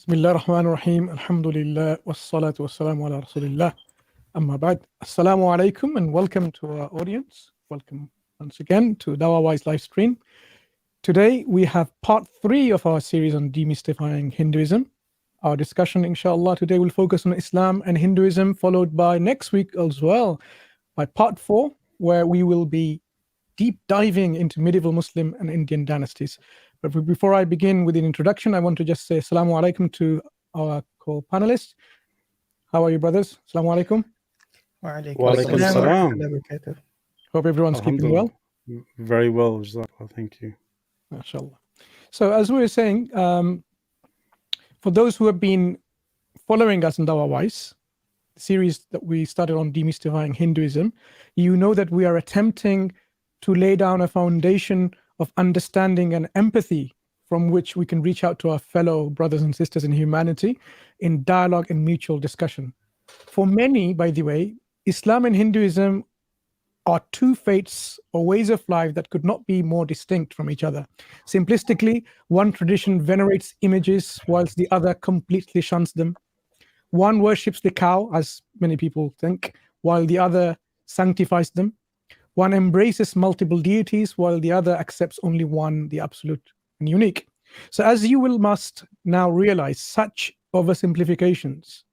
Bismillah ar-Rahman ar-Rahim. Alhamdulillah. Wassalatu wassalamu ala Rasulillah. Amma ba'd. Assalamu alaikum and welcome to our audience. Welcome once again to Dawah Wise live stream. Today we have part 3 of our series on demystifying Hinduism. Our discussion, inshallah, today will focus on Islam and Hinduism, followed by next week as well by part 4, where we will be deep diving into medieval Muslim and Indian dynasties. But before I begin with an introduction, I want to just say Assalamu alaikum to our co-panelists. How are you, brothers? Assalamu alaikum. Wa alaikum salam. Hope everyone's keeping well. Very well, Jazakallah. Thank you. MashaAllah. So as we were saying, for those who have been following us in Dawah Wise, the series that we started on demystifying Hinduism, you know that we are attempting to lay down a foundation of understanding and empathy from which we can reach out to our fellow brothers and sisters in humanity in dialogue and mutual discussion. For many, by the way, Islam and Hinduism are two faiths or ways of life that could not be more distinct from each other. Simplistically, one tradition venerates images whilst the other completely shuns them. One worships the cow, as many people think, while the other sanctifies them. One embraces multiple deities while the other accepts only one, the absolute and unique. So as you must now realize, such oversimplifications,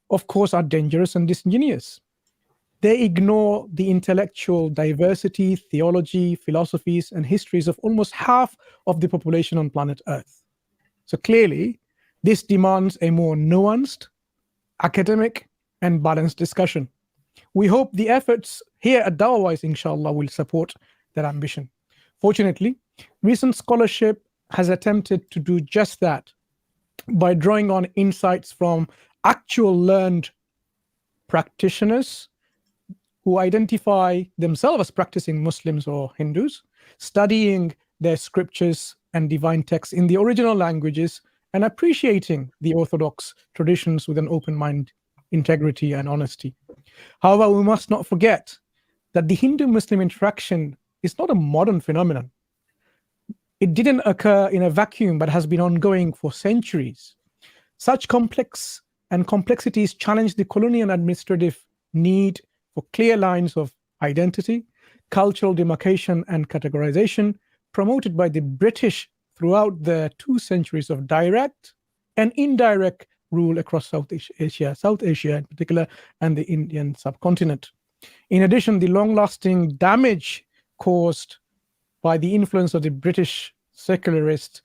of course, are dangerous and disingenuous. They ignore the intellectual diversity, theology, philosophies, and histories of almost half of the population on planet Earth. So clearly, this demands a more nuanced, academic, and balanced discussion. We hope the efforts here at Dawah Wise, inshallah, will support that ambition. Fortunately, recent scholarship has attempted to do just that by drawing on insights from actual learned practitioners who identify themselves as practicing Muslims or Hindus, studying their scriptures and divine texts in the original languages, and appreciating the orthodox traditions with an open mind, integrity, and honesty. However, we must not forget that the Hindu-Muslim interaction is not a modern phenomenon. It didn't occur in a vacuum, but has been ongoing for centuries. Such complexities challenge the colonial administrative need for clear lines of identity, cultural demarcation, and categorization promoted by the British throughout the 2 centuries of direct and indirect rule across South Asia in particular, and the Indian subcontinent. In addition, the long-lasting damage caused by the influence of the British secularists,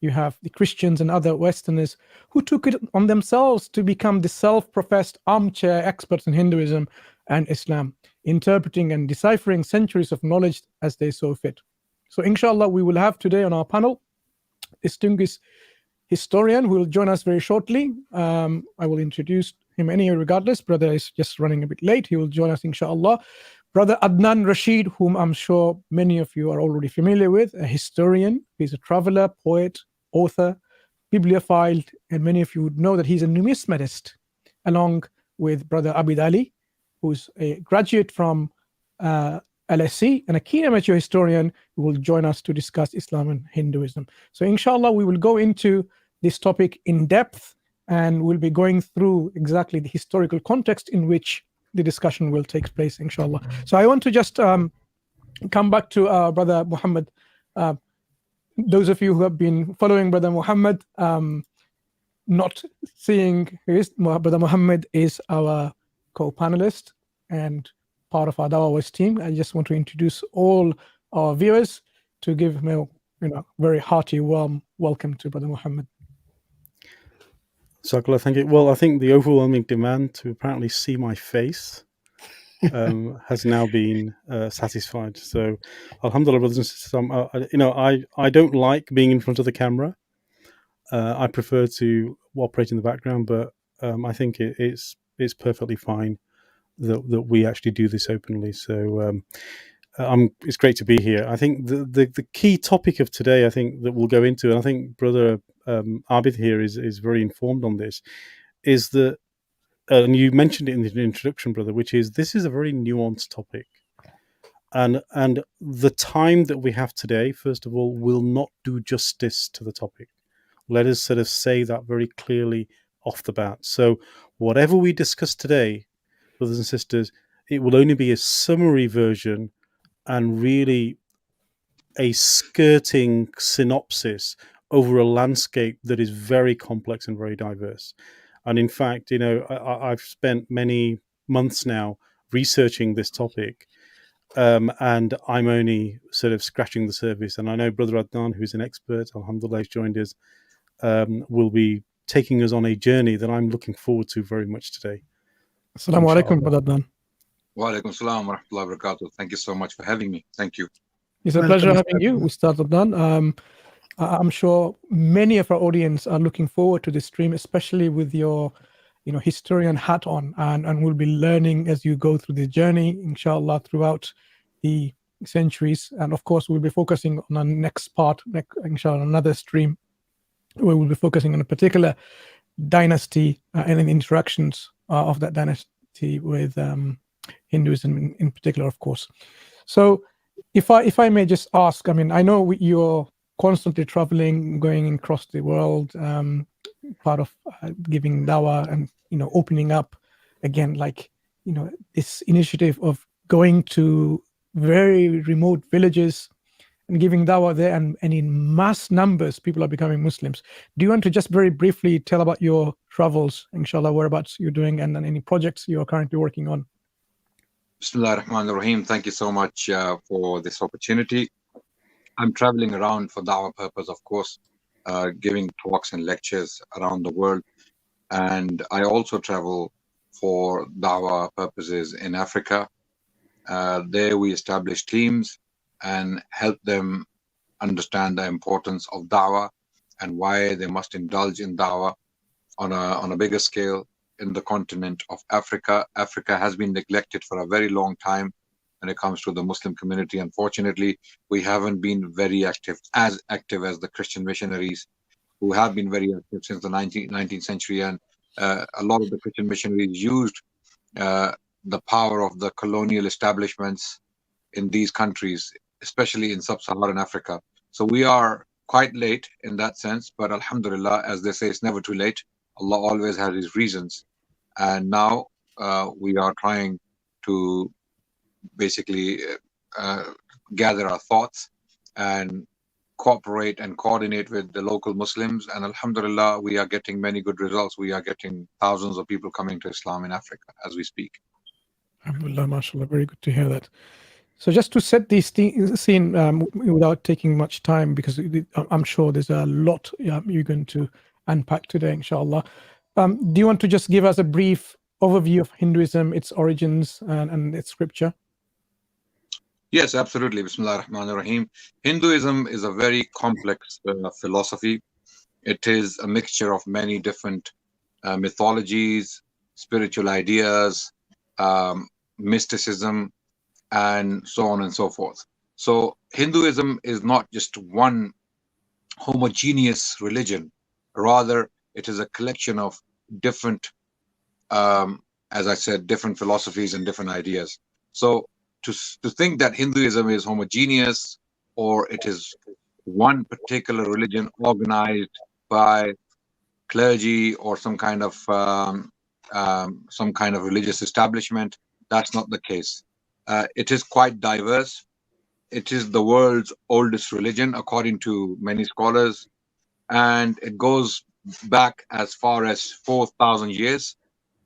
you have the Christians and other Westerners who took it on themselves to become the self-professed armchair experts in Hinduism and Islam, interpreting and deciphering centuries of knowledge as they saw fit. So inshallah, we will have today on our panel distinguished historian who will join us very shortly. I will introduce him anyway regardless. Brother is just running a bit late. He will join us inshallah. Brother Adnan Rashid, whom I'm sure many of you are already familiar with, a historian. He's a traveler, poet, author, bibliophile, and many of you would know that he's a numismatist, along with Brother Abid Ali, who's a graduate from LSE and a keen amateur historian who will join us to discuss Islam and Hinduism. So inshallah, we will go into this topic in depth, and we'll be going through exactly the historical context in which the discussion will take place, inshallah. So I want to just come back to Brother Muhammad. Those of you who have been following Brother Muhammad, not seeing who is Brother Muhammad is our co-panelist and part of our Dawah Wise team. I just want to introduce all our viewers to give him a very hearty, warm welcome to Brother Muhammad. Jazakallah, thank you. Well, I think the overwhelming demand to apparently see my face has now been satisfied. So, alhamdulillah, brothers and sisters, I don't like being in front of the camera. I prefer to operate in the background, but I think it's perfectly fine that we actually do this openly. So it's great to be here. I think the key topic of today, I think that we'll go into, and I think Brother Abid here is very informed on this, is that, and you mentioned it in the introduction, brother, which is this is a very nuanced topic. And the time that we have today, first of all, will not do justice to the topic. Let us sort of say that very clearly off the bat. So whatever we discuss today, brothers and sisters, it will only be a summary version and really a skirting synopsis over a landscape that is very complex and very diverse. And in fact, I've spent many months now researching this topic, and I'm only sort of scratching the surface. And I know Brother Adnan, who's an expert, alhamdulillah, has joined us, will be taking us on a journey that I'm looking forward to very much today. Assalamu alaikum, Brother Adnan. Wa alaikum salam wa rahmatullahi wa barakatuh. Thank you so much for having me. Thank you. It's a pleasure having you, Ustad Adnan. I'm sure many of our audience are looking forward to this stream, especially with your historian hat on, and we'll be learning as you go through the journey, inshallah, throughout the centuries. And of course, we'll be focusing on our next part, inshallah, another stream, where we'll be focusing on a particular dynasty and the interactions of that dynasty with Hinduism in particular, of course. So if I may just ask, I mean, I know you're constantly traveling, going across the world, part of giving dawah and opening up again, this initiative of going to very remote villages and giving dawah there, and in mass numbers people are becoming Muslims. Do you want to just very briefly tell about your travels, inshallah, whereabouts you're doing, and any projects you are currently working on? Bismillah ar-Rahman ar-Rahim. Thank you so much for this opportunity. I'm traveling around for dawah purpose, of course, giving talks and lectures around the world. And I also travel for dawah purposes in Africa. There we establish teams and help them understand the importance of dawah and why they must indulge in dawah on a bigger scale in the continent of Africa. Africa has been neglected for a very long time when it comes to the Muslim community. Unfortunately, we haven't been very active as the Christian missionaries, who have been very active since the 19th century. And a lot of the Christian missionaries used the power of the colonial establishments in these countries, especially in sub-Saharan Africa. So we are quite late in that sense, but alhamdulillah, as they say, it's never too late. Allah always has his reasons. And now we are trying to basically gather our thoughts and cooperate and coordinate with the local Muslims. And alhamdulillah, we are getting many good results. We are getting thousands of people coming to Islam in Africa as we speak. Alhamdulillah, mashallah, very good to hear that. So just to set the scene without taking much time, because I'm sure there's a lot you're going to unpack today, inshallah. Do you want to just give us a brief overview of Hinduism, its origins, and its scripture? Yes, absolutely. Bismillah ar-Rahman ar-Rahim. Hinduism is a very complex philosophy. It is a mixture of many different mythologies, spiritual ideas, mysticism, and so on and so forth. So Hinduism is not just one homogeneous religion. Rather, it is a collection of different, as I said, different philosophies and different ideas. So to think that Hinduism is homogeneous, or it is one particular religion organized by clergy or some kind of religious establishment, that's not the case. It is quite diverse. It is the world's oldest religion, according to many scholars, and it goes back as far as 4,000 years.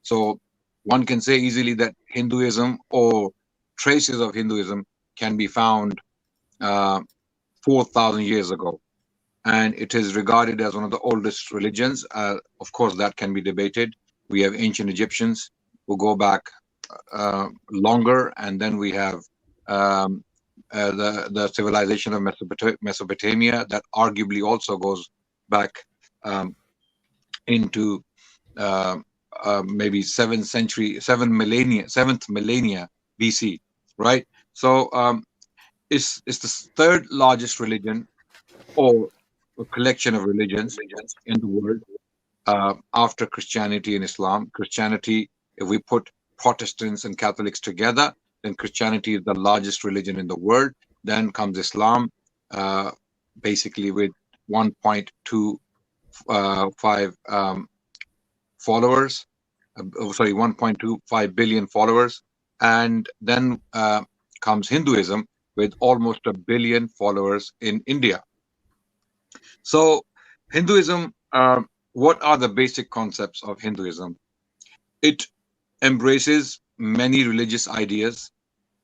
So one can say easily that Hinduism or traces of Hinduism can be found 4,000 years ago. And it is regarded as one of the oldest religions. Of course, that can be debated. We have ancient Egyptians who go back longer, and then we have the civilization of Mesopotamia that arguably also goes back into maybe 7th millennia BC, right? So it's the third largest religion, or a collection of religions in the world, after Christianity and Islam. Christianity, if we put Protestants and Catholics together, then Christianity is the largest religion in the world. Then comes Islam, basically with 1.25 followers, 1.25 billion followers, and then comes Hinduism with almost 1 billion followers in India. So Hinduism, what are the basic concepts of Hinduism? It embraces many religious ideas.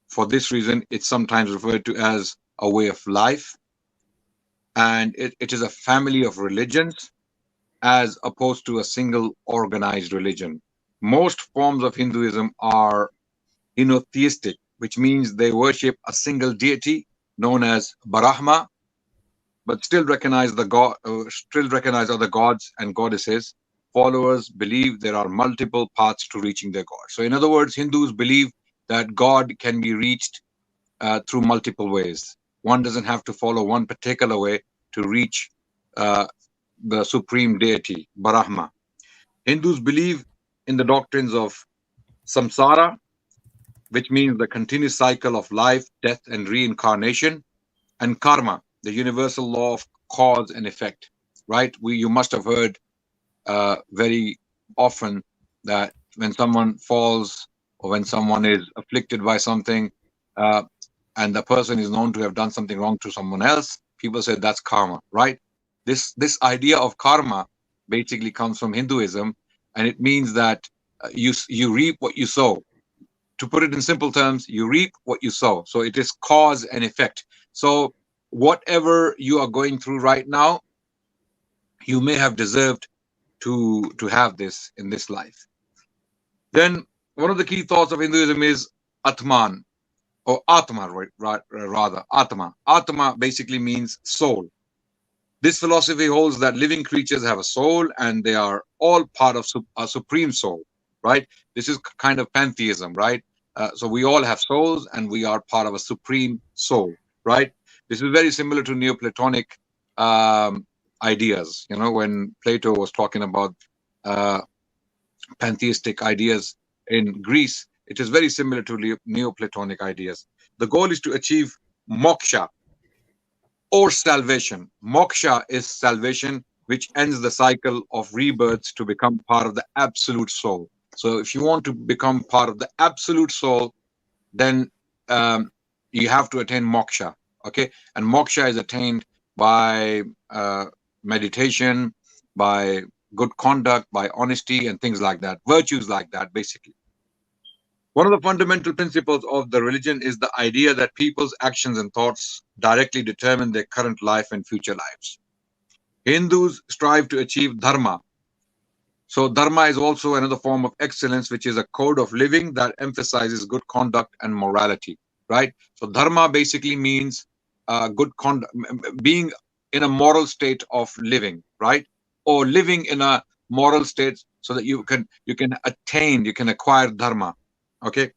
For this reason, it's sometimes referred to as a way of life, and it is a family of religions as opposed to a single organized religion. Most forms of Hinduism are henotheistic, which means they worship a single deity known as Brahma, but still recognize other gods and goddesses. Followers believe there are multiple paths to reaching their God. So in other words, Hindus believe that God can be reached through multiple ways. One doesn't have to follow one particular way to reach the supreme deity, Brahma. Hindus believe in the doctrines of samsara, which means the continuous cycle of life, death, and reincarnation, and karma, the universal law of cause and effect, right? You must have heard very often that when someone falls or when someone is afflicted by something, and the person is known to have done something wrong to someone else, people say that's karma, right? This idea of karma basically comes from Hinduism, and it means that you reap what you sow. To put it in simple terms, you reap what you sow. So it is cause and effect. So whatever you are going through right now, you may have deserved to have this in this life. Then one of the key thoughts of Hinduism is Atman, or Atma, rather, Atma. Atma basically means soul. This philosophy holds that living creatures have a soul and they are all part of a supreme soul, right? This is kind of pantheism, right? So we all have souls and we are part of a supreme soul, right? This is very similar to Neoplatonic ideas. You know, when Plato was talking about pantheistic ideas in Greece, it is very similar to Neoplatonic ideas. The goal is to achieve moksha, or salvation. Moksha is salvation, which ends the cycle of rebirths to become part of the absolute soul. So if you want to become part of the absolute soul, then you have to attain moksha. Okay, and moksha is attained by meditation, by good conduct, by honesty, and things like that, virtues like that, basically. One of the fundamental principles of the religion is the idea that people's actions and thoughts directly determine their current life and future lives. Hindus strive to achieve dharma. So dharma is also another form of excellence, which is a code of living that emphasizes good conduct and morality, right? So dharma basically means good conduct, being in a moral state of living, right? Or living in a moral state so that you can acquire dharma. Okay.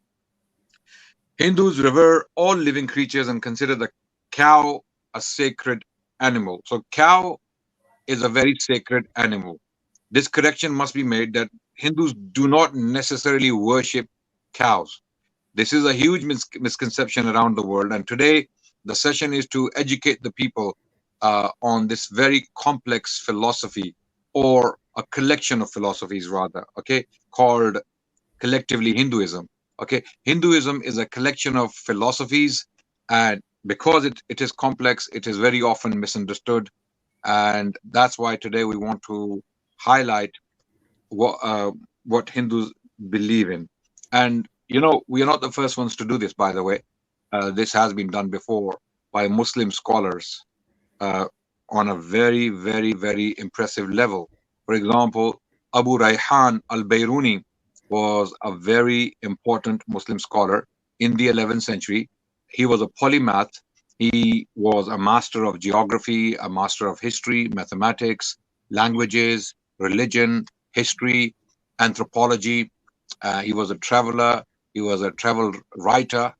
Hindus revere all living creatures and consider the cow a sacred animal. So cow is a very sacred animal. This correction must be made that Hindus do not necessarily worship cows. This is a huge misconception around the world. And today, the session is to educate the people on this very complex philosophy, or a collection of philosophies rather, okay, called collectively Hinduism. Okay, Hinduism is a collection of philosophies, and because it is complex, it is very often misunderstood. And that's why today we want to highlight what Hindus believe in. And you know, we are not the first ones to do this, by the way. This has been done before by Muslim scholars on a very, very, very impressive level. For example, Abu Rayhan al-Bayruni was a very important Muslim scholar in the 11th century. He was a polymath. He was a master of geography, a master of history, mathematics, languages, religion, history, anthropology. He was a traveler. He was a travel writer.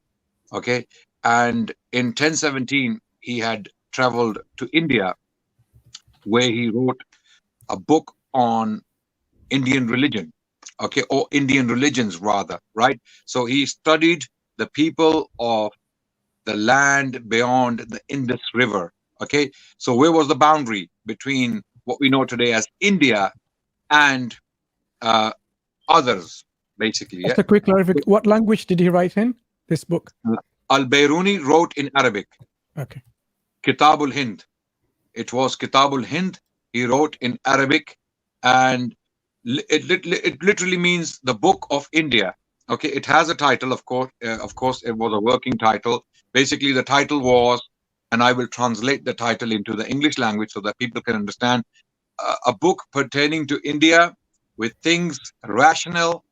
Okay. And in 1017, he had traveled to India, where he wrote a book on Indian religion. Okay, or Indian religions rather, right? So he studied the people of the land beyond the Indus River. Okay, so where was the boundary between what we know today as India and others, basically. Just a quick clarification. What language did he write in this book? Al-Bairuni wrote in Arabic. Okay. Kitabul Hind. It was Kitabul Hind. He wrote in Arabic, and it literally means the Book of India. Okay, it has a title, of course. It was a working title. Basically, the title was, and I will translate the title into the English language so that people can understand, a book pertaining to India with things rational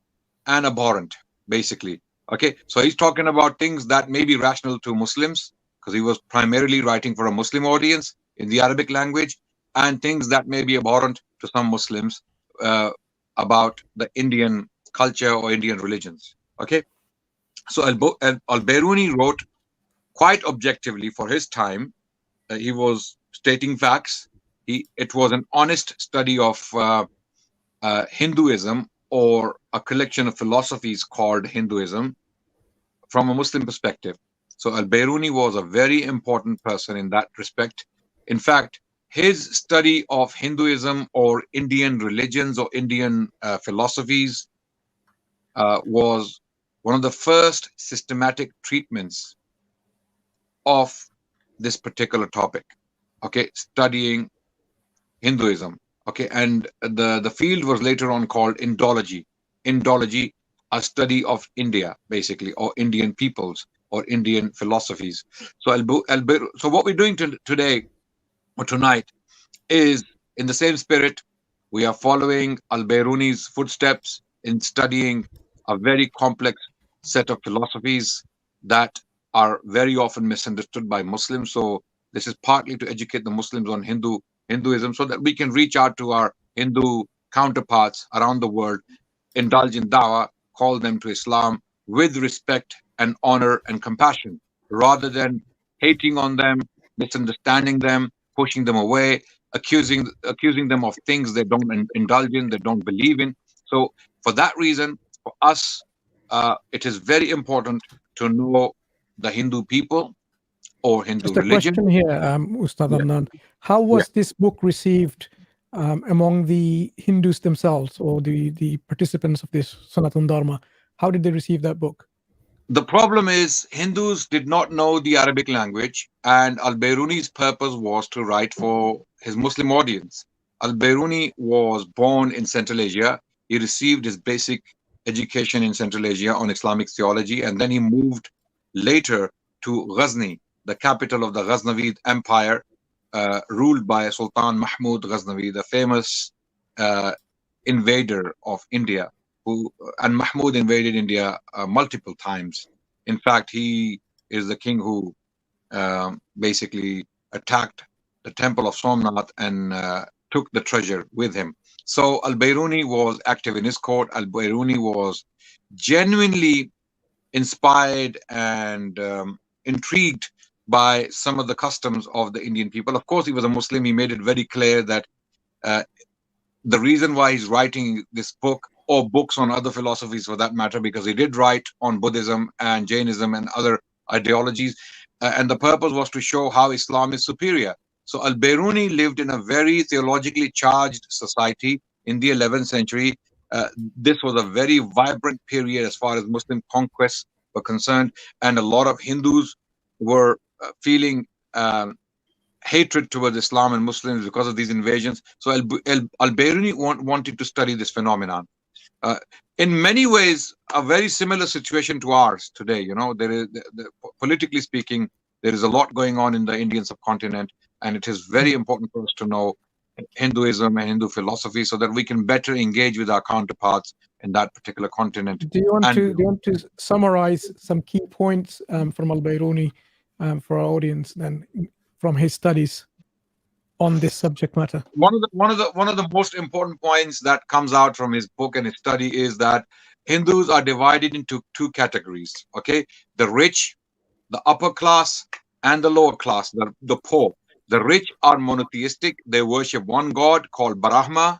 and abhorrent, basically. Okay, so he's talking about things that may be rational to Muslims, because he was primarily writing for a Muslim audience in the Arabic language, and things that may be abhorrent to some Muslims about the Indian culture or Indian religions. Okay, so Al-Bairuni wrote quite objectively for his time. He was stating facts. It was an honest study of Hinduism, or a collection of philosophies called Hinduism, from a Muslim perspective. So Al-Bairuni was a very important person in that respect. In fact, his study of Hinduism or Indian religions or Indian philosophies was one of the first systematic treatments of this particular topic. Okay, studying Hinduism. Okay, and the field was later on called Indology. Indology, a study of India, basically, or Indian peoples or Indian philosophies. So so what we're doing today or tonight is in the same spirit. We are following Al-Bairuni's footsteps in studying a very complex set of philosophies that are very often misunderstood by Muslims. So this is partly to educate the Muslims on Hinduism, so that we can reach out to our Hindu counterparts around the world, indulge in dawah, call them to Islam with respect and honor and compassion, rather than hating on them, misunderstanding them, pushing them away, accusing them of things they don't indulge in, they don't believe in. So for that reason, for us, it is very important to know the Hindu people or Hindu Just a religion. question here, Ustad Adnan. How was this book received among the Hindus themselves, or the participants of this Sanatan Dharma? How did they receive that book? The problem is Hindus did not know the Arabic language, and Al-Bairuni's purpose was to write for his Muslim audience. Al-Bairuni was born in Central Asia. He received his basic education in Central Asia on Islamic theology, and then he moved later to Ghazni, the capital of the Ghaznavid Empire, ruled by Sultan Mahmud Ghaznavi, the famous invader of India. And Mahmud invaded India multiple times. In fact, he is the king who basically attacked the temple of Somnath and took the treasure with him. So Al-Bairuni was active in his court. Al-Bairuni was genuinely inspired and intrigued by some of the customs of the Indian people. Of course, he was a Muslim. He made it very clear that the reason why he's writing this book, or books on other philosophies for that matter, because he did write on Buddhism and Jainism and other ideologies, and the purpose was to show how Islam is superior. So Al-Bairuni lived in a very theologically charged society in the 11th century. This was a very vibrant period as far as Muslim conquests were concerned, and a lot of Hindus were feeling hatred towards Islam and Muslims because of these invasions. So Al-Bairuni wanted to study this phenomenon. In many ways, a very similar situation to ours today. You know, there is, politically speaking, there is a lot going on in the Indian subcontinent, and it is very important for us to know Hinduism and Hindu philosophy so that we can better engage with our counterparts in that particular continent. Do you want to summarize some key points from Al-Bairuni for our audience, then, from his studies on this subject matter? One of the most important points that comes out from his book and his study is that Hindus are divided into two categories. Okay, the rich, the upper class, and the lower class, the poor. The rich are monotheistic. They worship one god called Brahma.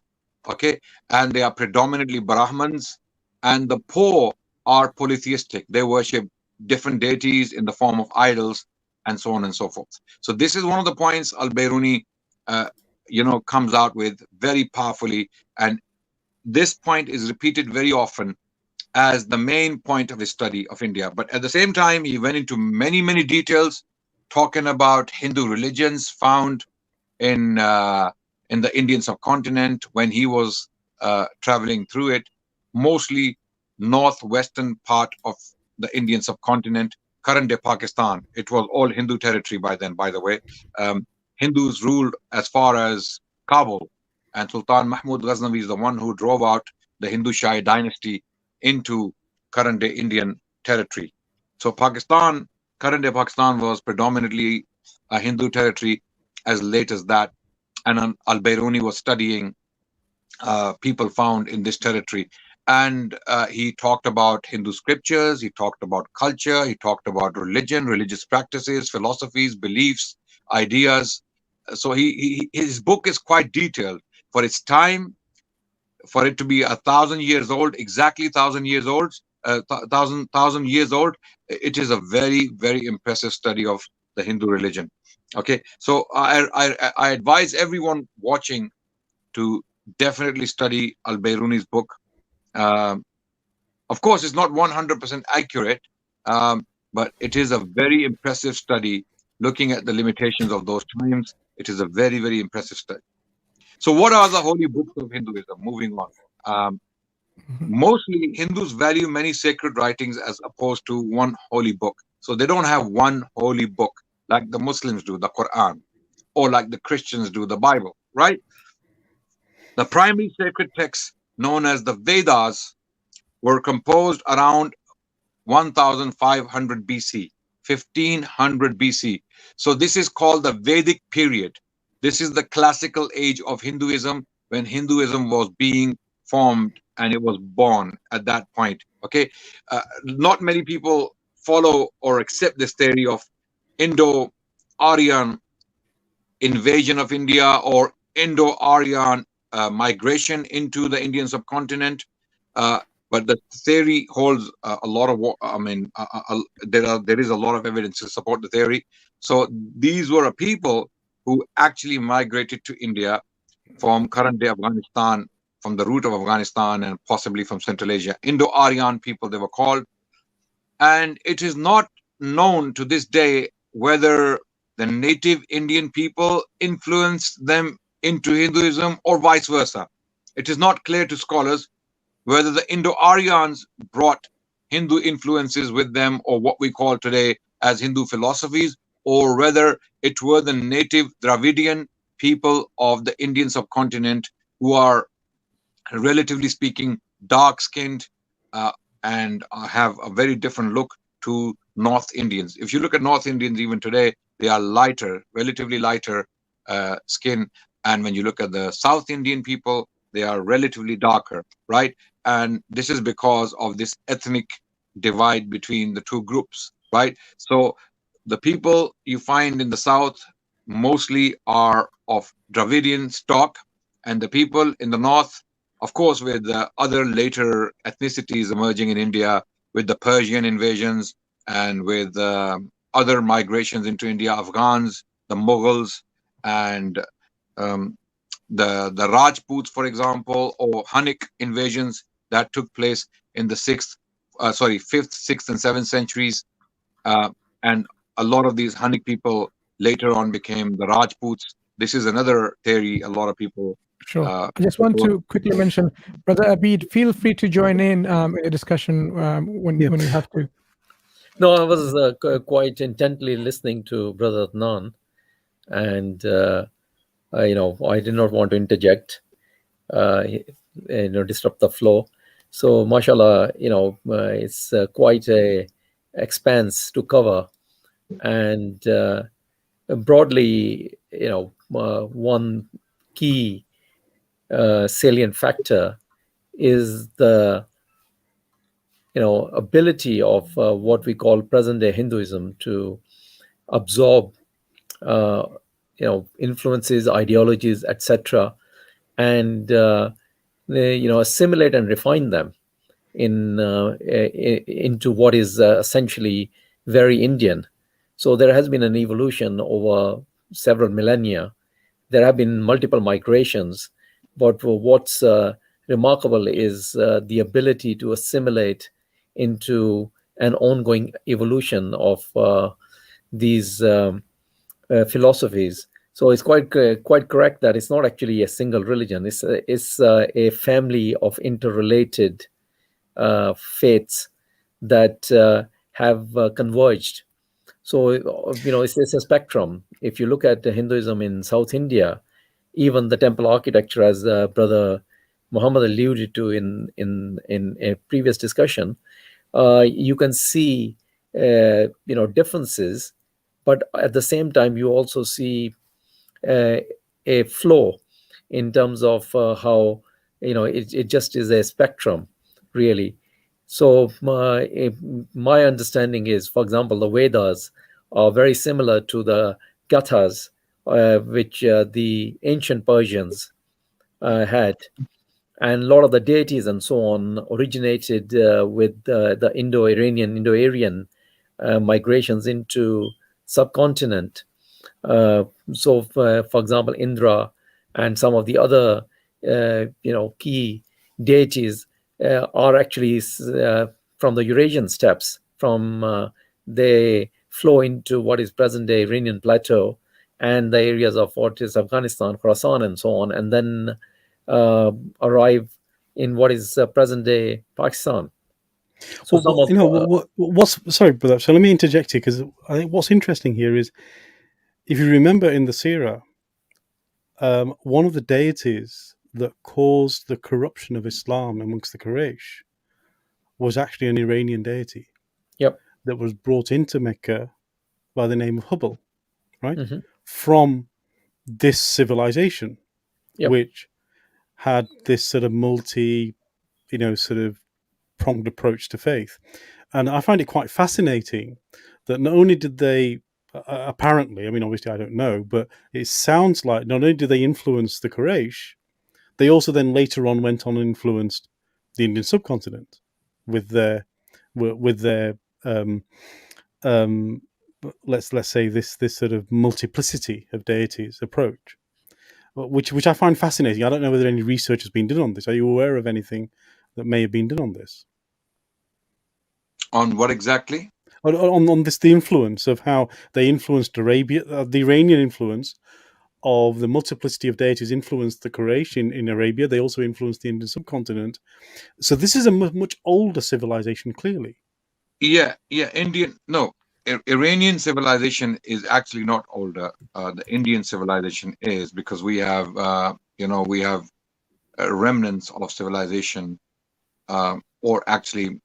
Okay, and they are predominantly Brahmins. And the poor are polytheistic. They worship different deities in the form of idols, and so on and so forth. So this is one of the points Al-Bairuni comes out with very powerfully. And this point is repeated very often as the main point of his study of India. But at the same time, he went into many, many details talking about Hindu religions found in the Indian subcontinent when he was traveling through it, mostly northwestern part of the Indian subcontinent, current day Pakistan. It was all Hindu territory by then, by the way. Hindus ruled as far as Kabul, and Sultan Mahmud Ghaznavi is the one who drove out the Hindu Shah dynasty into current day Indian territory. So Pakistan, current day Pakistan, was predominantly a Hindu territory as late as that. And Al-Biruni was studying people found in this territory. And he talked about Hindu scriptures, he talked about culture, he talked about religion, religious practices, philosophies, beliefs, ideas. So his book is quite detailed for its time. For it to be 1,000 years old, exactly 1,000 years old, 1,000 years old, it is a very, very impressive study of the Hindu religion. Okay, so I advise everyone watching to definitely study Al-Biruni's book. Of course, it's not 100% accurate, but it is a very impressive study. Looking at the limitations of those times, it is a very, very impressive study. So what are the holy books of Hinduism? Moving on. Mostly Hindus value many sacred writings as opposed to one holy book. So they don't have one holy book like the Muslims do, the Quran, or like the Christians do, the Bible, right? The primary sacred texts known as the Vedas were composed around 1500 BC, 1500 BC. So this is called the Vedic period. This is the classical age of Hinduism, when Hinduism was being formed and it was born at that point. Okay, not many people follow or accept this theory of Indo Aryan invasion of India or Indo Aryan migration into the Indian subcontinent. But the theory holds a lot of, there is a lot of evidence to support the theory. So these were a people who actually migrated to India from current day Afghanistan, from the root of Afghanistan, and possibly from Central Asia. Indo-Aryan people, they were called. And it is not known to this day whether the native Indian people influenced them into Hinduism or vice versa. It is not clear to scholars whether the Indo-Aryans brought Hindu influences with them, or what we call today as Hindu philosophies, or whether it were the native Dravidian people of the Indian subcontinent who are, relatively speaking, dark-skinned and have a very different look to North Indians. If you look at North Indians even today, they are lighter, relatively lighter skin. And when you look at the South Indian people, they are relatively darker, right? And this is because of this ethnic divide between the two groups, right? So the people you find in the South mostly are of Dravidian stock, and the people in the North, of course, with the other later ethnicities emerging in India, with the Persian invasions and with other migrations into India, Afghans, the Mughals, and the Rajputs, for example, or Hunnic invasions that took place in the 5th, 6th, and 7th centuries. And a lot of these Hunnic people later on became the Rajputs. This is another theory a lot of people. Sure. I just want to quickly mention, Brother Abid, feel free to join in a discussion when you have to. No, I was quite intently listening to Brother Adnan, and I did not want to interject, disrupt the flow. So, mashallah, it's quite a expanse to cover, and broadly, one key salient factor is the ability of what we call present-day Hinduism to absorb influences, ideologies, etc., and assimilate and refine them into what is essentially very Indian. So there has been an evolution over several millennia there have been multiple migrations, but what's remarkable is the ability to assimilate into an ongoing evolution of these philosophies. So it's quite correct that it's not actually a single religion. It's a family of interrelated faiths that have converged. So it's a spectrum. If you look at Hinduism in South India, even the temple architecture, as Brother Muhammad alluded to in a previous discussion, you can see differences, but at the same time you also see a flow in terms of how it just is a spectrum, really. So my understanding is, for example, the Vedas are very similar to the Gathas, which the ancient Persians had. And a lot of the deities and so on originated with the Indo Aryan migrations into subcontinent. So, for example, Indra and some of the other key deities are actually from the Eurasian steppes. They flow into what is present-day Iranian plateau and the areas of what is Afghanistan, Khorasan, and so on, and then arrive in what is present-day Pakistan. So sorry, brother. So let me interject here, because I think what's interesting here is, if you remember in the Syria, one of the deities that caused the corruption of Islam amongst the Quraysh was actually an Iranian deity. Yep. That was brought into Mecca by the name of Hubble, right? Mm-hmm. From this civilization, yep. which had this sort of sort of pronged approach to faith. And I find it quite fascinating that not only did they apparently, I mean, obviously I don't know, but it sounds like not only did they influence the Quraysh, they also then later on went on and influenced the Indian subcontinent with their let's say this sort of multiplicity of deities approach, which I find fascinating. I don't know whether any research has been done on this. Are you aware of anything that may have been done on this? On what exactly? On this, the influence of how they influenced Arabia, the Iranian influence of the multiplicity of deities influenced the Quraysh in Arabia. They also influenced the Indian subcontinent. So this is a much older civilization, clearly. Yeah. Iranian civilization is actually not older. The Indian civilization is, because we have remnants of civilization, or actually,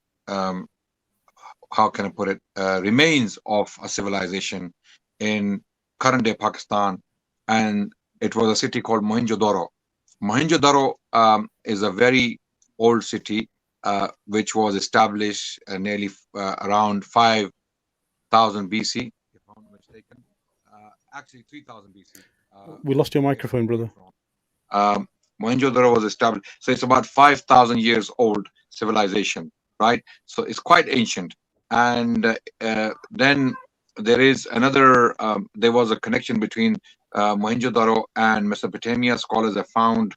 how can I put it, remains of a civilization in current day Pakistan, and it was a city called Mohenjo-daro. Mohenjo-daro is a very old city, which was established nearly around 5,000 BC, if I'm not mistaken. Actually 3,000 BC. We lost your microphone, brother. Mohenjo-daro was established, so it's about 5,000 years old civilization, right? So it's quite ancient. And then there is another, there was a connection between Mohenjo-daro and Mesopotamia. Scholars have found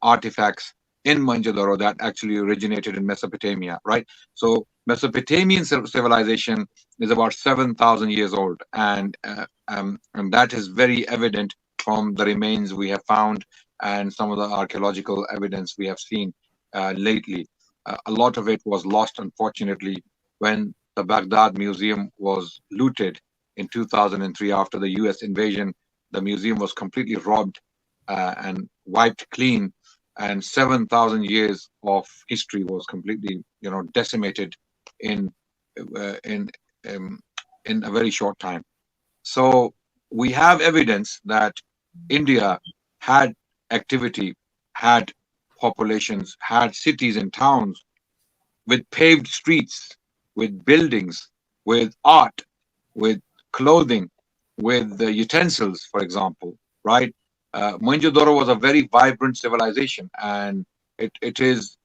artifacts in Mohenjo-daro that actually originated in Mesopotamia, right? So Mesopotamian civilization is about 7,000 years old, and that is very evident from the remains we have found and some of the archaeological evidence we have seen lately. A lot of it was lost, unfortunately, when the Baghdad Museum was looted in 2003 after the US invasion. The museum was completely robbed and wiped clean, and 7,000 years of history was completely, decimated in a very short time. So we have evidence that India had activity, had populations, had cities and towns with paved streets, with buildings, with art, with clothing, with utensils, for example, right? Mohenjo-daro was a very vibrant civilization, and it is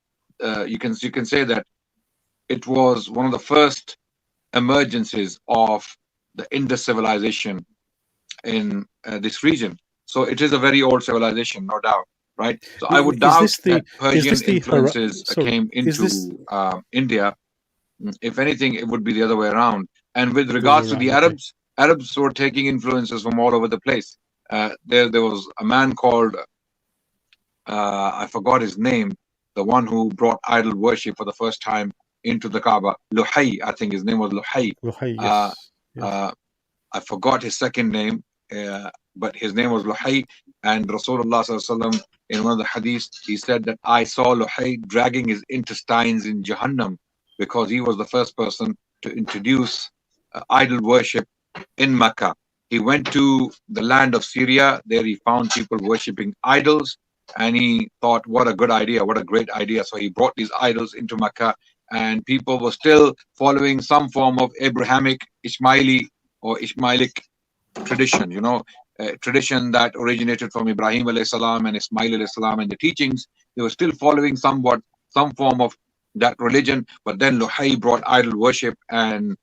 you can say that it was one of the first emergences of the Indus civilization in this region. So it is a very old civilization, no doubt, right? So I would doubt that Persian influences came into India. If anything, it would be the other way around. And with regards to the Arabs, Arabs were taking influences from all over the place. There was a man called, I forgot his name, the one who brought idol worship for the first time into the Kaaba. Luhay, I think his name was Luhay. Luhay, yes. I forgot his second name, but his name was Luhay. And Rasulullah ﷺ, in one of the hadiths, he said that I saw Luhay dragging his intestines in Jahannam, because he was the first person to introduce idol worship in Mecca. He went to the land of Syria. There he found people worshipping idols, and he thought, what a good idea, what a great idea. So he brought these idols into Mecca, and people were still following some form of Abrahamic, Ishmaeli or Ishmaelic tradition, you know, a tradition that originated from Ibrahim alayhi salam and Ismail alayhi salam and the teachings. They were still following some form of that religion, but then Luhay brought idol worship, and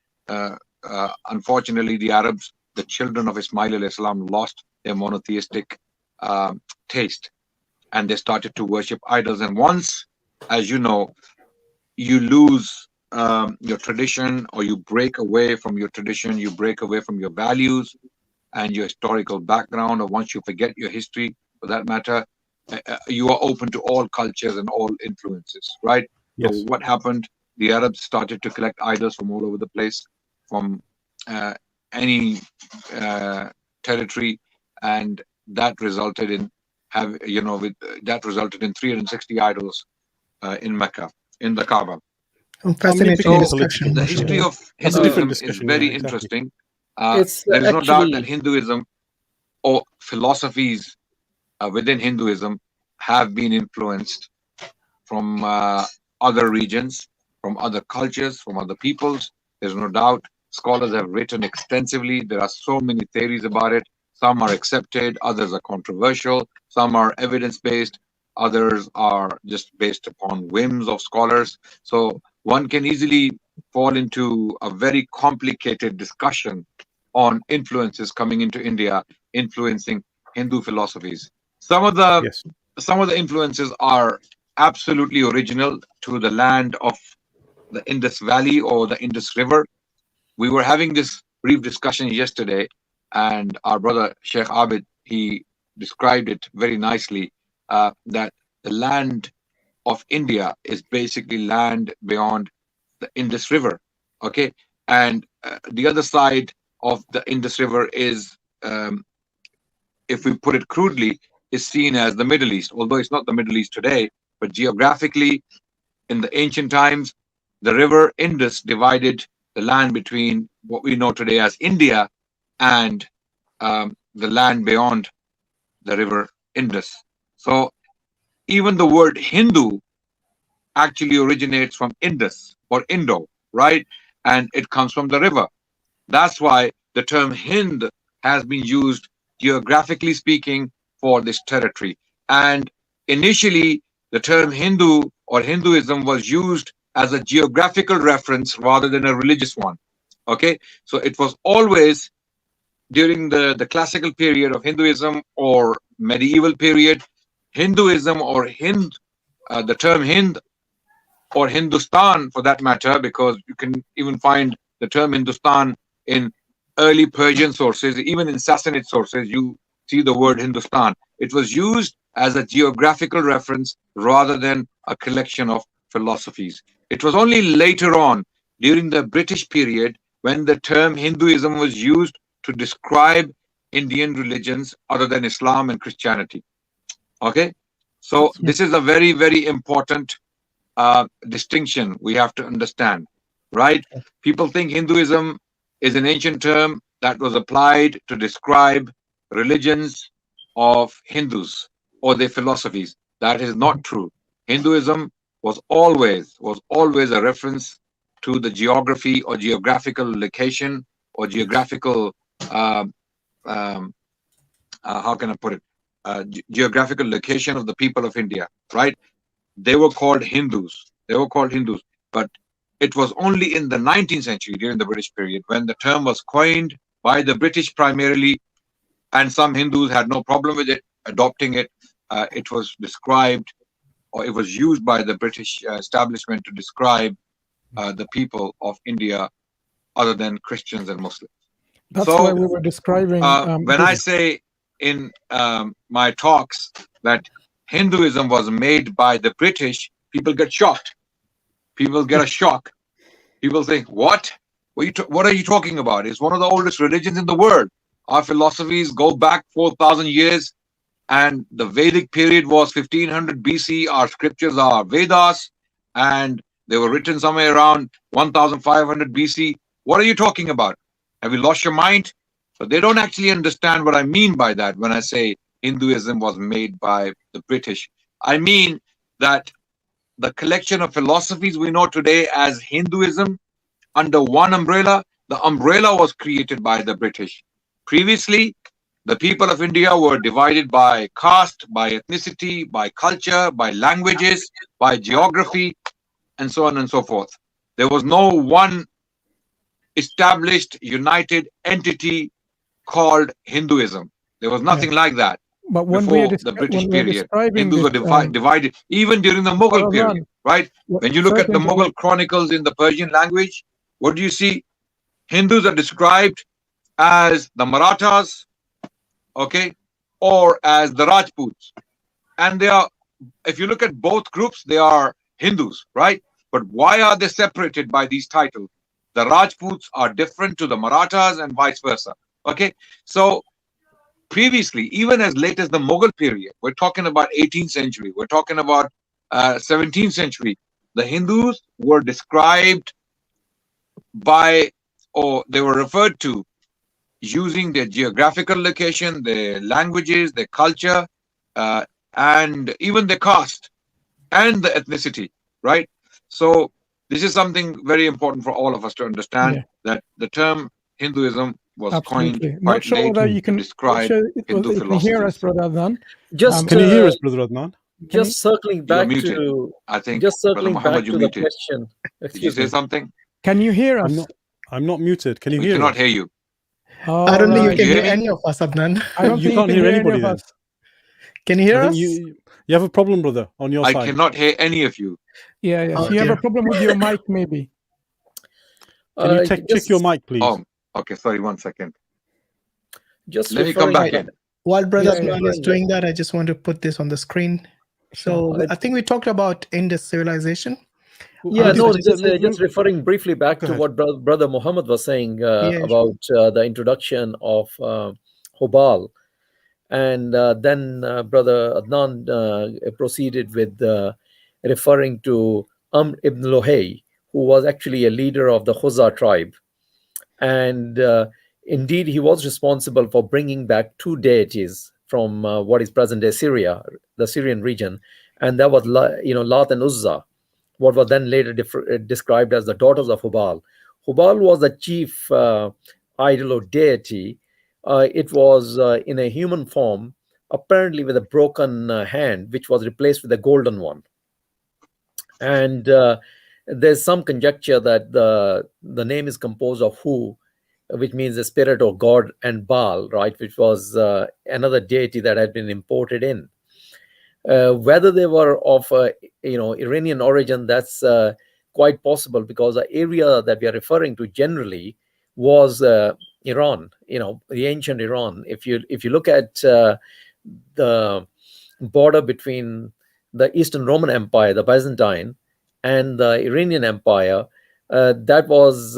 unfortunately the Arabs, the children of Ismail alayhi salam, lost their monotheistic taste, and they started to worship idols. And once, as you know, you lose your tradition, or you break away from your tradition, you break away from your values and your historical background, or once you forget your history, for that matter, you are open to all cultures and all influences, right? Yes. So what happened? The Arabs started to collect idols from all over the place, from any territory, and that resulted in that resulted in 360 idols in Mecca, in the Kaaba. Fascinating discussion. The history of Hinduism is very interesting. There is no doubt that Hinduism or philosophies within Hinduism have been influenced from other regions, from other cultures, from other peoples. There's no doubt. Scholars have written extensively. There are so many theories about it. Some are accepted, others are controversial, some are evidence-based, others are just based upon whims of scholars. So one can easily fall into a very complicated discussion on influences coming into India, influencing Hindu philosophies. Some of the influences are absolutely original to the land of the Indus Valley or the Indus River. We were having this brief discussion yesterday, and our brother Sheikh Abid, he described it very nicely, that the land of India is basically land beyond the Indus River, okay? And the other side of the Indus River is, if we put it crudely, is seen as the Middle East, although it's not the Middle East today, but geographically, in the ancient times, the river Indus divided the land between what we know today as India and the land beyond the river Indus. So even the word Hindu actually originates from Indus or Indo, right? And it comes from the river. That's why the term Hind has been used, geographically speaking, for this territory. And initially, the term Hindu or Hinduism was used as a geographical reference rather than a religious one. Okay, so it was always during the classical period of Hinduism or medieval period, Hinduism or Hind, the term Hind or Hindustan for that matter, because you can even find the term Hindustan in early Persian sources, even in Sassanid sources, you see the word Hindustan. It was used as a geographical reference rather than a collection of philosophies. It was only later on, during the British period, when the term Hinduism was used to describe Indian religions other than Islam and Christianity. Okay, so this is a very, very important distinction we have to understand, right? People think Hinduism is an ancient term that was applied to describe religions of Hindus or their philosophies. That is not true. Hinduism was always a reference to the geography or geographical location or geographical how can I put it, geographical location of the people of India, right? They were called Hindus. But it was only in the 19th century, during the British period, when the term was coined by the British primarily and some Hindus had no problem with it, adopting it. It was described, or it was used by the British establishment to describe the people of India other than Christians and Muslims. That's So, why we were describing. when I say in my talks that Hinduism was made by the British, people get shocked. People get a shock. People think, what? What are you talking about? It's one of the oldest religions in the world. Our philosophies go back 4,000 years, and the Vedic period was 1500 BC. Our scriptures are Vedas, and they were written somewhere around 1500 BC. What are you talking about? Have you lost your mind? So they don't actually understand what I mean by that when I say Hinduism was made by the British. I mean that the collection of philosophies we know today as Hinduism under one umbrella, the umbrella was created by the British. Previously, the people of India were divided by caste, by ethnicity, by culture, by languages, by geography, and so on and so forth. There was no one established, united entity called Hinduism. There was nothing like that. But when before we the British period, describing Hindus were divided, even during the Mughal period, right? When you look at the Mughal chronicles in the Persian language, what do you see? Hindus are described as the Marathas, okay, or as the Rajputs. And they are, if you look at both groups, they are Hindus, right? But why are they separated by these titles? The Rajputs are different to the Marathas and vice versa, okay? So previously, even as late as the Mughal period, we're talking about 18th century, we're talking about 17th century, the Hindus were described by, or they were referred to using their geographical location, their languages, their culture, and even their caste and the ethnicity, right? So this is something very important for all of us to understand, that the term Hinduism was coined Not sure whether you can describe Hindu you can hear us, brother Adnan. Just Can you hear us, brother Adnan? Just circling back to, I think, just circling Brother back Muhammad, to the muted. question. Did you say something? Can you hear us? I'm not muted. Can you We hear cannot us? hear you. I don't think you Alright. can You hear hear me? any of us, Adnan. I don't You think can't you can hear hear anybody any of then. us. Can you hear I think us? you have a problem, brother, on your I side. cannot hear any of you. Yeah, yes. Oh, You have a dear. problem with your mic, maybe. Can you check your mic, please? Oh, okay. Sorry, 1 second. Just Let me come referring back in. While Brother Yeah, yeah. Adnan is doing that, I just want to put this on the screen. So Sure. I think we talked about Indus civilization. Yeah, no, just let- referring briefly back Go to ahead. what Brother Muhammad was saying Yeah, about the introduction of Hubal. And then Brother Adnan proceeded with referring to ibn Luhay, who was actually a leader of the Khuzza tribe. And indeed, he was responsible for bringing back two deities from what is present-day Syria, the Syrian region. And that was, Lat and Uzza, what was then later described as the daughters of Hubal. Hubal was the chief idol or deity. It was in a human form, apparently with a broken hand, which was replaced with a golden one. And there's some conjecture that the name is composed of Hu, which means the spirit or god, and Baal, right, which was another deity that had been imported in. Whether they were of Iranian origin, that's quite possible, because the area that we are referring to generally was Iran, the ancient Iran. If you look at the border between the Eastern Roman Empire, the Byzantine, and the Iranian Empire, that was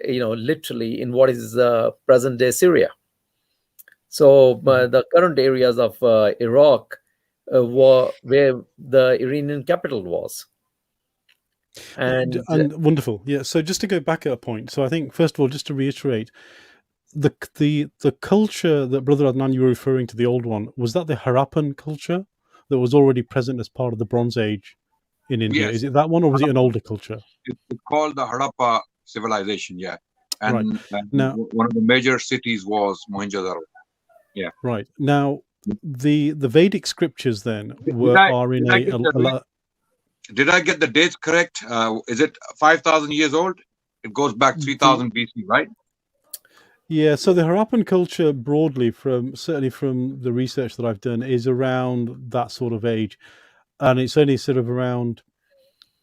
literally in what is present-day Syria. So the current areas of Iraq were where the Iranian capital was. And wonderful. Yeah. So just to go back at a point. So I think, first of all, just to reiterate, the culture that Brother Adnan, you were referring to, the old one, was that the Harappan culture that was already present as part of the Bronze Age in India? Yes. Is it that one, or was it an older culture? It's called the Harappa civilization, yeah. And, and Now, one of the major cities was Mohenjo-daro. Yeah. Right. Now, the Vedic scriptures then Did I get the dates correct? Is it 5,000 years old? It goes back 3,000 BC, right? Yeah, so the Harappan culture broadly, certainly from the research that I've done, is around that sort of age, and it's only sort of around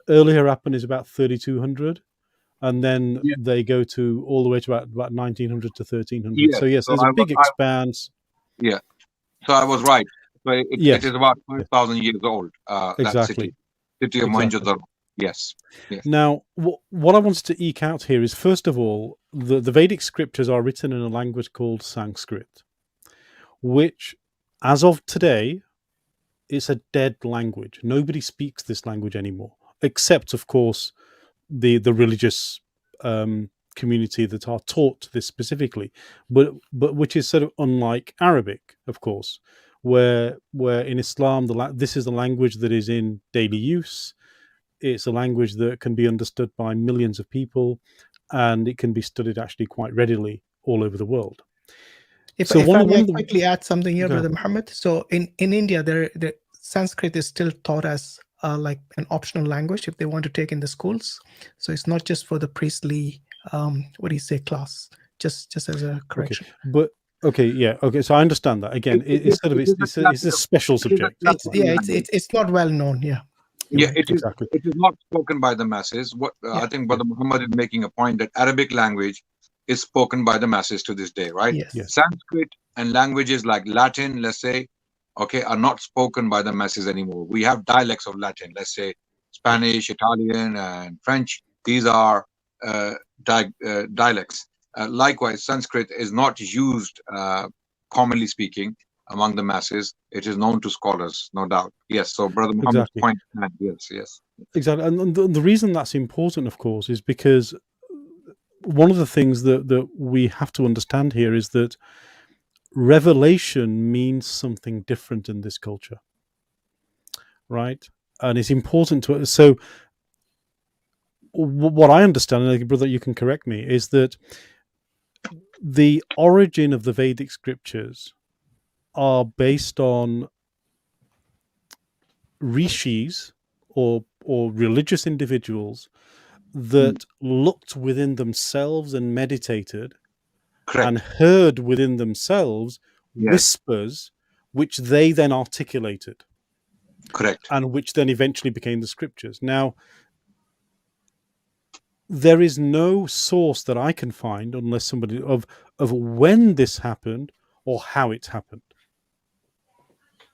early Harappan is about 3200, and then Yeah. they go to all the way to about 1900 to 1300. Yes. So yes, So there's a big expanse. yeah. So I was right. So it Yes, is about 5,000 years old. That exactly. city of Exactly. Mohenjo-daro. Yes. Yes. Now, what I wanted to eke out here is, first of all, the Vedic scriptures are written in a language called Sanskrit, which, as of today, is a dead language. Nobody speaks this language anymore, except, of course, the religious community that are taught this specifically, but which is sort of unlike Arabic, of course, where in Islam this is the language that is in daily use. It's a language that can be understood by millions of people, and it can be studied actually quite readily all over the world. If So I may quickly add something here, Go Brother ahead. Muhammad. So in India, the Sanskrit is still taught as like an optional language if they want to take in the schools. So it's not just for the priestly, class. Just as a correction. Okay. But okay. So I understand that. Again, it's a special subject. It's not well known. Yeah. Yeah, Right. Exactly. it is not spoken by the masses. What I think Brother Muhammad is making a point that Arabic language is spoken by the masses to this day, right? Yes. Sanskrit and languages like Latin, let's say, okay, are not spoken by the masses anymore. We have dialects of Latin, let's say Spanish, Italian, and French. These are dialects. Likewise, Sanskrit is not used, commonly speaking, among the masses. It is known to scholars, no doubt. Yes. So, Brother Muhammad's Exactly. point. Yes. Exactly. And the reason that's important, of course, is because one of the things that we have to understand here is that revelation means something different in this culture, right? And it's important to, so what I understand, and brother, you can correct me, is that the origin of the Vedic scriptures are based on rishis or religious individuals that looked within themselves and meditated, Correct. and heard within themselves Yes. whispers, which they then articulated, Correct. and which then eventually became the scriptures. Now, there is no source that I can find, unless somebody of when this happened or how it happened.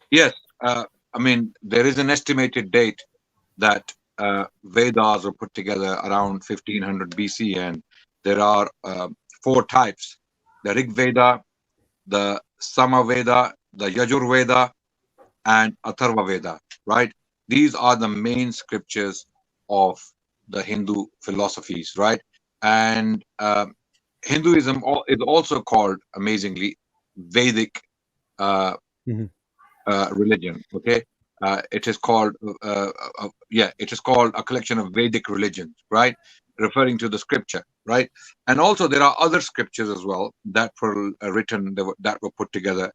Yes. I mean, there is an estimated date that Vedas were put together around 1500 BC, and there are 4 types: the Rig Veda, the Sama Veda, the Yajur Veda, and Atharva Veda. Right? These are the main scriptures of the Hindu philosophies. Right? And Hinduism is also called, amazingly, Vedic religion. Okay. It is called it is called a collection of Vedic religions, right, referring to the scripture, right? And also there are other scriptures as well that were written, that were put together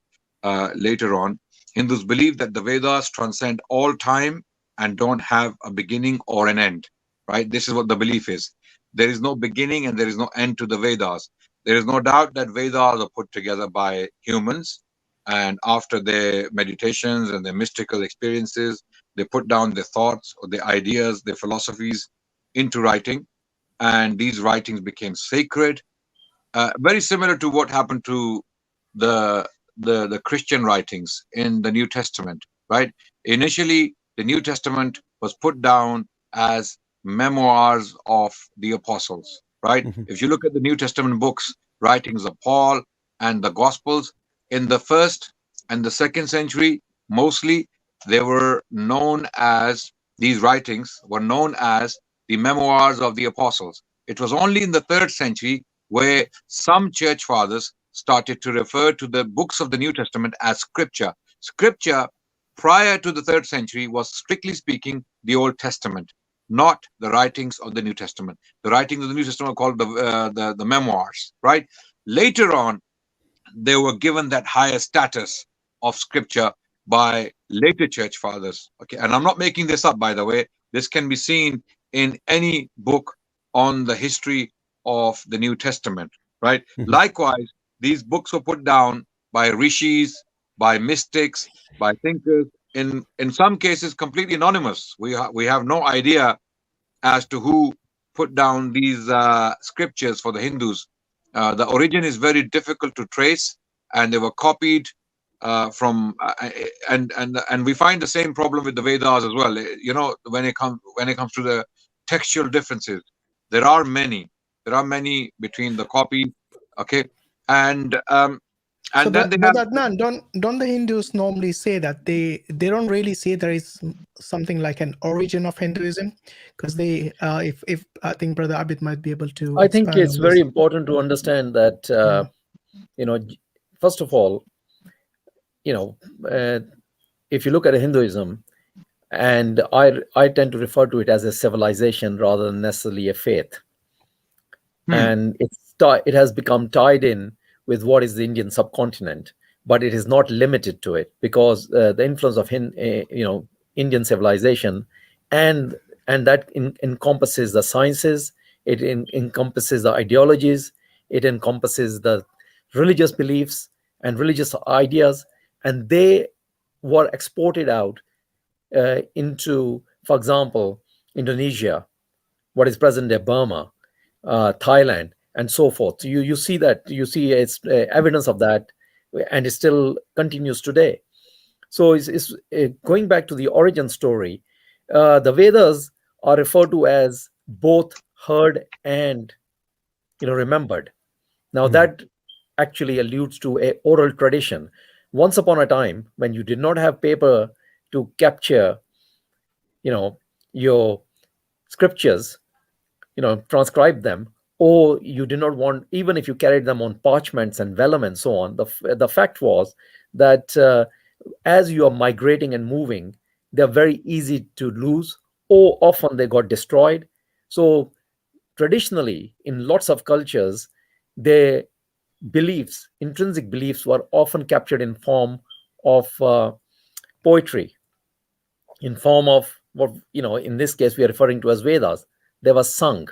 later on. Hindus believe that the Vedas transcend all time and don't have a beginning or an end, right? This is what the belief is. There is no beginning and there is no end to the Vedas. There is no doubt that Vedas are put together by humans, and after their meditations and their mystical experiences, they put down their thoughts or their ideas, their philosophies into writing, and these writings became sacred. Very similar to what happened to the Christian writings in the New Testament, right? Initially, the New Testament was put down as memoirs of the apostles, right? If you look at the New Testament books, writings of Paul and the Gospels, in the 1st and the 2nd century, mostly they were known as, these writings were known as the memoirs of the apostles. It was only in the 3rd century where some church fathers started to refer to the books of the New Testament as scripture. Scripture, prior to the 3rd century, was strictly speaking the Old Testament, not the writings of the New Testament. The writings of the New Testament are called the memoirs, right? Later on, they were given that higher status of scripture by later church fathers. Okay, and I'm not making this up, by the way. This can be seen in any book on the history of the New Testament, right? Likewise, these books were put down by rishis, by mystics, by thinkers, in some cases completely anonymous. We have no idea as to who put down these scriptures for the Hindus. The origin is very difficult to trace, and they were copied from and we find the same problem with the Vedas as well. You know, when it comes to the textual differences, there are many between the copy. Okay, and So then they but have, Adnan, don't the Hindus normally say that they don't really say there is something like an origin of Hinduism? Because they, if I think Brother Abid might be able to. I think expand it's on very this. important to understand that, you know, first of all, you know, if you look at Hinduism, and I tend to refer to it as a civilization rather than necessarily a faith. And it has become tied in with what is the Indian subcontinent, but it is not limited to it, because the influence of Indian civilization and that encompasses the sciences, it encompasses the ideologies, it encompasses the religious beliefs and religious ideas, and they were exported out into, for example, Indonesia, what is present-day Burma, Thailand, and so forth. You see it's evidence of that, and it still continues today. So it's going back to the origin story. The Vedas are referred to as both heard and remembered. Now that actually alludes to a oral tradition. Once upon a time, when you did not have paper to capture, your scriptures, transcribe them, or you did not want, even if you carried them on parchments and vellum and so on, the fact was that as you are migrating and moving, they're very easy to lose, or often they got destroyed. So traditionally, in lots of cultures, their beliefs, intrinsic beliefs, were often captured in form of poetry, in form of what, in this case, we are referring to as Vedas. They were sung.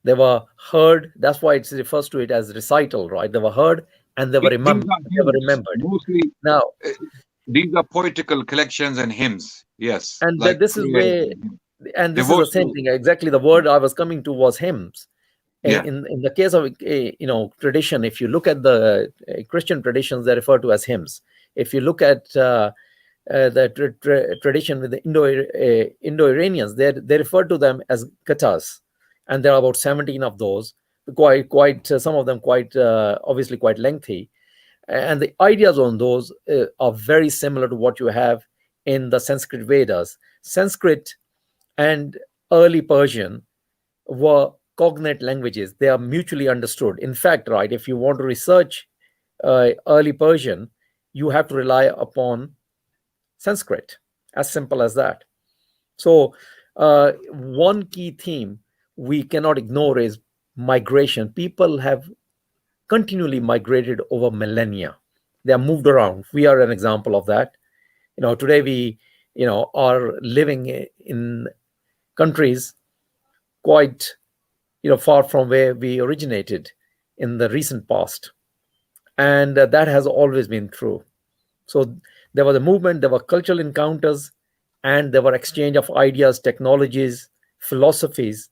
They were heard. That's why it refers to it as recital, right? They were heard and they were remembered. Mostly, now, these are poetical collections and hymns. Yes, and this is where, and this is the same thing. Exactly, the word I was coming to was hymns. Yeah. In the case of tradition, if you look at the Christian traditions, they're referred to as hymns. If you look at the tradition with the Indo Aryans, they refer to them as kathas, and there are about 17 of those. Quite some of them quite obviously quite lengthy, and the ideas on those are very similar to what you have in the Sanskrit Vedas. Sanskrit and early Persian were cognate languages. They are mutually understood. In fact, right, if you want to research early Persian, you have to rely upon Sanskrit, as simple as that. So one key theme we cannot ignore is migration. People have continually migrated over millennia. They are moved around. We are an example of that. Today we are living in countries quite far from where we originated in the recent past, and that has always been true. So there was a movement, there were cultural encounters, and there were exchange of ideas, technologies, philosophies.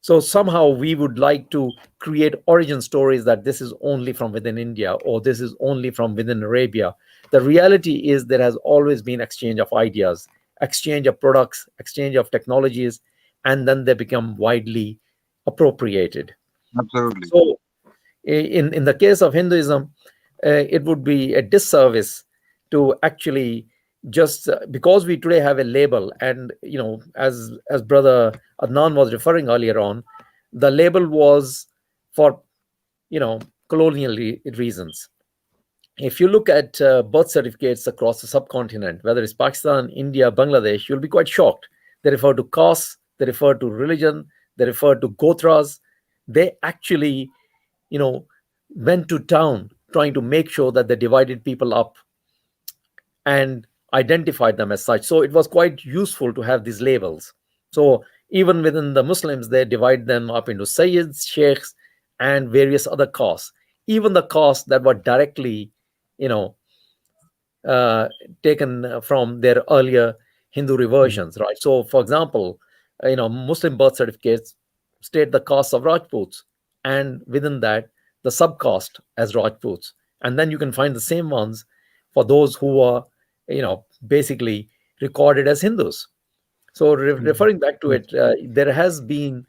So somehow we would like to create origin stories that this is only from within India, or this is only from within Arabia. The reality is there has always been exchange of ideas, exchange of products, exchange of technologies, and then they become widely appropriated. Absolutely. So in the case of Hinduism, it would be a disservice to actually just because we today have a label, and as Brother Adnan was referring earlier on, the label was for colonial reasons. If you look at birth certificates across the subcontinent, whether it's Pakistan, India, Bangladesh, you'll be quite shocked. They refer to caste, they refer to religion, they refer to gotras. They actually went to town trying to make sure that they divided people up and identified them as such. So it was quite useful to have these labels. So even within the Muslims, they divide them up into Sayyids, Sheikhs, and various other castes, even the castes that were directly, taken from their earlier Hindu reversions, right? So, for example, Muslim birth certificates state the caste of Rajputs, and within that, the subcaste as Rajputs. And then you can find the same ones for those who are, basically recorded as Hindus. So, referring back to it, there has been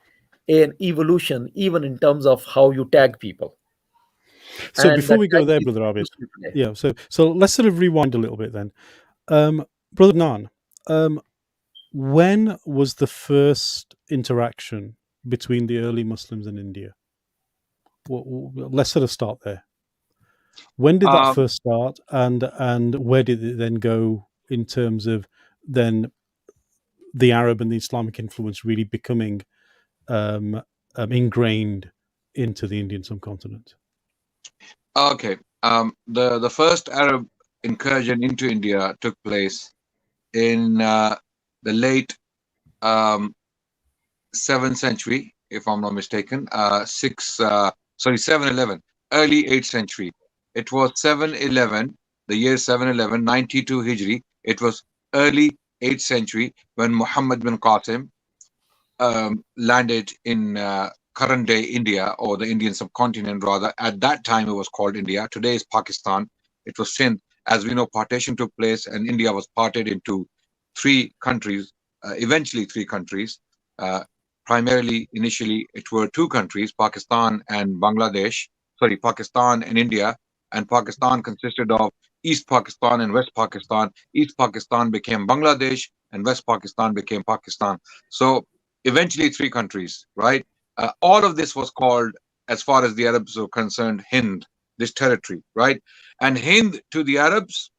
an evolution even in terms of how you tag people. So And before that we go tag there, is Brother Abid, useful today. yeah. So let's sort of rewind a little bit then, Brother Nan. When was the first interaction between the early Muslims and India? Let's sort of start there. When did that first start, and where did it then go in terms of then the Arab and the Islamic influence really becoming ingrained into the Indian subcontinent? Okay. The first Arab incursion into India took place in the late 7th century, if I'm not mistaken. 711, early 8th century. It was 711, the year 711, 92 Hijri. It was early 8th century when Muhammad bin Qasim landed in current day India, or the Indian subcontinent rather. At that time, it was called India. Today is Pakistan. It was Sindh. As we know, partition took place, and India was parted into three countries, eventually three countries. Primarily, initially, it were two countries, Pakistan and Bangladesh. Sorry, Pakistan and India. And Pakistan consisted of East Pakistan and West Pakistan. East Pakistan became Bangladesh, and West Pakistan became Pakistan. So eventually three countries, right? All of this was called, as far as the Arabs were concerned, Hind, this territory, right? And Hind to the Arabs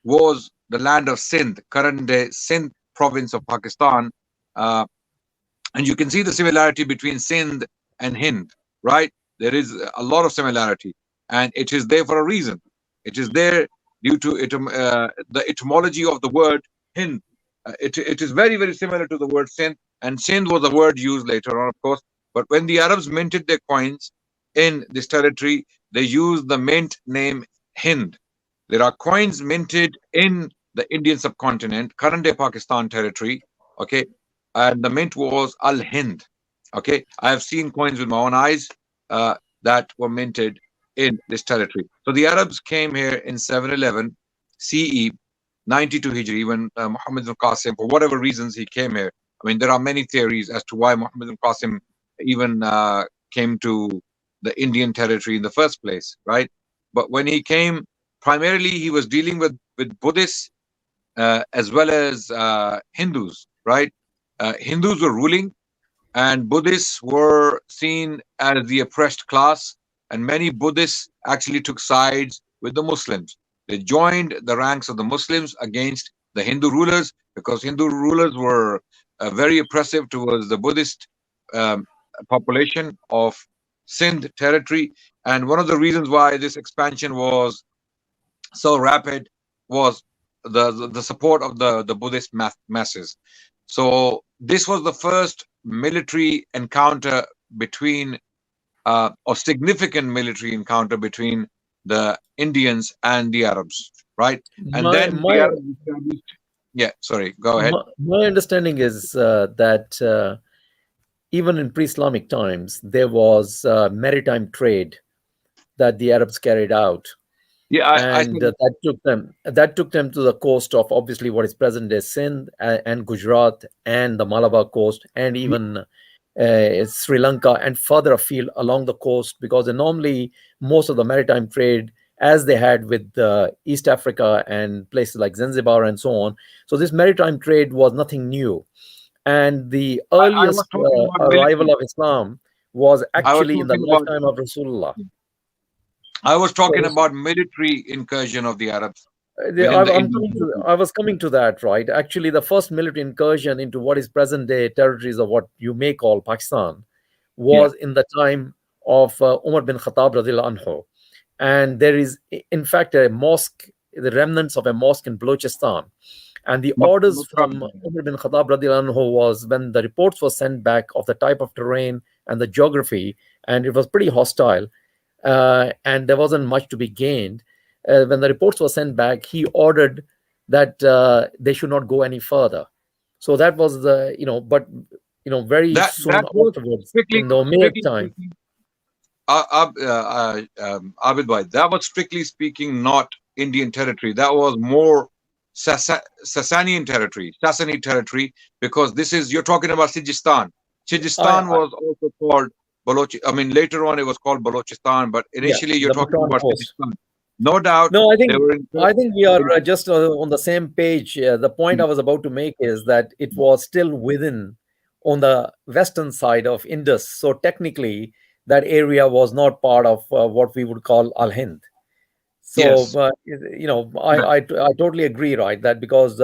was the land of Sindh, current day Sindh province of Pakistan. And you can see the similarity between Sindh and Hind, right? There is a lot of similarity, and it is there for a reason. It is there due to the etymology of the word Hind. It is very, very similar to the word Sindh, and Sindh was a word used later on, of course. But when the Arabs minted their coins in this territory, they used the mint name Hind. There are coins minted in the Indian subcontinent, current day Pakistan territory, okay, and the mint was Al Hind. Okay, I have seen coins with my own eyes that were minted in this territory. So the Arabs came here in 711 CE, 92 Hijri, when Muhammad bin Qasim, for whatever reasons, he came here. I mean, there are many theories as to why Muhammad bin Qasim even came to the Indian territory in the first place, right? But when he came, primarily he was dealing with Buddhists as well as Hindus, right? Hindus were ruling, and Buddhists were seen as the oppressed class, and many Buddhists actually took sides with the Muslims. They joined the ranks of the Muslims against the Hindu rulers, because Hindu rulers were very oppressive towards the Buddhist population of Sindh territory. And one of the reasons why this expansion was so rapid was the support of the Buddhist masses. So this was the first military encounter between, or significant military encounter between the Indians and the Arabs, right? And then the Arabs established. Yeah, sorry, go ahead. My understanding is that even in pre-Islamic times, there was maritime trade that the Arabs carried out. Yeah, that took them to the coast of, obviously, what is present day Sindh and Gujarat and the Malabar coast, and even Sri Lanka, and further afield along the coast, because normally most of the maritime trade, as they had with East Africa and places like Zanzibar and so on. So this maritime trade was nothing new. And the earliest arrival of Islam was actually in the lifetime of Rasulullah. I was talking about military incursion of the Arabs. I was coming to that, right? Actually, the first military incursion into what is present-day territories of what you may call Pakistan was in the time of Umar bin Khattab radiallahu anhu. And there is, in fact, a mosque, the remnants of a mosque in Balochistan. And the orders from Umar bin Khattab radiallahu anhu was, when the reports were sent back of the type of terrain and the geography, and it was pretty hostile, and there wasn't much to be gained. When the reports were sent back, he ordered that they should not go any further. So that was the, but very soon afterwards, in the Umayyad time. Abid Bhai, that was strictly speaking not Indian territory. That was more Sasanian territory, Sassanid territory, because you're talking about Sijistan. Sijistan was also called later on it was called Balochistan, but initially you're talking about Sijistan. No doubt. No, I think we are just on the same page. The point I was about to make is that it was still within, on the western side of Indus. So technically, that area was not part of what we would call Al-Hind. So, yes. I totally agree, right? That because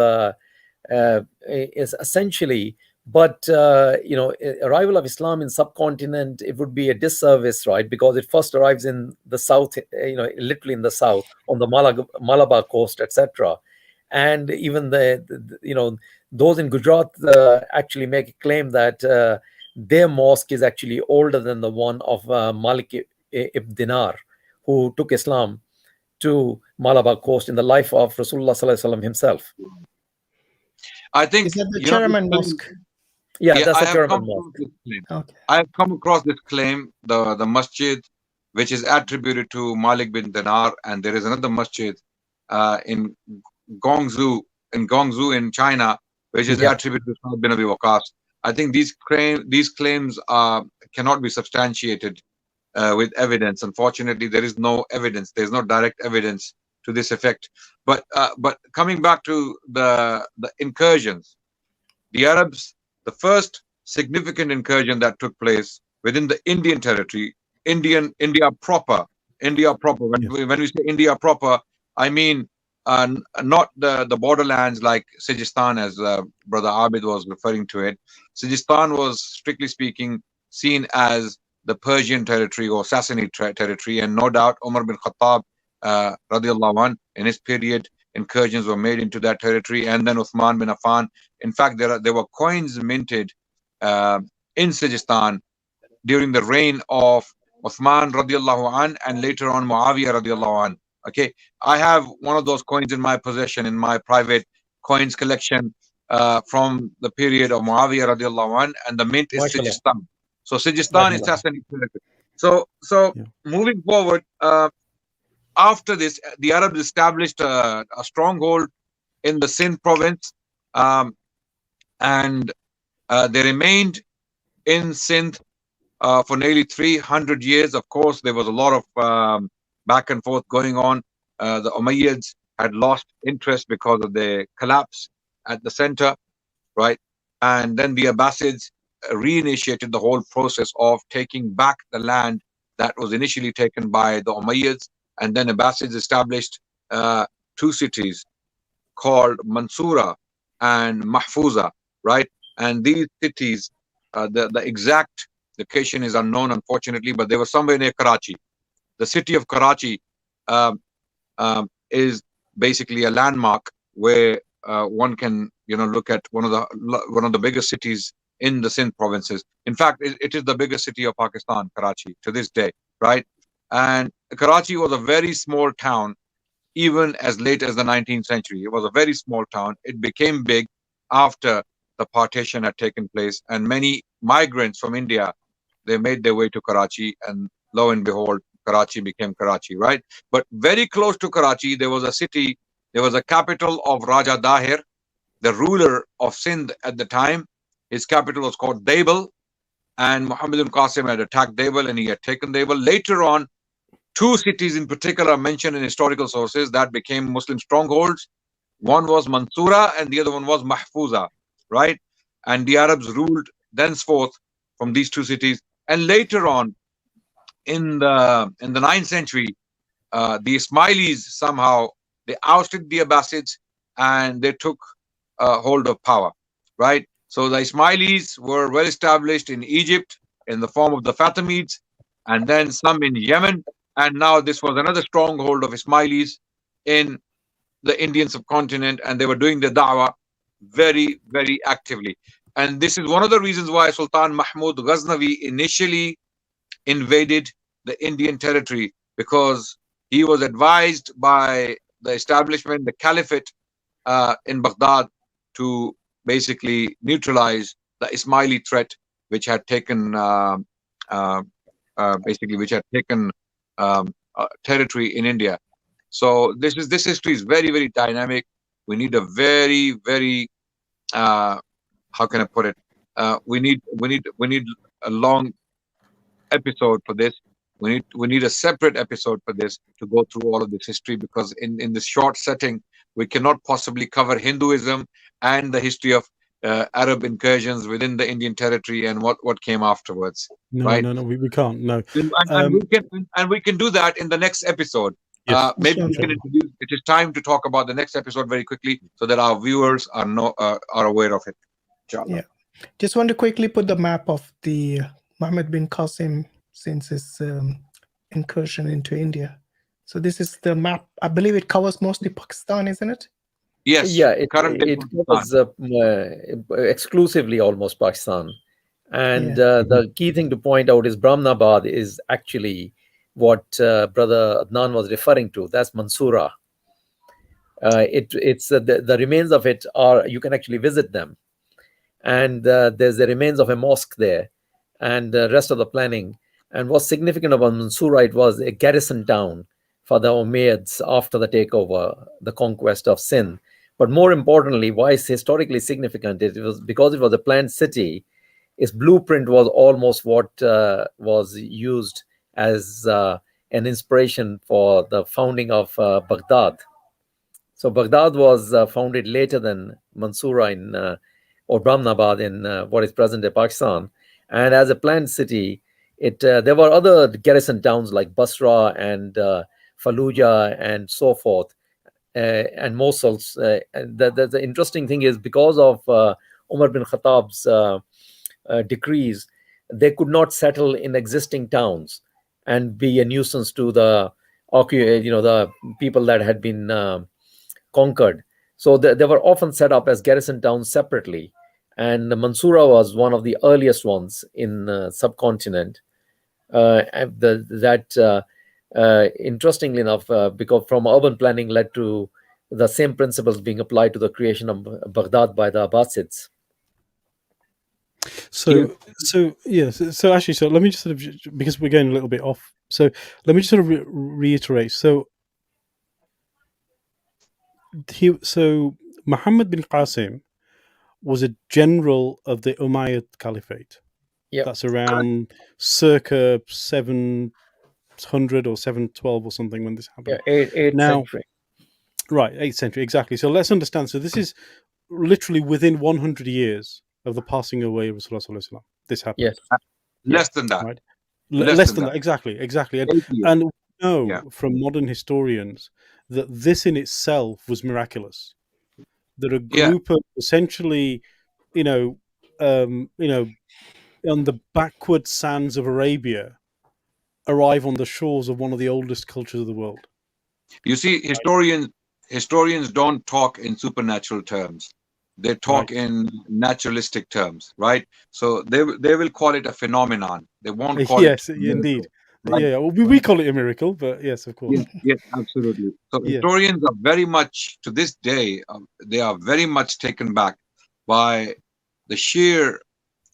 is essentially, but arrival of Islam in subcontinent, it would be a disservice, right? Because it first arrives in the south, literally in the south, on the Malabar coast, etc. And even those in Gujarat actually make a claim that their mosque is actually older than the one of Malik ibn Dinar, who took Islam to Malabar coast in the life of Rasulullah Sallallahu Alaihi Wasallam himself. I think is that the Cheraman Mosque? Yeah, that's the Cheraman Mosque. Okay. I have come across this claim, the masjid, which is attributed to Malik bin Dinar, and there is another masjid in Guangzhou in China, which is attributed to Sa'd bin Abi Waqqas. I think these claims cannot be substantiated with evidence. Unfortunately, there is no evidence. There is no direct evidence to this effect. But coming back to the incursions, the Arabs, the first significant incursion that took place within the Indian territory, India proper. When we say India proper, I mean not the borderlands like Sijistan, as Brother Abid was referring to it. Sijistan was, strictly speaking, seen as the Persian territory or Sassanid territory, and no doubt Umar bin Khattab radiallahu anh, in his period, incursions were made into that territory, and then Uthman bin Affan. In fact, there were coins minted in Sijistan during the reign of Uthman radiallahu anh, and later on Muawiyah radiallahu anh. Okay, I have one of those coins in my possession, in my private coins collection from the period of Muawiyah radiallahu anh, and the mint is Sijistan. So Sijistan is Sassanid territory. So moving forward, after this, the Arabs established a stronghold in the Sindh province, and they remained in Sindh for nearly 300 years. Of course, there was a lot of back and forth going on. The Ummayyids had lost interest because of the collapse at the center, right? And then the Abbasids reinitiated the whole process of taking back the land that was initially taken by the Ummayyids. And then Abbasids established two cities called Mansura and Mahfuza, right? And these cities, the exact location is unknown, unfortunately, but they were somewhere near Karachi. The city of Karachi is basically a landmark where one can, look at one of the biggest cities in the Sindh provinces. In fact, it is the biggest city of Pakistan, Karachi, to this day, right? And Karachi was a very small town, even as late as the 19th century. It was a very small town. It became big after the partition had taken place, and many migrants from India, they made their way to Karachi, and lo and behold, Karachi became Karachi, right? But very close to Karachi, there was a city, there was a capital of Raja Dahir, the ruler of Sindh at the time. His capital was called Dabal, and Muhammad ibn Qasim had attacked Dabal, and he had taken Dabal. Later on, two cities in particular are mentioned in historical sources that became Muslim strongholds. One was Mansura, and the other one was Mahfuza, right? And the Arabs ruled thenceforth from these two cities. And later on, in the 9th century, the Ismailis somehow, they ousted the Abbasids, and they took hold of power, right? So the Ismailis were well established in Egypt in the form of the Fatimids, and then some in Yemen, and now this was another stronghold of Ismailis in the Indian subcontinent, and they were doing the da'wah very, very actively. And this is one of the reasons why Sultan Mahmud Ghaznavi initially invaded the Indian territory because he was advised by the establishment, the caliphate in Baghdad, to basically neutralize the Ismaili threat, which had taken territory in India. So this history is very, very dynamic. We need a very, very how can I put it? We need a long episode for this. We need a separate episode for this to go through all of this history, because in this short setting we cannot possibly cover Hinduism and the history of Arab incursions within the Indian territory and what came afterwards. No, right? no, we can't. No, and we can do that in the next episode. Yes. Maybe we can introduce. It is time to talk about the next episode very quickly, so that our viewers are aware of it. Inshallah. Yeah, just want to quickly put the map of the Muhammad bin Qasim since his incursion into India. So this is the map. I believe it covers mostly Pakistan, isn't it? Yes. Yeah, it currently covers exclusively almost Pakistan. And the key thing to point out is Brahmanabad is actually what Brother Adnan was referring to. That's Mansura. It's the remains of it are, you can actually visit them. And there's the remains of a mosque there and the rest of the planning. And what's significant about Mansura, it was a garrison town for the Ummayids after the takeover, the conquest of Sindh. But more importantly, why it's historically significant, it was because it was a planned city. Its blueprint was almost what was used as an inspiration for the founding of Baghdad. So Baghdad was founded later than Mansura or Brahmanabad in what is present-day Pakistan. And as a planned city, there were other garrison towns like Basra and Fallujah and so forth, and Mosul. And the interesting thing is, because of Umar bin Khattab's decrees, they could not settle in existing towns and be a nuisance to the people that had been conquered. So they were often set up as garrison towns separately. And Mansura was one of the earliest ones in the subcontinent. Interestingly enough, because from urban planning led to the same principles being applied to the creation of Baghdad by the Abbasids. So actually, so let me just sort of, because we're going a little bit off. So let me just sort of reiterate. So Muhammad bin Qasim was a general of the Umayyad Caliphate. Yeah, that's around circa 700 or 712 or something when this happened. Yeah, 8th century. Right, 8th century, exactly. So let's understand. So this is literally within 100 years of the passing away of Rasulullah. This happened. Yes. Less than that. Right? Less than that. Exactly. And we know from modern historians that this in itself was miraculous. That a group of essentially, on the backward sands of Arabia, arrive on the shores of one of the oldest cultures of the world. You see, historians don't talk in supernatural terms. They talk in naturalistic terms, right? So they will call it a phenomenon. They won't call it. Yes, indeed. Right? Yeah, well, we call it a miracle, but yes, of course. Yes, absolutely. So historians are very much, to this day, they are very much taken back by the sheer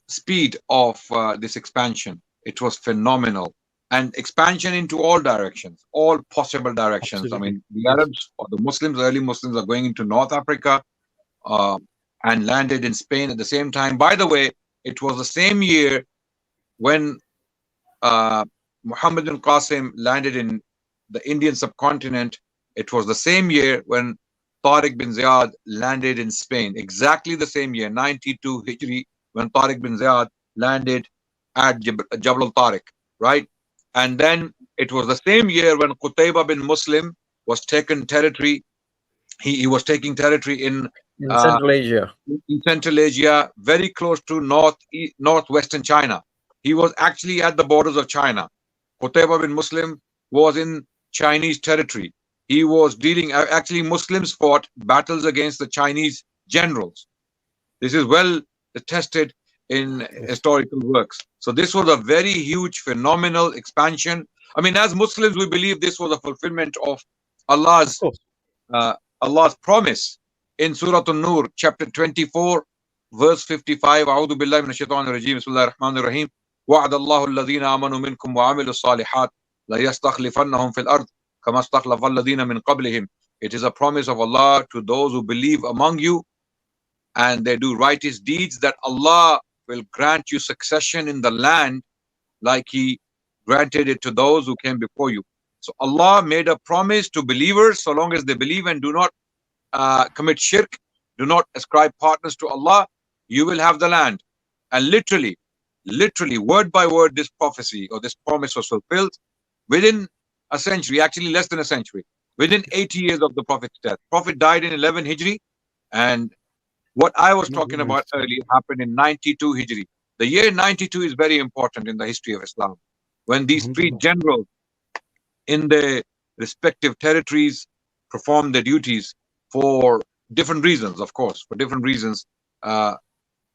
speed of this expansion. It was phenomenal. And expansion into all directions, all possible directions. Absolutely. I mean, the Arabs or the Muslims, early Muslims, are going into North Africa and landed in Spain at the same time. By the way, it was the same year when Muhammad bin Qasim landed in the Indian subcontinent. It was the same year when Tariq bin Ziyad landed in Spain. Exactly the same year, 92 Hijri, when Tariq bin Ziyad landed at Jabal al-Tariq, right? And then it was the same year when Qutayba bin Muslim was taken territory. He was taking territory in Central Asia. In Central Asia, very close to northwestern China. He was actually at the borders of China. Qutayba bin Muslim was in Chinese territory. He was actually Muslims fought battles against the Chinese generals. This is well attested in historical works. So this was a very huge, phenomenal expansion. I mean, as Muslims, we believe this was a fulfillment of Allah's Allah's promise in Surah An-Nur, chapter 24, verse 55. A'udhu billahi minash shaitanir rajim. Bismillahir rahmanir rahim. وعد الله الذين آمنوا منكم وعملوا الصالحات ليستخلفنهم في الأرض كما استخلف الذين من قبلهم. It is a promise of Allah to those who believe among you and they do righteous deeds, that Allah will grant you succession in the land like He granted it to those who came before you. So Allah made a promise to believers, so long as they believe and do not commit shirk, do not ascribe partners to Allah, you will have the land. And literally, word by word, this prophecy or this promise was fulfilled within a century, actually less than a century, within 80 years of the Prophet's death. Prophet died in 11 Hijri, and what I was talking about earlier happened in 92 Hijri. The year 92 is very important in the history of Islam, when these three generals in their respective territories performed their duties for different reasons, of course, for different reasons.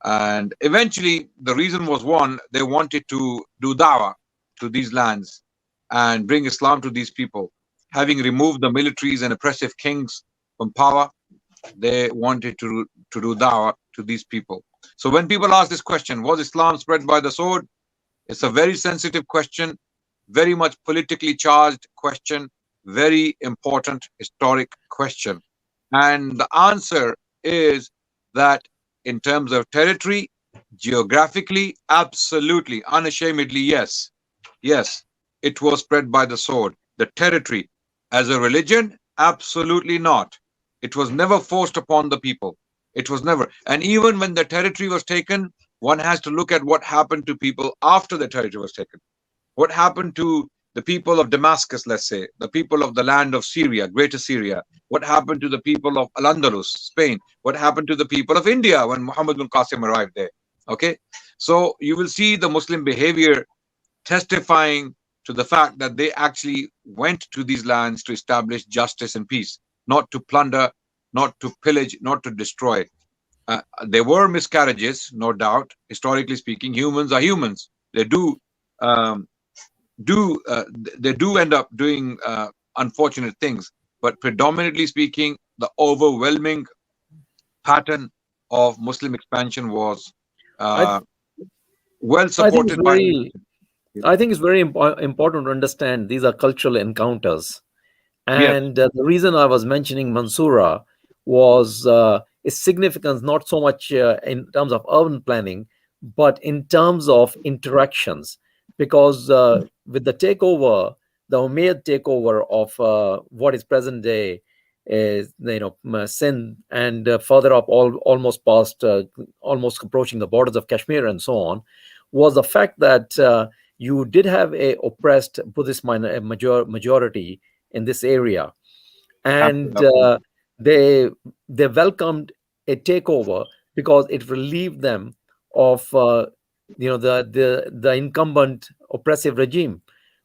And eventually, the reason was one, they wanted to do dawah to these lands and bring Islam to these people. Having removed the militaries and oppressive kings from power, they wanted to do dawah to these people. So when people ask this question, was Islam spread by the sword? It's a very sensitive question, very much politically charged question, very important historic question. And the answer is that in terms of territory, geographically, absolutely, unashamedly, yes. Yes, it was spread by the sword. The territory as a religion, absolutely not. It was never forced upon the people. It was never. And even when the territory was taken, one has to look at what happened to people after the territory was taken. What happened to the people of Damascus, let's say, the people of the land of Syria, Greater Syria? What happened to the people of Al-Andalus, Spain? What happened to the people of India when Muhammad bin Qasim arrived there? Okay, so you will see the Muslim behavior testifying to the fact that they actually went to these lands to establish justice and peace, not to plunder, not to pillage, not to destroy. There were miscarriages, no doubt. Historically speaking, humans are humans. They do end up doing unfortunate things, but predominantly speaking, the overwhelming pattern of Muslim expansion was well supported I think it's very important to understand these are cultural encounters. And the reason I was mentioning Mansura was its significance, not so much in terms of urban planning, but in terms of interactions. Because with the takeover, the Umayyad takeover of what is present day, Sindh, and further up, almost past, almost approaching the borders of Kashmir and so on, was the fact that you did have a oppressed Buddhist majority in this area, and they welcomed a takeover because it relieved them of the incumbent oppressive regime.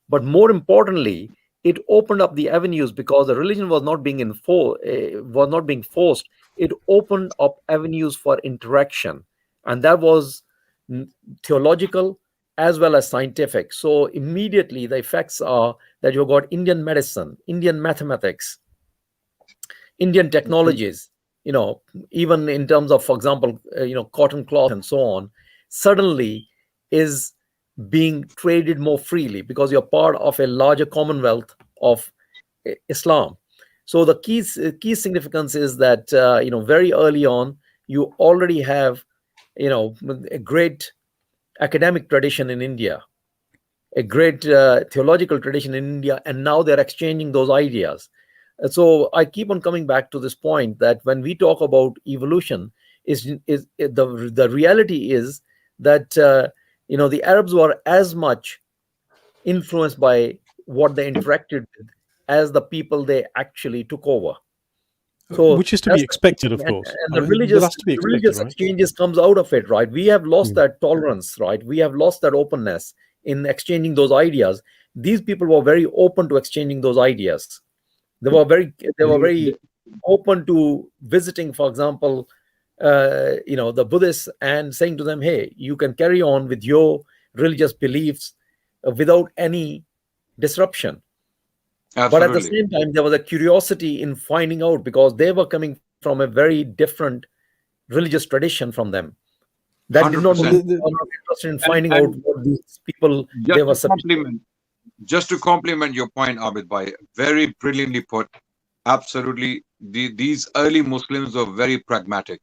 But more importantly, it opened up the avenues because the religion was not being forced. It opened up avenues for interaction, and that was theological as well as scientific. So immediately the effects are that you've got Indian medicine, Indian mathematics, Indian technologies, even in terms of, for example, cotton cloth and so on, suddenly is being traded more freely because you're part of a larger commonwealth of Islam. So the key significance is that, very early on, you already have, a great academic tradition in India, a great theological tradition in India, and now they're exchanging those ideas. And so I keep on coming back to this point that when we talk about evolution, the reality is that the Arabs were as much influenced by what they interacted with as the people they actually took over. So which is to be expected, of course. And the religious exchanges comes out of it, right? We have lost that tolerance, right? We have lost that openness in exchanging those ideas. These people were very open to exchanging those ideas. They were very open to visiting, for example, the Buddhists and saying to them, hey, you can carry on with your religious beliefs without any disruption. Absolutely. But at the same time, there was a curiosity in finding out, because they were coming from a very different religious tradition from them. That did not 100%. mean they were not interested in finding out what these people they were just to compliment your point, Abid Bhai, very brilliantly put. Absolutely, these early Muslims were very pragmatic.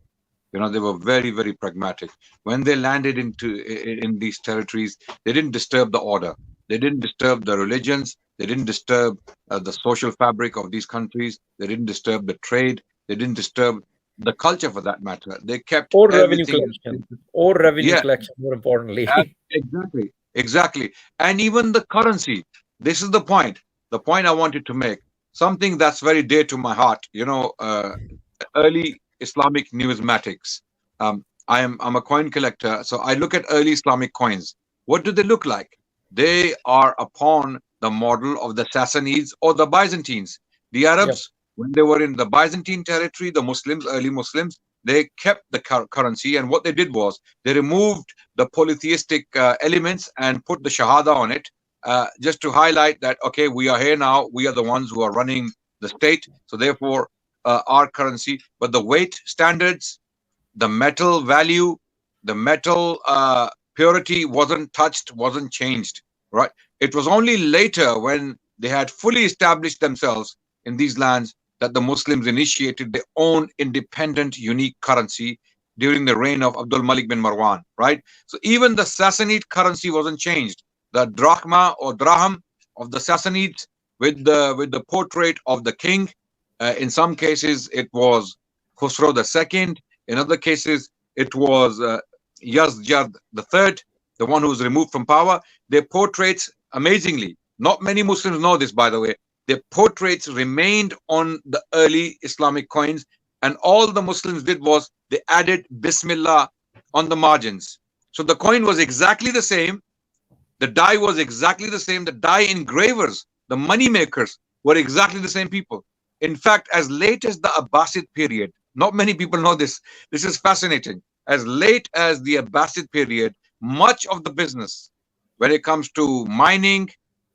They were very, very pragmatic. When they landed in these territories, they didn't disturb the order. They didn't disturb the religions. They didn't disturb the social fabric of these countries. They didn't disturb the trade. They didn't disturb the culture, for that matter. They kept revenue collection, more importantly. Exactly. And even the currency. This is the point I wanted to make. Something that's very dear to my heart. Early Islamic numismatics. I'm a coin collector, so I look at early Islamic coins. What do they look like? They are upon the model of the Sassanids or the Byzantines. The Arabs, when they were in the Byzantine territory, the Muslims, early Muslims, they kept the currency, and what they did was they removed the polytheistic elements and put the Shahada on it, just to highlight that, okay, we are here now, we are the ones who are running the state, so therefore our currency. But the weight standards, the metal value, the metal purity wasn't touched, wasn't changed, right? It was only later, when they had fully established themselves in these lands, that the Muslims initiated their own independent, unique currency during the reign of Abdul Malik bin Marwan, right? So even the Sassanid currency wasn't changed. The drachma or dirham of the Sassanids, with the portrait of the king. In some cases, it was Khusro II. In other cases, it was Yazdjad III, the one who was removed from power. Their portraits, amazingly, not many Muslims know this, by the way, their portraits remained on the early Islamic coins, and all the Muslims did was they added Bismillah on the margins. So the coin was exactly the same. The die was exactly the same. The die engravers, the money makers, were exactly the same people. In fact, as late as the Abbasid period, not many people know this. This is fascinating. As late as the Abbasid period, much of the business, when it comes to mining,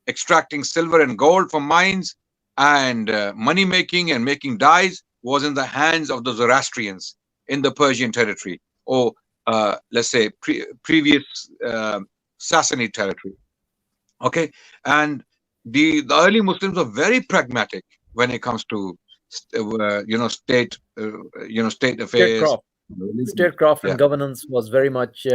extracting silver and gold from mines, and money making and making dyes, was in the hands of the Zoroastrians in the Persian territory, or let's say previous Sassanid territory. Okay, and the early Muslims were very pragmatic when it comes to state affairs. Statecraft and governance was very much.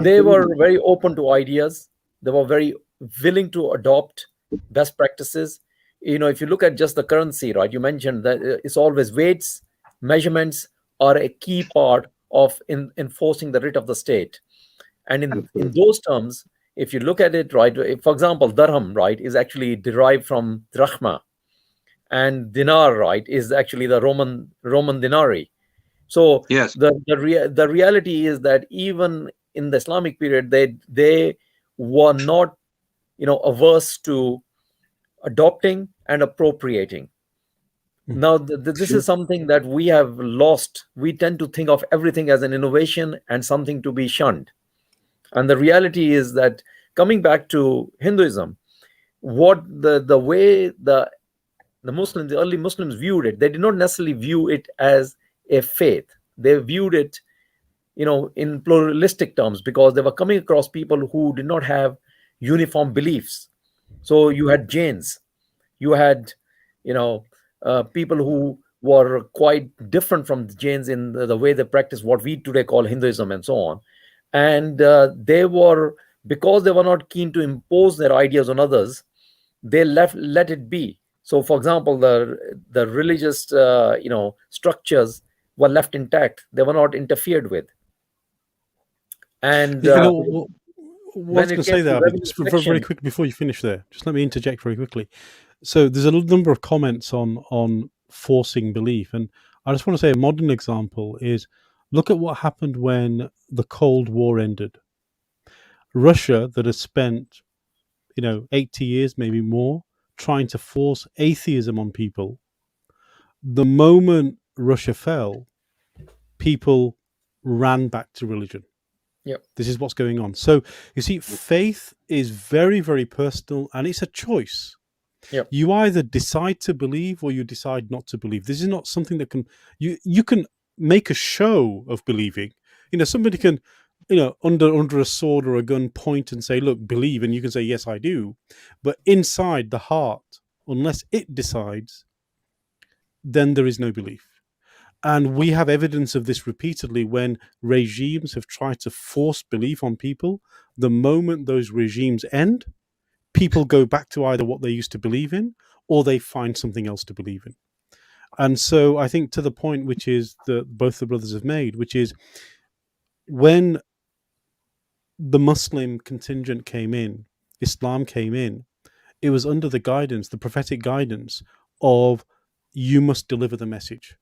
They were very open to ideas. They were very willing to adopt best practices. If you look at just the currency, right? You mentioned that it's always weights, measurements are a key part of enforcing the writ of the state. And in those terms, if you look at it, right, for example, dirham, right, is actually derived from drachma, and dinar, right, is actually the Roman denari. So yes, the reality is that even in the Islamic period, they were not, averse to adopting and appropriating. Now, this is something that we have lost. We tend to think of everything as an innovation and something to be shunned. And the reality is that, coming back to Hinduism, what the way the Muslims, the early Muslims viewed it, they did not necessarily view it as a faith. They viewed it, in pluralistic terms, because they were coming across people who did not have uniform beliefs. So you had Jains, you had, people who were quite different from the Jains in the way they practice what we today call Hinduism and so on. And they were, because they were not keen to impose their ideas on others, they let it be. So, for example, the religious, structures were left intact. They were not interfered with. And I was going to say that, just very quick before you finish there. Just let me interject very quickly. So there's a number of comments on forcing belief, and I just want to say a modern example is, look at what happened when the Cold War ended. Russia, that has spent 80 years, maybe more, trying to force atheism on people. The moment Russia fell, people ran back to religion. Yep. This is what's going on. So you see, faith is very, very personal, and it's a choice. Yep. You either decide to believe or you decide not to believe. This is not something that can you can make a show of believing. Somebody can, under a sword or a gun, point and say, "Look, believe," and you can say, "Yes, I do." But inside the heart, unless it decides, then there is no belief. And we have evidence of this repeatedly when regimes have tried to force belief on people. The moment those regimes end, people go back to either what they used to believe in or they find something else to believe in. And so I think to the point which is that both the brothers have made, which is when the Muslim contingent came in, Islam came in, it was under the guidance, the prophetic guidance of you must deliver the message,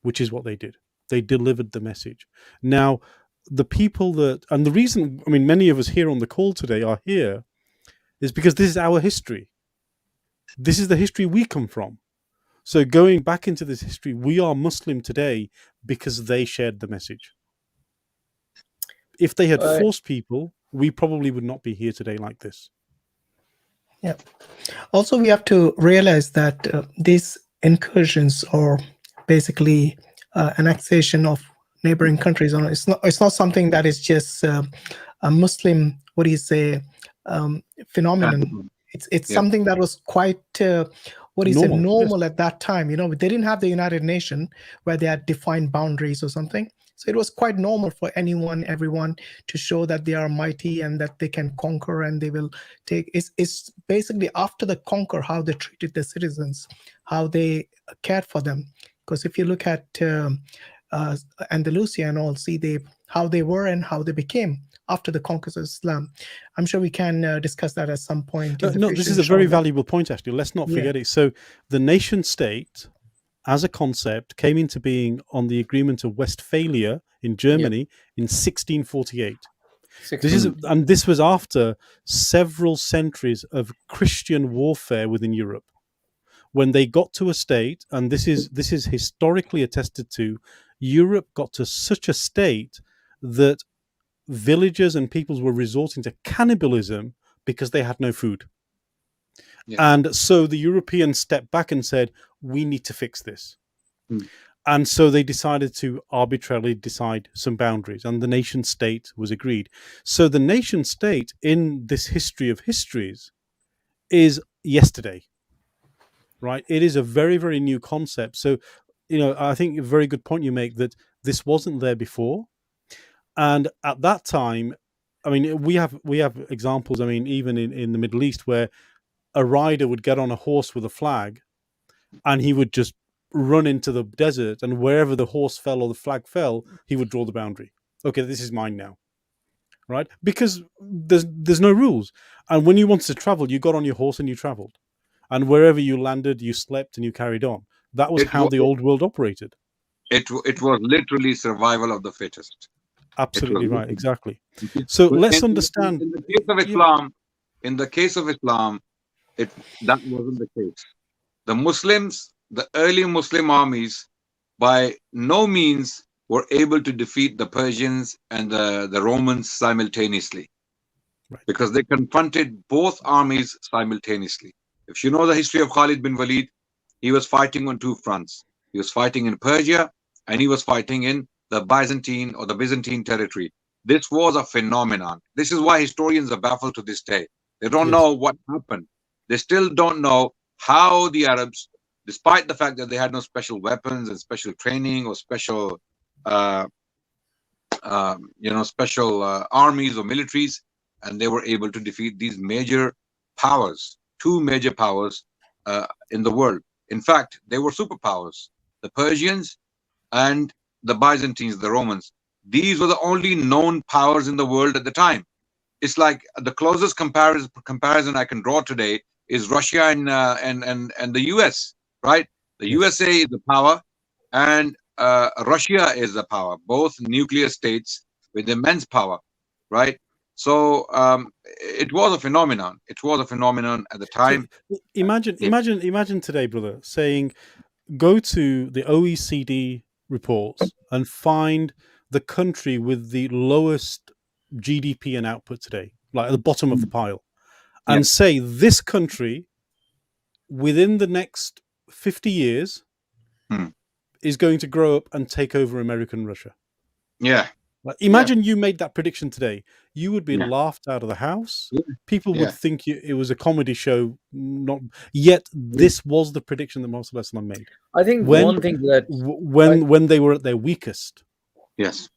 which is what they did. They delivered the message. Now, the people and the reason, many of us here on the call today are here is because this is our history. This is the history we come from. So going back into this history, we are Muslim today because they shared the message. If they had forced people, we probably would not be here today like this. Yeah. Also, we have to realize that these incursions are basically annexation of neighboring countries. It's not something that is just a Muslim, phenomenon. It's something that was quite normal at that time. They didn't have the United Nations where they had defined boundaries or something. So it was quite normal for everyone to show that they are mighty and that they can conquer and they will take. It's basically after the conquer how they treated the citizens, how they cared for them. Because if you look at Andalusia and all, see how they were and how they became after the conquest of Islam. I'm sure we can discuss that at some point. This is a very valuable point, actually. Let's not forget it. So the nation state, as a concept, came into being on the Agreement of Westphalia in Germany in 1648. This was after several centuries of Christian warfare within Europe. When they got to a state, and this is historically attested to, Europe got to such a state that villagers and peoples were resorting to cannibalism because they had no food. And so the Europeans stepped back and said, we need to fix this. And so they decided to arbitrarily decide some boundaries, and the nation state was agreed. So the nation state in this history of histories is yesterday, right? It is a very, very new concept. So, I think a very good point you make that this wasn't there before. And at that time, we have examples, even in the Middle East, where a rider would get on a horse with a flag and he would just run into the desert, and wherever the horse fell or the flag fell, he would draw the boundary. Okay, this is mine now, right? Because there's no rules. And when you wanted to travel, you got on your horse and you traveled. And wherever you landed, you slept and you carried on. That was how the old world operated. It was literally survival of the fittest. Absolutely right, exactly. So let's understand. In the case of Islam, that wasn't the case. The Muslims, the early Muslim armies, by no means were able to defeat the Persians and the Romans simultaneously, because they confronted both armies simultaneously. If you know the history of Khalid bin Walid, he was fighting on two fronts. He was fighting in Persia and he was fighting in the Byzantine territory. This was a phenomenon. This is why historians are baffled to this day. They don't know what happened. They still don't know how the Arabs, despite the fact that they had no special weapons and special training or special armies or militaries, and they were able to defeat these major powers, two major powers in the world. In fact, they were superpowers, the Persians and the Byzantines, the Romans. These were the only known powers in the world at the time. It's like the closest comparison I can draw today is Russia and the US, right? The USA is the power, and Russia is the power, both nuclear states with immense power, right? So it was a phenomenon. It was a phenomenon at the time. So imagine today, brother, saying, go to the OECD reports and find the country with the lowest GDP and output today, like at the bottom of the pile, and say this country within the next 50 years is going to grow up and take over American Russia. Yeah. Like, imagine you made that prediction today. You would be laughed out of the house. People would think it was a comedy show. Not yet. This was the prediction that Muhammad made. I think one thing that when they were at their weakest. Yes.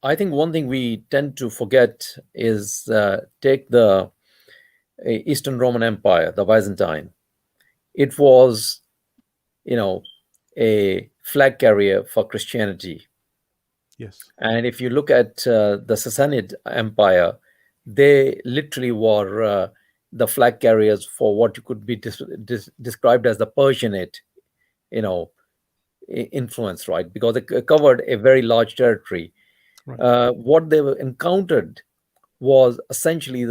I think one thing we tend to forget is take the Eastern Roman Empire, the Byzantine. It was, a flag carrier for Christianity. Yes. And if you look at the Sassanid Empire, they literally were the flag carriers for what could be described as the Persianate, influence, right? Because it covered a very large territory. Right. What they encountered was essentially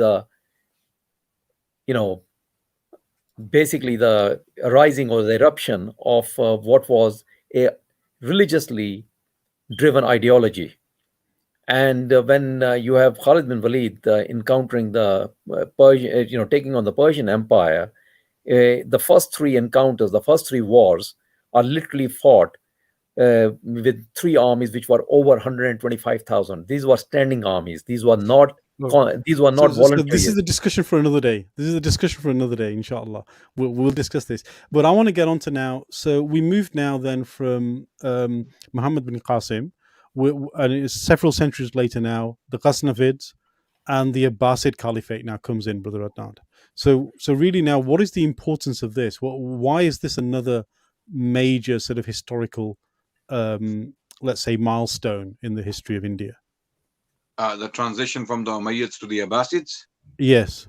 basically the arising or the eruption of what was a religiously driven ideology. And when you have Khalid bin Walid encountering the Persian, taking on the Persian Empire, the first three encounters, the first three wars are literally fought with three armies which were over 125,000. These were standing armies. These were not voluntary. This is a discussion for another day. Inshallah. We'll discuss this. But I want to get on to now. So we moved now then from Muhammad bin Qasim, and it's several centuries later now, the Ghaznavids and the Abbasid Caliphate now comes in, Brother Adnan. So really now, what is the importance of this? Why is this another major sort of historical, let's say, milestone in the history of India? The transition from the Ummayyids to the Abbasids? Yes.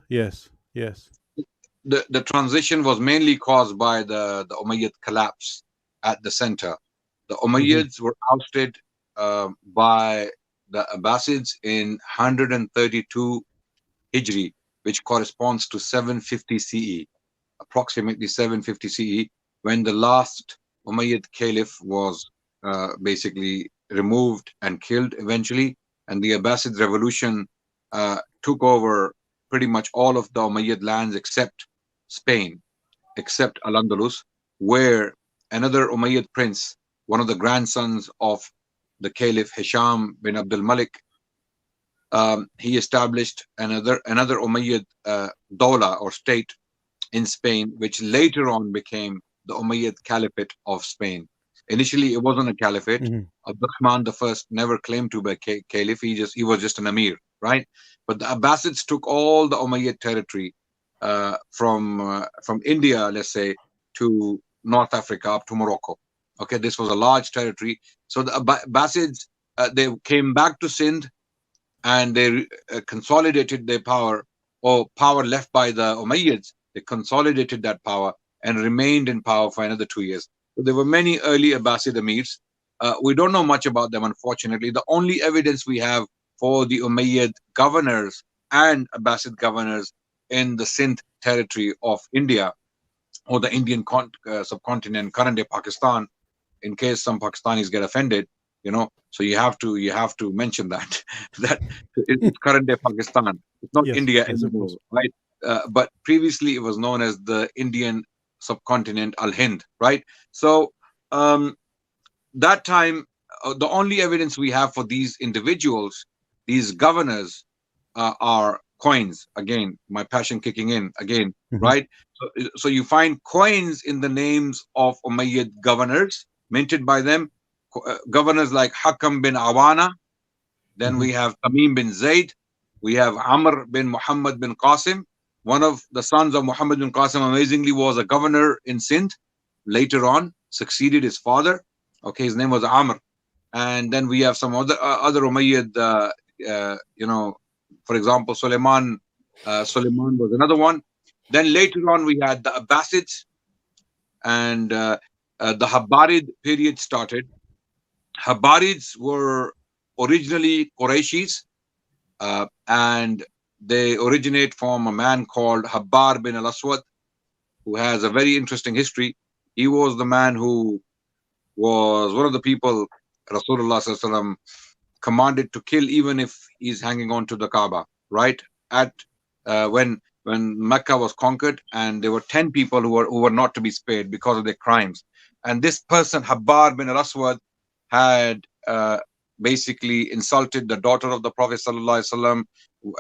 The transition was mainly caused by the Ummayyid collapse at the center. The Ummayyids were ousted by the Abbasids in 132 Hijri, which corresponds to 750 CE, approximately 750 CE, when the last Ummayyid caliph was basically removed and killed eventually. And the Abbasid revolution took over pretty much all of the Umayyad lands except Spain, except Al-Andalus, where another Umayyad prince, one of the grandsons of the Caliph Hisham bin Abdul Malik, he established another Umayyad Dawla or state in Spain, which later on became the Umayyad Caliphate of Spain. Initially, it wasn't a caliphate. Abdurrahman I never claimed to be a caliph. He was just an emir, right? But the Abbasids took all the Umayyad territory from India, let's say, to North Africa up to Morocco. Okay, this was a large territory. So the Abbasids they came back to Sindh, and they consolidated their power, or power left by the Umayyads. They consolidated that power and remained in power for another 2 years. So there were many early Abbasid emirs. We don't know much about them, unfortunately. The only evidence we have for the Umayyad governors and Abbasid governors in the Sindh territory of India, or the Indian subcontinent, current-day Pakistan, in case some Pakistanis get offended, so you have to mention that it's current-day Pakistan. It's not India anymore, right? But previously it was known as the Indian subcontinent, Al-Hind, right? So that time, the only evidence we have for these individuals, these governors, are coins. Again, my passion kicking in again, right? So you find coins in the names of Umayyad governors minted by them, governors like Hakam bin Awana. Then we have Tamim bin Zayd. We have Amr bin Muhammad bin Qasim. One of the sons of Muhammad bin Qasim, amazingly, was a governor in Sindh. Later on, succeeded his father. Okay, his name was Amr. And then we have some other Umayyad, for example, Suleiman was another one. Then later on, we had the Abbasids, and the Habbarid period started. Habbarids were originally Qurayshis, and they originate from a man called Habbar bin al-Aswad, who has a very interesting history. He was the man who was one of the people Rasulullah commanded to kill even if he's hanging on to the Kaaba, right? At when Mecca was conquered, and there were 10 people who were not to be spared because of their crimes. And this person, Habbar bin al-Aswad, had basically insulted the daughter of the Prophet ﷺ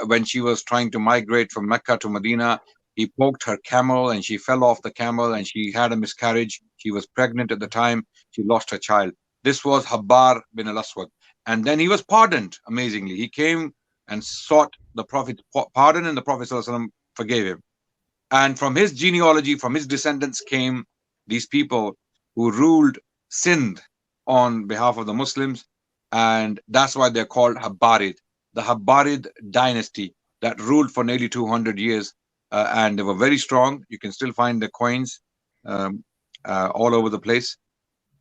when she was trying to migrate from Mecca to Medina. He poked her camel and she fell off the camel and she had a miscarriage. She was pregnant at the time. She lost her child. This was Habbar bin al-Aswad. And then he was pardoned, amazingly. He came and sought the Prophet's pardon, and the Prophet ﷺ forgave him. And from his genealogy, from his descendants came these people who ruled Sindh on behalf of the Muslims. And that's why they're called Habbarid, the Habbarid dynasty that ruled for nearly 200 years. And they were very strong. You can still find the coins all over the place.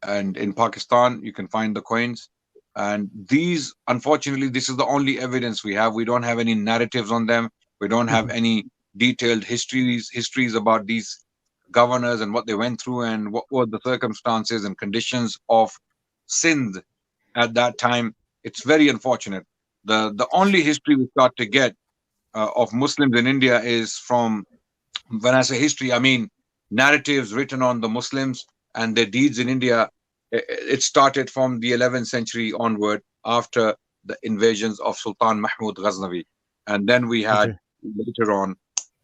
And in Pakistan, you can find the coins. And these, unfortunately, this is the only evidence we have. We don't have any narratives on them. We don't have any detailed histories about these governors and what they went through and what were the circumstances and conditions of Sindh at that time. It's very unfortunate. The only history we start to get of Muslims in India is from, when I say history, I mean narratives written on the Muslims and their deeds in India. It started from the 11th century onward, after the invasions of Sultan Mahmud Ghaznavi. And then we had later on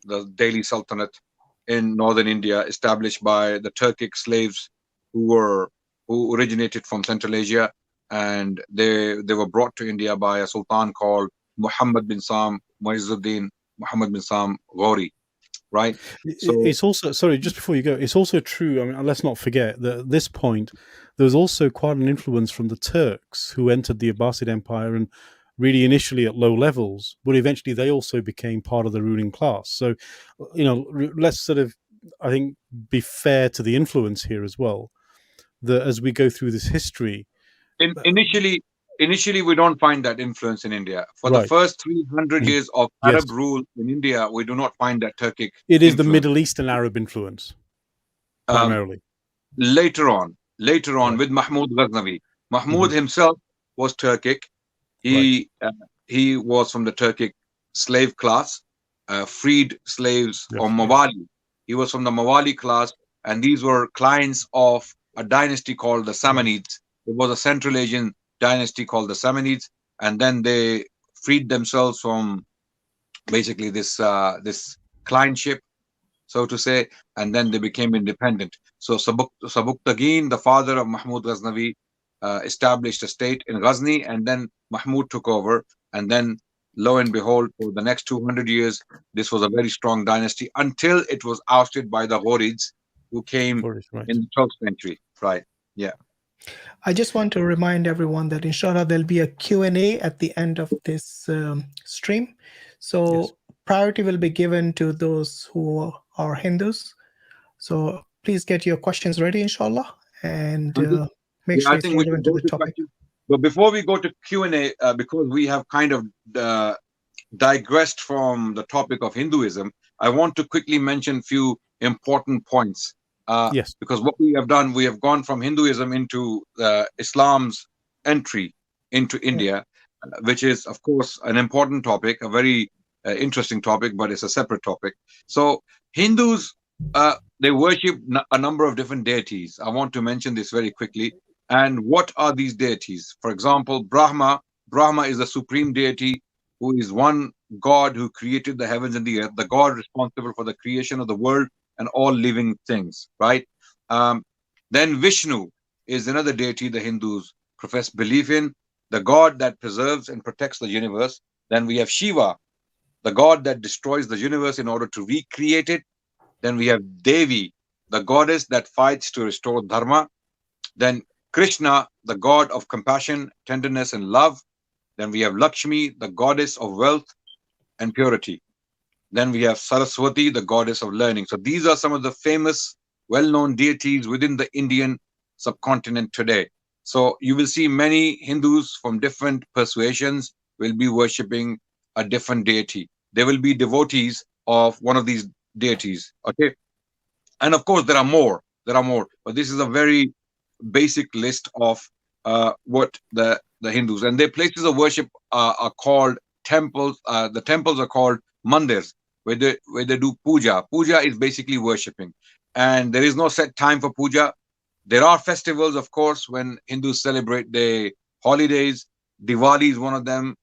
the Delhi Sultanate in northern India, established by the Turkic slaves who originated from Central Asia, and they were brought to India by a sultan called Muhammad bin Sam Muizzuddin Muhammad bin Sam Ghori, right? So it's also, sorry, just before you go, it's also true, I mean, let's not forget that at this point there was also quite an influence from the Turks who entered the Abbasid Empire, and really initially at low levels, but eventually they also became part of the ruling class. So, you know, let's sort of, I think, be fair to the influence here as well, that as we go through this history. Initially, we don't find that influence in India. For the first 300 years of Arab rule in India, we do not find that Turkic It is influence. the Middle Eastern Arab influence, primarily. Later on, with Mahmud Ghaznavi. Mahmud himself was Turkic. He was from the Turkic slave class, freed slaves or Mawali. He was from the Mawali class, and these were clients of a dynasty called the Samanids. It was a Central Asian dynasty called the Samanids, and then they freed themselves from basically this clientship, so to say, and then they became independent. So Sabuktagin, the father of Mahmud Ghaznavi, established a state in Ghazni, and then Mahmud took over, and then lo and behold, for the next 200 years, this was a very strong dynasty until it was ousted by the Ghurids, who came in the 12th century. Right? Yeah. I just want to remind everyone that inshallah there'll be a Q&A at the end of this stream. So priority will be given to those who are Hindus. So please get your questions ready, inshallah, and make sure it's relevant to the topic. But before we go to Q&A, because we have kind of digressed from the topic of Hinduism, I want to quickly mention a few important points. Because what we have done, we have gone from Hinduism into Islam's entry into India, which is, of course, an important topic, a very interesting topic, but it's a separate topic. So Hindus, they worship a number of different deities. I want to mention this very quickly. And what are these deities? For example, Brahma. Brahma is the supreme deity who is one God who created the heavens and the earth, the God responsible for the creation of the world and all living things, right? Then Vishnu is another deity the Hindus profess belief in, the God that preserves and protects the universe. Then we have Shiva, the God that destroys the universe in order to recreate it. Then we have Devi, the goddess that fights to restore Dharma. Then Krishna, the God of compassion, tenderness, and love. Then we have Lakshmi, the goddess of wealth and purity. Then we have Saraswati, the goddess of learning. So these are some of the famous, well-known deities within the Indian subcontinent today. So you will see many Hindus from different persuasions will be worshipping a different deity. They will be devotees of one of these deities. Okay. And of course, there are more. But this is a very basic list of what the Hindus, and their places of worship are called temples. The temples are called mandirs, where they do puja. Puja is basically worshipping, and there is no set time for puja. There are festivals, of course, when Hindus celebrate their holidays. Diwali is one of them.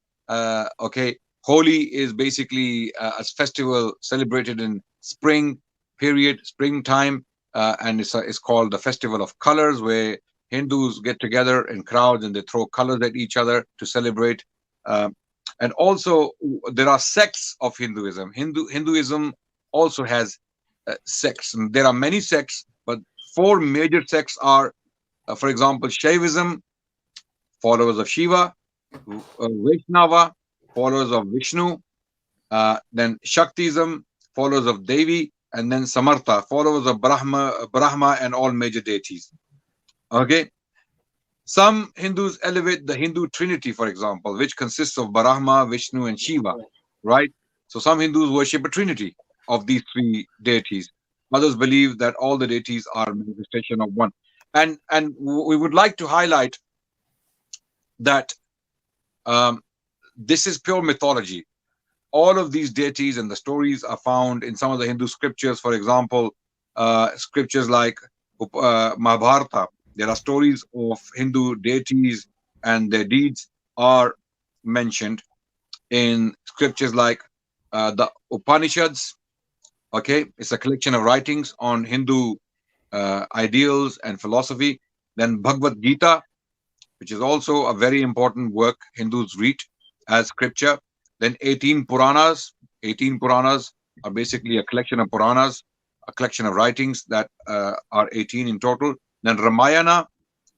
Okay, Holi is basically a festival celebrated in spring period, springtime, and it's called the Festival of Colors, where Hindus get together in crowds and they throw colors at each other to celebrate. And also, there are sects of Hinduism. Hinduism also has sects. And there are many sects, but 4 major sects are, for example, Shaivism, followers of Shiva, Vaishnava, followers of Vishnu, then Shaktism, followers of Devi, and then Samartha, followers of Brahma and all major deities. Okay. Some Hindus elevate the Hindu Trinity, for example, which consists of Brahma, Vishnu, and Shiva, right? So some Hindus worship a trinity of these 3 deities. Others believe that all the deities are manifestation of one. And we would like to highlight that this is pure mythology. All of these deities and the stories are found in some of the Hindu scriptures. For example, scriptures like Mahabharata. There are stories of Hindu deities and their deeds are mentioned in scriptures like the Upanishads. Okay, it's a collection of writings on Hindu ideals and philosophy. Then Bhagavad Gita, which is also a very important work Hindus read as scripture. Then 18 Puranas. 18 Puranas are basically a collection of Puranas, a collection of writings that are 18 in total. Then Ramayana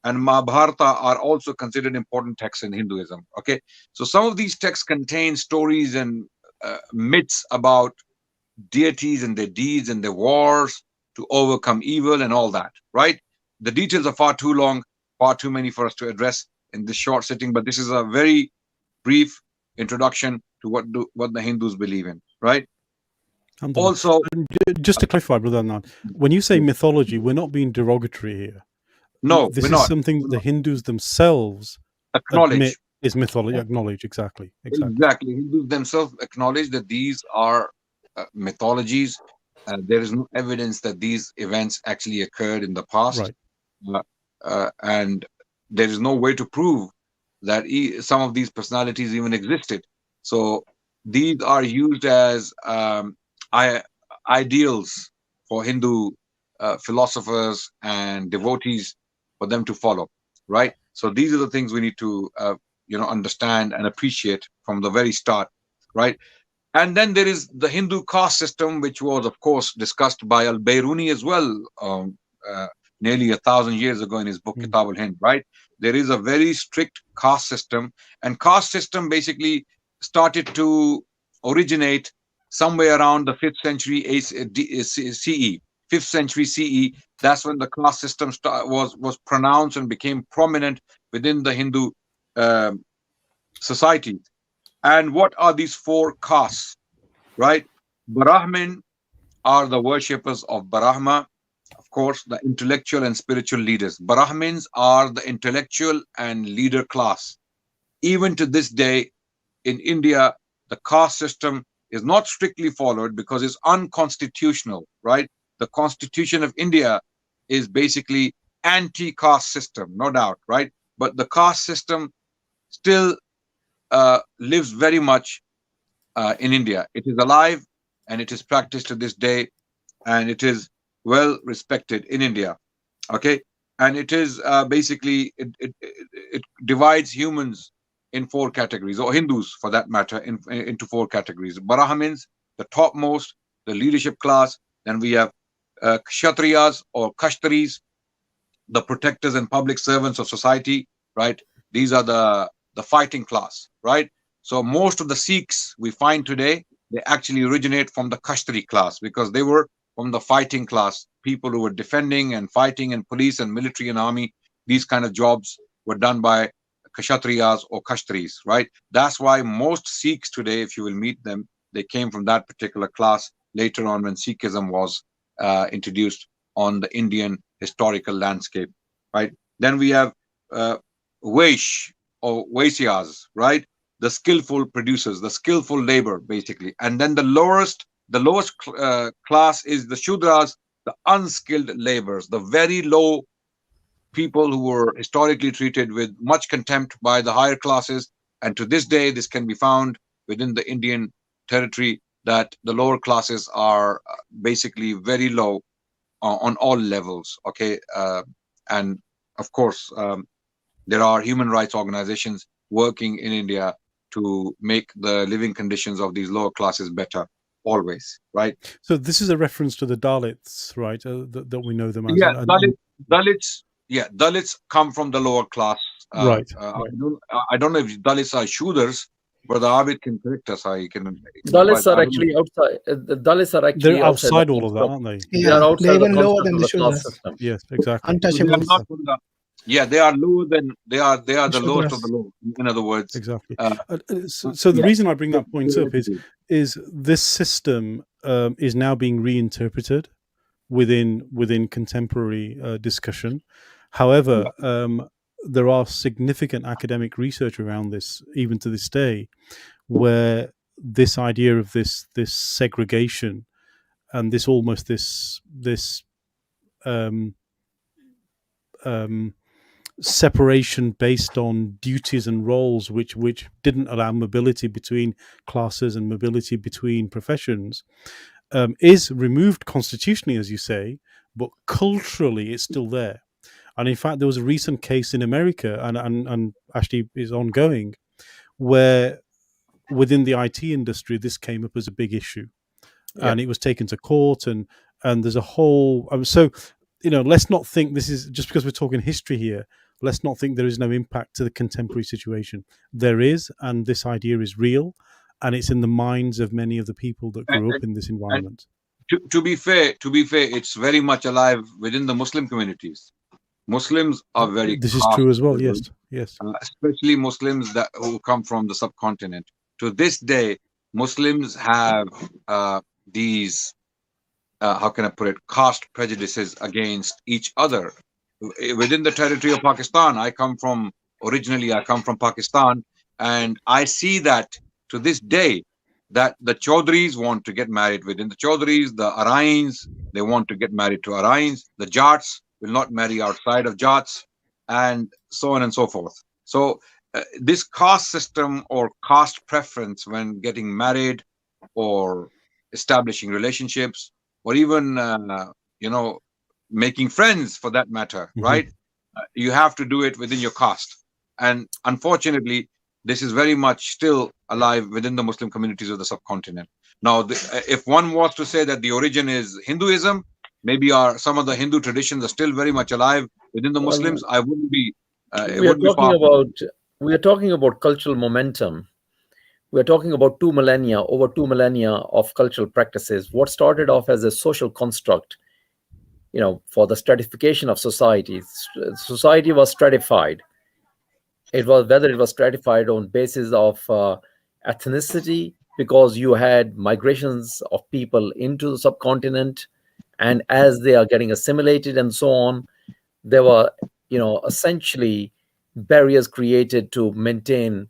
and Mahabharata are also considered important texts in Hinduism. Okay, so some of these texts contain stories and myths about deities and their deeds and their wars to overcome evil and all that, right? The details are far too long, far too many for us to address in this short sitting, but this is a very brief introduction to what the Hindus believe in, right? Also, just to clarify, Brother Adnan, when you say mythology, we're not being derogatory here. No, this we're is not. something that the Hindus themselves Acknowledge. Is mythology. Acknowledge, exactly. Hindus themselves acknowledge that these are mythologies. There is no evidence that these events actually occurred in the past, and there is no way to prove that some of these personalities even existed. So these are used as ideals for Hindu philosophers and devotees for them to follow, right? So these are the things we need to understand and appreciate from the very start, right? And then there is the Hindu caste system, which was, of course, discussed by Al-Bairuni as well, nearly 1,000 years ago in his book Kitab al-Hind, right? There is a very strict caste system, and caste system basically started to originate somewhere around the 5th century CE. 5th century CE, that's when the caste system was pronounced and became prominent within the Hindu society. And what are these 4 castes, right? Brahmin are the worshippers of Brahma, of course, the intellectual and spiritual leaders. Brahmins are the intellectual and leader class. Even to this day, in India, the caste system is not strictly followed because it's unconstitutional, right? The Constitution of India is basically anti-caste system, no doubt, right? But the caste system still lives very much in India. It is alive and it is practiced to this day, and it is well respected in India. Okay, and it is basically it divides humans in 4 categories, or Hindus for that matter, into 4 categories. Brahmins, the topmost, the leadership class. Then we have Kshatriyas or Kashtaris, the protectors and public servants of society, right? These are the fighting class, right? So most of the Sikhs we find today, they actually originate from the Kashtari class, because they were from the fighting class, people who were defending and fighting, and police and military and army. These kind of jobs were done by Kshatriyas or Kashtaris, right? That's why most Sikhs today, if you will meet them, they came from that particular class later on when Sikhism was introduced on the Indian historical landscape, right? Then we have Vaish or Vaisyas, right? The skillful producers, the skillful labor, basically. And then the lowest class is the Shudras, the unskilled laborers, the very low people who were historically treated with much contempt by the higher classes. And to this day, this can be found within the Indian territory, that the lower classes are basically very low on all levels. Okay. And of course, there are human rights organizations working in India to make the living conditions of these lower classes better always, right? So this is a reference to the Dalits, right? That we know them as. Yeah, Dalits. Yeah, Dalits come from the lower class. Right. I don't know if Dalits are Shudras, but the Abid can correct us. Dalits are actually outside. The Dalits are actually they're outside all of that, aren't they? They are outside they're even the lower than the class Shudras. system. Yes, exactly. Untouchables. Yeah, they are lower than they are the lowest of the low. In other words, exactly. So the reason I bring that point up is this system is now being reinterpreted within contemporary discussion. However, there are significant academic research around this, even to this day, where this idea of this segregation and this almost this separation based on duties and roles, which didn't allow mobility between classes and mobility between professions, is removed constitutionally, as you say, but culturally it's still there. And in fact, there was a recent case in America, and actually is ongoing, where within the IT industry this came up as a big issue, and it was taken to court, and there's a whole. So, let's not think this is just because we're talking history here. Let's not think there is no impact to the contemporary situation. There is, and this idea is real, and it's in the minds of many of the people that grew up in this environment. To be fair, it's very much alive within the Muslim communities. Muslims are very. This is true as well. Yes. Especially Muslims who come from the subcontinent. To this day, Muslims have these. How can I put it? Caste prejudices against each other within the territory of Pakistan. Originally I come from Pakistan, and I see that to this day that the Chaudhries want to get married within the Chaudhries, the Aryans, they want to get married to Aryans, the Jats will not marry outside of Jats, and so on and so forth. So this caste system or caste preference when getting married or establishing relationships or even making friends for that matter, right? You have to do it within your caste. And unfortunately, this is very much still alive within the Muslim communities of the subcontinent. Now, if one was to say that the origin is Hinduism, maybe some of the Hindu traditions are still very much alive within the Muslims. I wouldn't be. We are talking about cultural momentum. We are talking about over 2 millennia of cultural practices. What started off as a social construct, for the stratification of societies. Society was stratified. Whether it was stratified on basis of ethnicity, because you had migrations of people into the subcontinent, and as they are getting assimilated and so on, there were, essentially barriers created to maintain,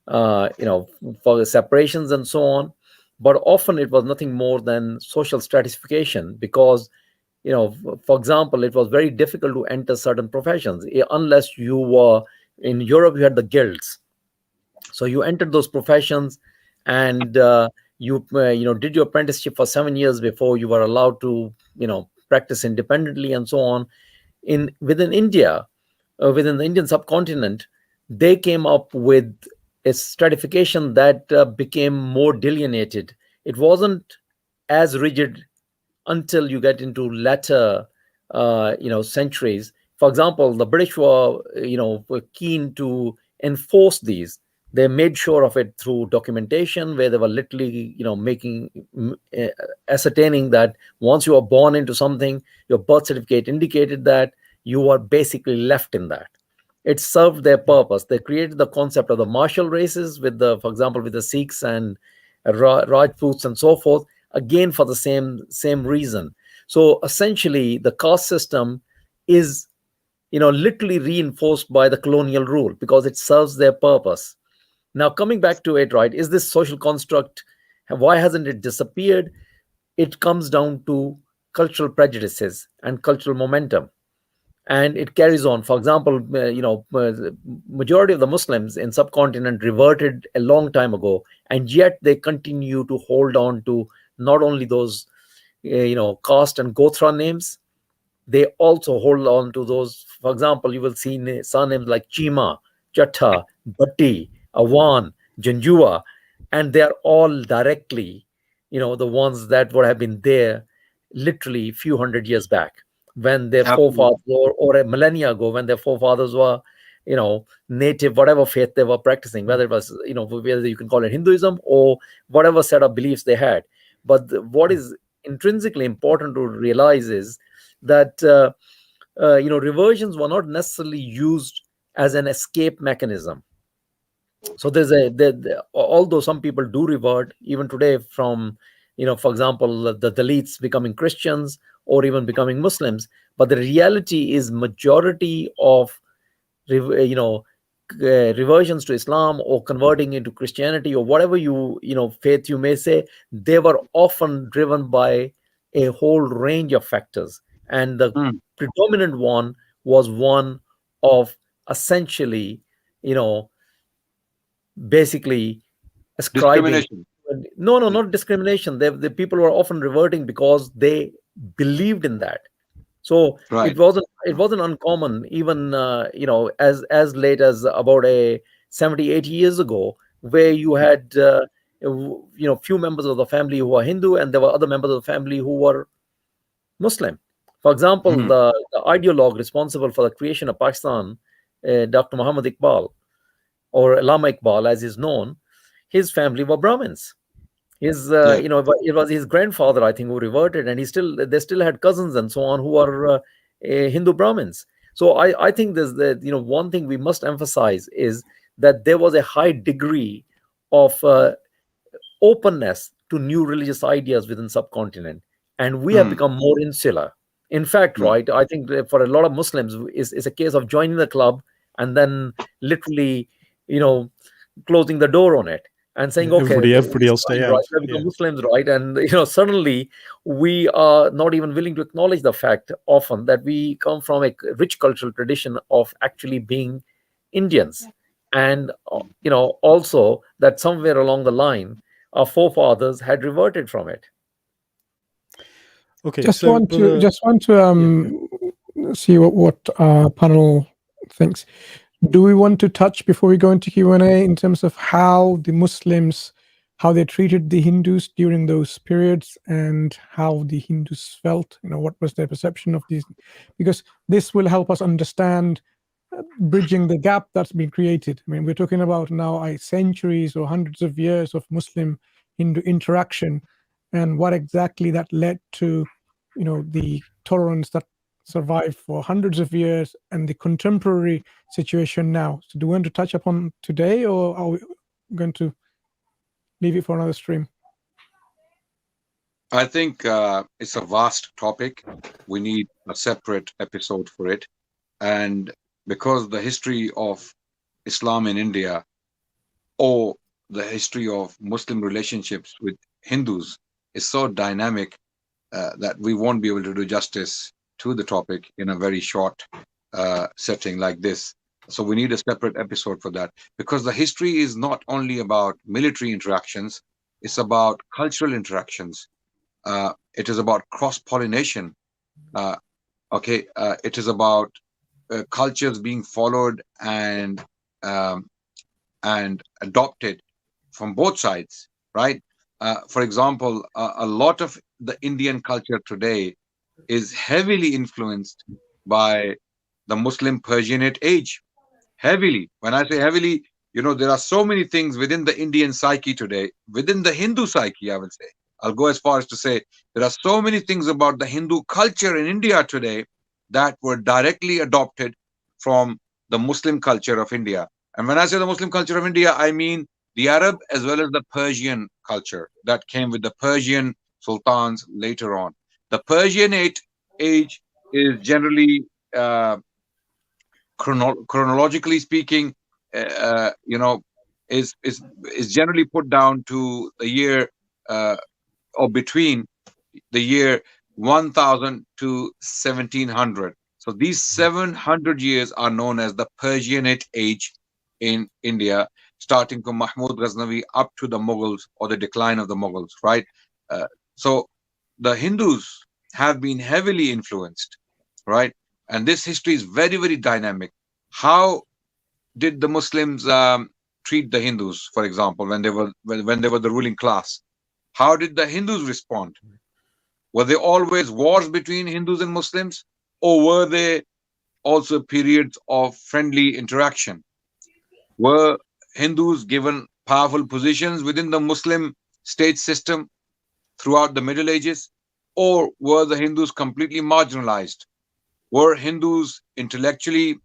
for the separations and so on. But often it was nothing more than social stratification, because, for example, it was very difficult to enter certain professions unless you were in Europe. You had the guilds, so you entered those professions, and you did your apprenticeship for 7 years before you were allowed to practice independently and so on. Within India, within the Indian subcontinent, they came up with a stratification that became more delineated. It wasn't as rigid until you get into latter centuries. For example, the British were keen to enforce these. They made sure of it through documentation, where they were literally ascertaining that once you are born into something, your birth certificate indicated that you are basically left in that. It served their purpose. They created the concept of the martial races for example, with the Sikhs and Rajputs and so forth, again for the same reason. So essentially, the caste system is literally reinforced by the colonial rule because it serves their purpose. Now, coming back to it, right, is this social construct, why hasn't it disappeared? It comes down to cultural prejudices and cultural momentum, and it carries on. For example, the majority of the Muslims in subcontinent reverted a long time ago, and yet they continue to hold on to not only those caste and gotra names, they also hold on to those. For example, you will see surnames like Chima, Chatta, Bhatti, Awan, Janjua, and they are all directly, the ones that would have been there literally a few hundred years back when their Absolutely. forefathers, or a millennia ago, when their forefathers were, native, whatever faith they were practicing, whether it was, whether you can call it Hinduism or whatever set of beliefs they had. But what is intrinsically important to realize is that reversions were not necessarily used as an escape mechanism. So although some people do revert even today from, for example, the Dalits becoming Christians or even becoming Muslims, but the reality is majority of reversions to Islam or converting into Christianity or whatever faith you may say, they were often driven by a whole range of factors, and the predominant one was one of essentially, basically ascribing. Discrimination. No, not discrimination. The people were often reverting because they believed in that. So Right. it wasn't uncommon, even as late as about 70-80 years ago, where you had few members of the family who were Hindu, and there were other members of the family who were Muslim. For example, the ideologue responsible for the creation of Pakistan, Dr. Muhammad Iqbal, or Allama Iqbal as is known, his family were Brahmins. His it was his grandfather, I think, who reverted, and they still had cousins and so on who are Hindu Brahmins. So I think there's one thing we must emphasize is that there was a high degree of openness to new religious ideas within subcontinent, and we have become more insular. In fact, right, I think that for a lot of Muslims is a case of joining the club and then literally, closing the door on it and saying, okay, everybody else stay out. Right, we become Muslims, right? And suddenly we are not even willing to acknowledge the fact often that we come from a rich cultural tradition of actually being Indians, and also that somewhere along the line our forefathers had reverted from it. Okay, just want to see what our panel thinks. Do we want to touch before we go into Q&A in terms of how the Muslims, how they treated the Hindus during those periods, and how the Hindus felt? What was their perception of these? Because this will help us understand bridging the gap that's been created. I mean, we're talking about now centuries or hundreds of years of Muslim-Hindu interaction, and what exactly that led to, the tolerance that survived for hundreds of years and the contemporary situation now. So do we want to touch upon today, or are we going to leave it for another stream? I think it's a vast topic. We need a separate episode for it. And because the history of Islam in India, or the history of Muslim relationships with Hindus, is so dynamic that we won't be able to do justice to the topic in a very short setting like this. So we need a separate episode for that, because the history is not only about military interactions, it's about cultural interactions. It is about cross-pollination. It is about cultures being followed and adopted from both sides, right? For example, a lot of the Indian culture today is heavily influenced by the Muslim Persianate age. Heavily. When I say heavily, there are so many things within the Indian psyche today, within the Hindu psyche, I would say. I'll go as far as to say there are so many things about the Hindu culture in India today that were directly adopted from the Muslim culture of India. And when I say the Muslim culture of India, I mean the Arab as well as the Persian culture that came with the Persian sultans later on. The Persianate age is generally chronologically speaking, you know, is generally put down to the year or between the year 1000 to 1700. So these 700 years are known as the Persianate age in India, starting from Mahmud Ghaznavi up to the Mughals or the decline of the Mughals, right? So the Hindus have been heavily influenced, right? And this history is very, very dynamic. How did the Muslims treat the Hindus, for example, when they were the ruling class? How did the Hindus respond? Were there always wars between Hindus and Muslims, or were there also periods of friendly interaction? Were Hindus given powerful positions within the Muslim state system throughout the Middle Ages, or were the Hindus completely marginalized? Were Hindus intellectually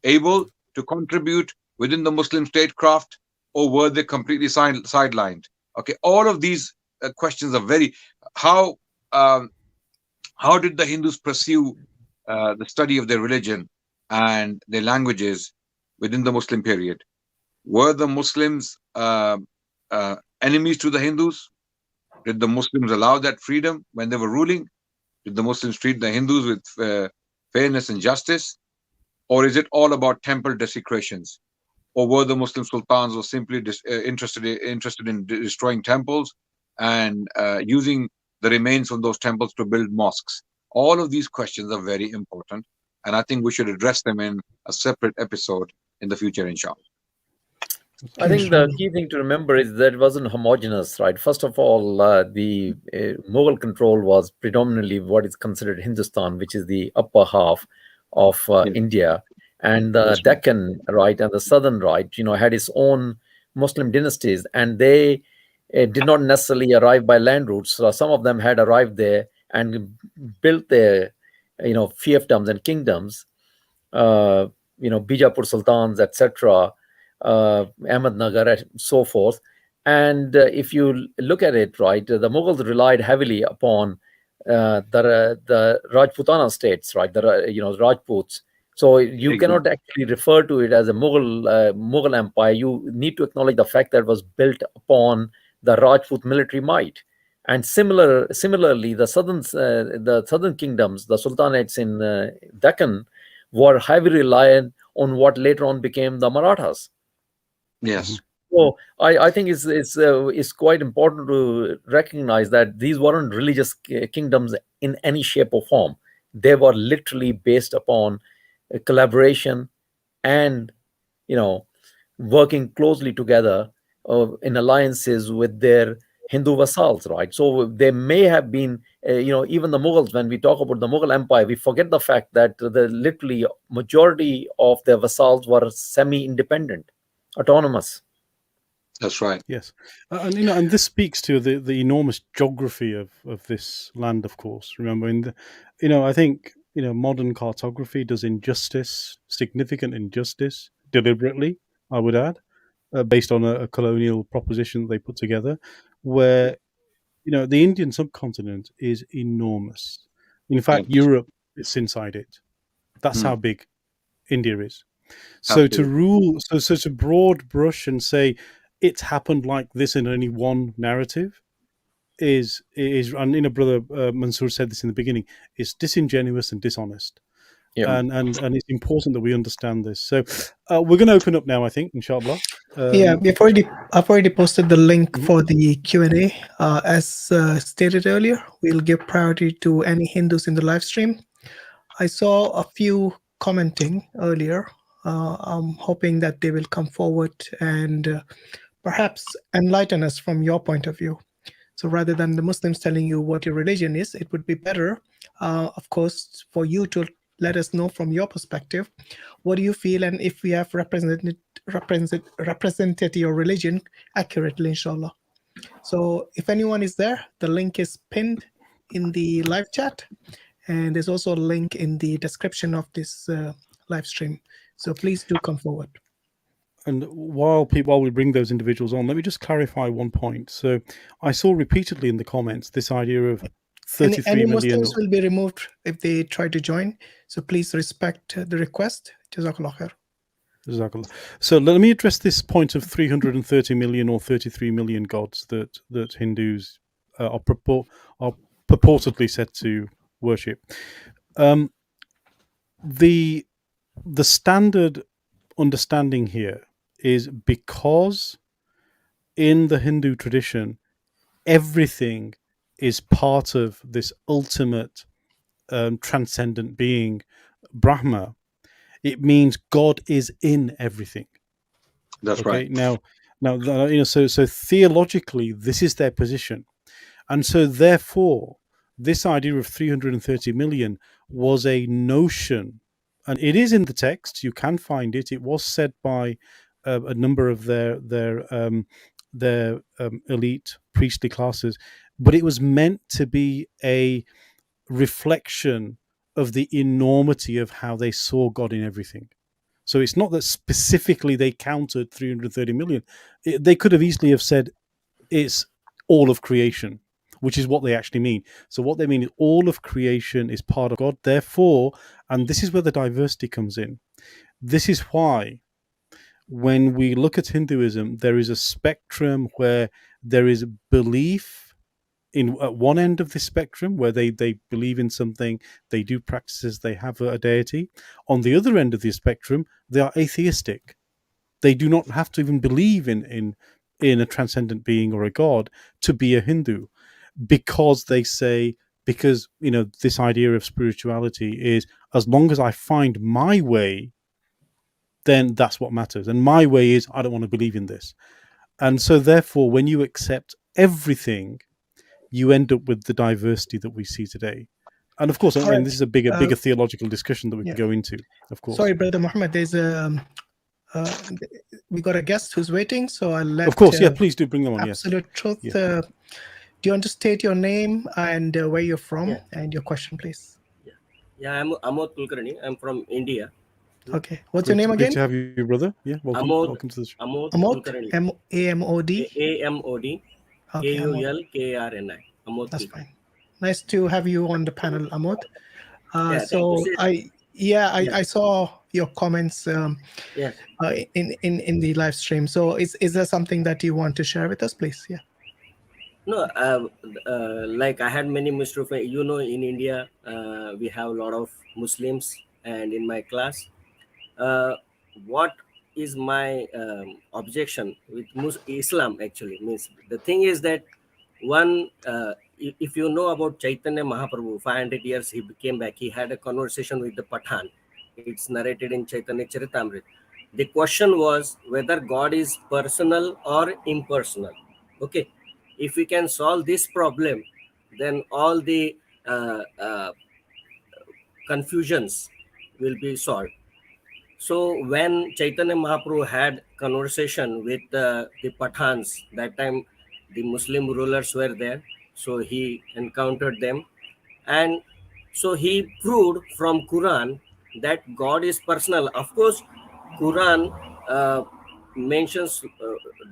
able to contribute within the Muslim statecraft, or were they completely sidelined? Okay, all of these questions are very. How did the Hindus pursue the study of their religion and their languages within the Muslim period? Were the Muslims enemies to the Hindus? Did the Muslims allow that freedom when they were ruling? Did the Muslims treat the Hindus with fairness and justice? Or is it all about temple desecrations? Or were the Muslim sultans or simply interested in destroying temples and using the remains of those temples to build mosques? All of these questions are very important, and I think we should address them in a separate episode in the future, inshallah. I think the key thing to remember is that it wasn't homogeneous, right? First of all, the Mughal control was predominantly what is considered Hindustan, which is the upper half of India, and the Deccan, right, and the southern, right, you know, had its own Muslim dynasties, and they did not necessarily arrive by land routes. So some of them had arrived there and built their, you know, fiefdoms and kingdoms, you know, Bijapur sultans, etc., Ahmednagar, and so forth. And if you look at it, right, the Mughals relied heavily upon the Rajputana states, right, the Rajputs. So you cannot actually refer to it as a Mughal empire. You need to acknowledge the fact that it was built upon the Rajput military might. And similarly, the southern kingdoms, the sultanates in Deccan, were heavily reliant on what later on became the Marathas. Yes. So I think it's quite important to recognize that these weren't religious kingdoms in any shape or form. They were literally based upon collaboration and, you know, working closely together in alliances with their Hindu vassals, right? So they may have been, you know, even the Mughals, when we talk about the Mughal Empire, we forget the fact that the literally majority of their vassals were semi-independent, autonomous. That's right. Yes, and you know, and this speaks to the enormous geography of this land. Of course, remember, you know, I think, you know, modern cartography does significant injustice, deliberately, I would add, based on a colonial proposition they put together, where, you know, the Indian subcontinent is enormous. In fact, Europe is inside it. That's how big India is. So to broad brush and say it's happened like this in only one narrative is and, you know, brother Mansur said this in the beginning, is disingenuous and dishonest. Yeah. And it's important that we understand this. So we're going to open up now, I think, inshallah. Yeah, I've already posted the link for the Q&A. As stated earlier, we'll give priority to any Hindus in the live stream. I saw a few commenting earlier. I'm hoping that they will come forward and perhaps enlighten us from your point of view. So rather than the Muslims telling you what your religion is, it would be better, of course, for you to let us know from your perspective, what do you feel, and if we have represented your religion accurately, inshallah. So if anyone is there, the link is pinned in the live chat, and there's also a link in the description of this live stream. So please do come forward. And while we bring those individuals on, let me just clarify one point. So I saw repeatedly in the comments this idea of 33 any million. Muslims will be removed if they try to join. So please respect the request. Jazakallah khair. Jazakallah. So let me address this point of 330 million or 33 million gods that Hindus are purportedly said to worship. The standard understanding here is because in the Hindu tradition, everything is part of this ultimate transcendent being, Brahma. It means God is in everything. That's Okay. right. Now, so theologically, this is their position, and so therefore, this idea of 330 million was a notion, and it is in the text. You can find it. It was said by a number of their elite priestly classes, but it was meant to be a reflection of the enormity of how they saw God in everything. So it's not that specifically they counted 330 million. They could have easily have said it's all of creation, which is what they actually mean. So what they mean is all of creation is part of God. Therefore, and this is where the diversity comes in. This is why when we look at Hinduism, there is a spectrum where there is belief at one end of the spectrum where they believe in something, they do practices, they have a deity. On the other end of the spectrum, they are atheistic. They do not have to even believe in a transcendent being or a god to be a Hindu, because they say, because this idea of spirituality is, as long as I find my way, then that's what matters. And my way is, I don't want to believe in this. And so therefore, when you accept everything, you end up with the diversity that we see today. And of course, I mean, this is a bigger theological discussion that we can go into, of course. Sorry, Brother Muhammad, there's we got a guest who's waiting, so I'll let... Of course, please do bring them on. Absolute Truth. Do you want to state your name and where you're from and your question, please? I'm Amod Kulkarni. I'm from India. Okay. What's your name again? Good to have you, brother. Yeah, welcome to the show. Amod Kulkarni. A-M-O-D? A-M-O-D. K-U-L-K-A-R-N-I. Amod. That's fine. Nice to have you on the panel, Amod. I saw your comments in the live stream. So is there something that you want to share with us, please? Yeah. No, like I had many Muslims. In India, we have a lot of Muslims, and in my class, what is my objection with Islam actually means, the thing is that one, if you know about Chaitanya Mahaprabhu, 500 years he came back, he had a conversation with the Pathan. It's narrated in Chaitanya Charitamrita. The question was whether God is personal or impersonal. Okay, if we can solve this problem, then all the confusions will be solved. So when Chaitanya Mahaprabhu had conversation with the Pathans, that time the Muslim rulers were there, so he encountered them, and so he proved from Quran that God is personal. Of course, Quran mentions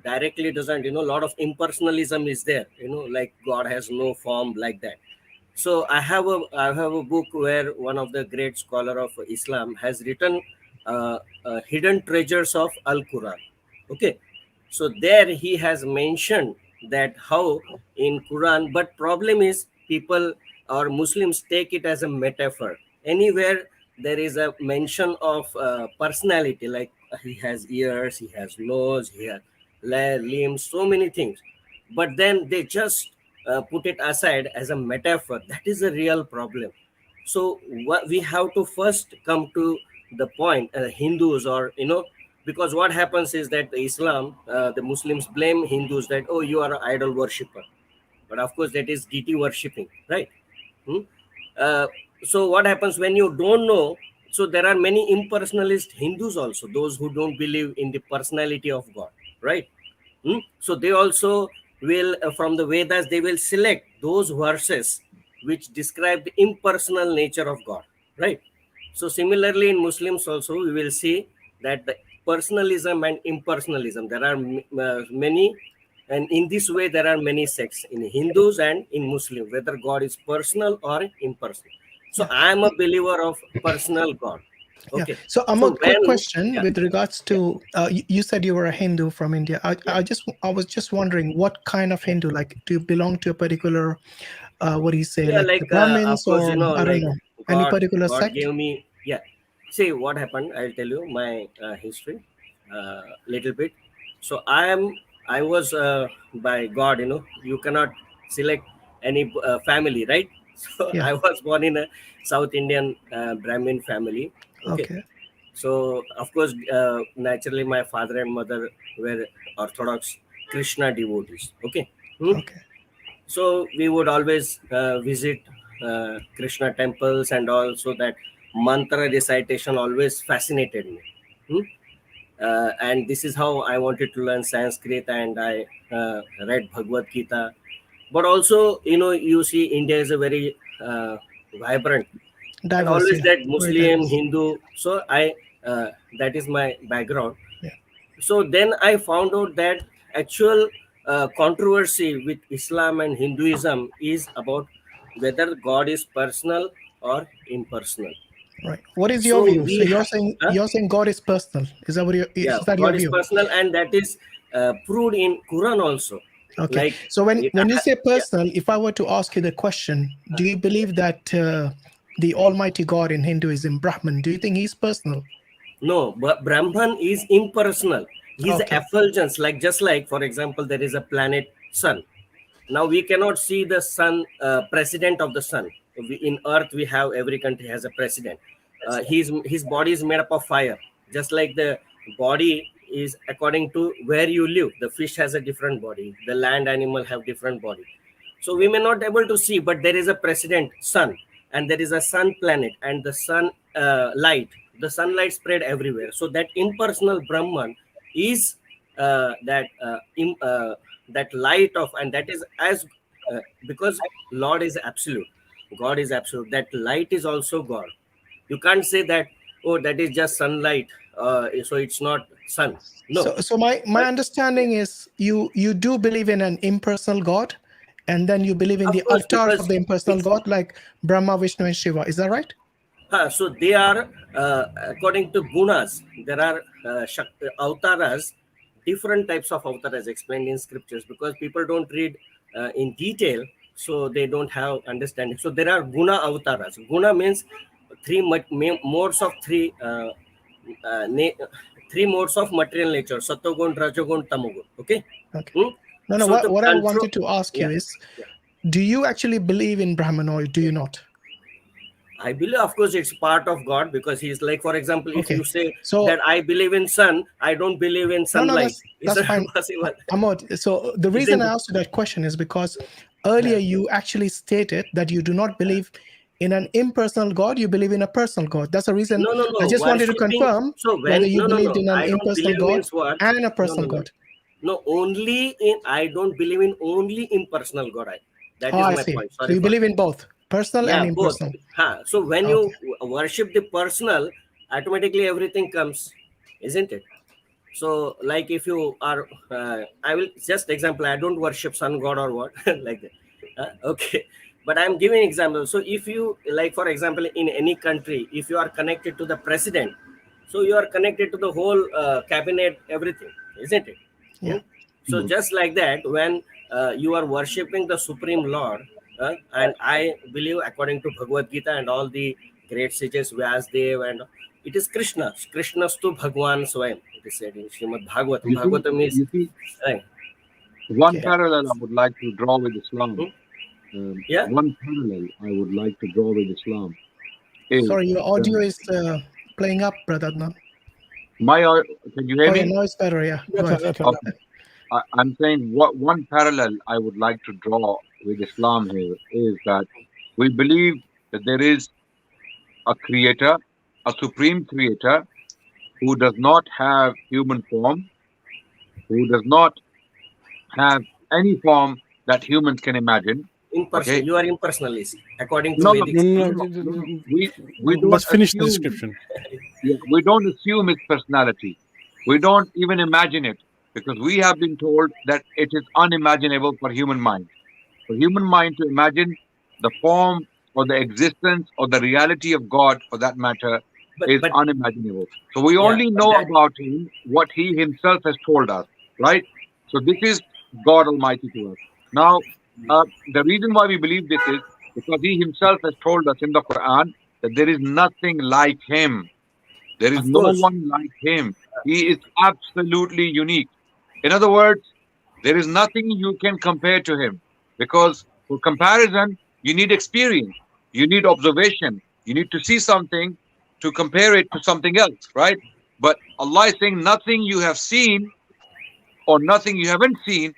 directly, doesn't, a lot of impersonalism is there, like God has no form, like that. So I have a book where one of the great scholar of Islam has written hidden treasures of Al-Quran. Okay, so there he has mentioned that how in Quran, but problem is people or Muslims take it as a metaphor. Anywhere there is a mention of personality, like he has ears, he has nose, he has limbs, so many things, but then they just put it aside as a metaphor. That is a real problem. So what we have to first come to the point, Hindus, or because what happens is that Islam, the Muslims blame Hindus that, oh, you are an idol worshipper, but of course that is deity worshipping, right? So what happens when you don't know? So there are many impersonalist Hindus also, those who don't believe in the personality of God, right? So they also will, from the Vedas, they will select those verses which describe the impersonal nature of God, right? So similarly in Muslims also, we will see that the personalism and impersonalism, there are many, and in this way there are many sects in Hindus and in Muslim, whether God is personal or impersonal. So I am a believer of personal God. Okay. Yeah. So, So Amod, quick when question with regards to you said you were a Hindu from India. I was just wondering what kind of Hindu, like, do you belong to a particular what do you say, yeah, like the like of Brahmins, course, or I don't like know, any particular God sect? gave me. Yeah. See what happened. I'll tell you my history, little bit. So I was by God. You cannot select any family, right? So Yeah. I was born in a South Indian Brahmin family. Okay. Okay. So of course, naturally, my father and mother were Orthodox Krishna devotees. Okay. Hmm? Okay. So we would always visit Krishna temples, and also that mantra recitation always fascinated me. Hmm? And this is how I wanted to learn Sanskrit, and I read Bhagavad Gita. But also, you see, India is a very vibrant, and Diverse. always Yeah. that Very Muslim, diverse. Hindu. So that is my background. Yeah. So then I found out that actual controversy with Islam and Hinduism is about whether God is personal or impersonal. Right. What is your So view? So you're saying God is personal. Is that what yeah, is that your God is view? personal, and that is proved in Quran also. Okay. Like So when you say yeah. personal, if I were to ask you the question, do you believe that the Almighty God in Hinduism, Brahman, do you think he's personal? No, but Brahman is impersonal. He's Okay. effulgence, like just like, for example, there is a planet Sun. Now we cannot see the Sun, president of the Sun. In Earth, we have, every country has a president. His body is made up of fire, just like the body is according to where you live. The fish has a different body. The land animal have different body. So we may not able to see, but there is a president Sun, and there is a sun planet, and the sun light. The sunlight spread everywhere. So that impersonal Brahman is that light of, and that is as because Lord is absolute, God is absolute. That light is also God. You can't say that, oh, that is just sunlight, so it's not sun. No. So my But understanding is you do believe in an impersonal God, and then you believe in of the course, avatars of because the impersonal God, like Brahma, Vishnu, and Shiva. Is that right? so they are, according to gunas, there are avtaras, different types of avtaras explained in scriptures, because people don't read in detail, so they don't have understanding. So there are guna avtaras. Guna means modes of three modes of material nature: satogun, rajogun, tamogun. Okay. Okay. Hmm? No. So to What I control, wanted to ask you yeah, is, do you actually believe in Brahman, or do you not? I believe, of course, it's part of God, because he's like, for example, if Okay. you say So that I believe in sun, I don't believe in no, sunlight. It's that's fine. possible. Amod, so the reason I asked you that question is because earlier you actually stated that you do not believe in an impersonal God, you believe in a personal God. That's the reason No, I just wanted to worshipping. confirm So whether when you believed in an I don't impersonal believe God means what? and a personal God. No, only in, I don't believe in only impersonal God. That Oh, is I my see. point. So Sorry you for believe in both personal and yeah, both. impersonal. So when Okay. you worship the personal, automatically everything comes, isn't it? So like if you are, I will just example, I don't worship sun god or what like that. Okay, but I'm giving example. So if you, like, for example, in any country, if you are connected to the president, so you are connected to the whole cabinet, everything, isn't it? Yeah. So just like that, when you are worshipping the Supreme Lord, and I believe according to Bhagavad Gita and all the great sages, Vyasdev, and it is Krishna. Krishnastu Bhagwan Swayam. It is said in Srimad Bhagavatam. Bhagavatam is You see, right. one Okay. parallel I would like to draw with Islam. Yeah. One parallel I would like to draw with Islam is Sorry, your audio is playing up, Brother Adnan. can you hear Oh, yeah, me? now it's better. Yeah. Go ahead. Okay. I'm saying what one parallel I would like to draw with Islam here is that we believe that there is a creator, a supreme creator, who does not have human form, who does not have any form that humans can imagine. Impersonal. Okay? You are impersonalist according to No, Vedic. No. we don't Let's finish the assume. description. Yeah, we don't assume its personality. We don't even imagine it, because we have been told that it is unimaginable for human mind. For human mind to imagine the form or the existence or the reality of God, for that matter, is but unimaginable. So we yeah, only but know that about him what he himself has told us, right? So this is God Almighty to us. Now, the reason why we believe this is because he himself has told us in the Quran that there is nothing like him. There is of no course, one like him. He is absolutely unique. In other words, there is nothing you can compare to him because for comparison, you need experience, you need observation, you need to see something to compare it to something else, right? But Allah is saying nothing you have seen or nothing you haven't seen,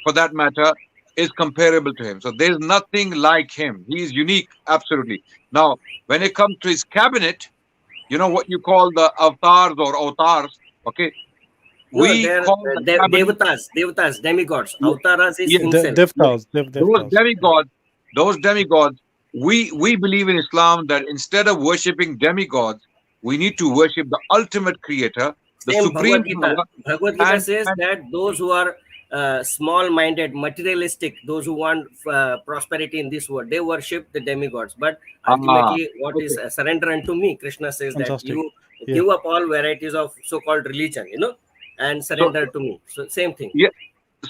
for that matter, is comparable to him. So there's nothing like him. He is unique, absolutely. Now, when it comes to his cabinet, you know what you call the avatars or avatars, okay? no, We they're call the cabinet, devatas, demigods. yeah, Avtaras is yes, himself. yes. Those Devtas. demigods, those demigods, we believe in Islam that instead of worshipping demigods, we need to worship the ultimate creator, the Same supreme Bhagavad Gita. power, Bhagavad Gita and, says and that those who are small-minded, materialistic, those who want prosperity in this world, they worship the demigods. But ah, ultimately, what is okay. surrender unto me? Krishna says that Fantastic. you Yeah. give up all varieties of so-called religion, and So, surrender to me. So same thing. yeah,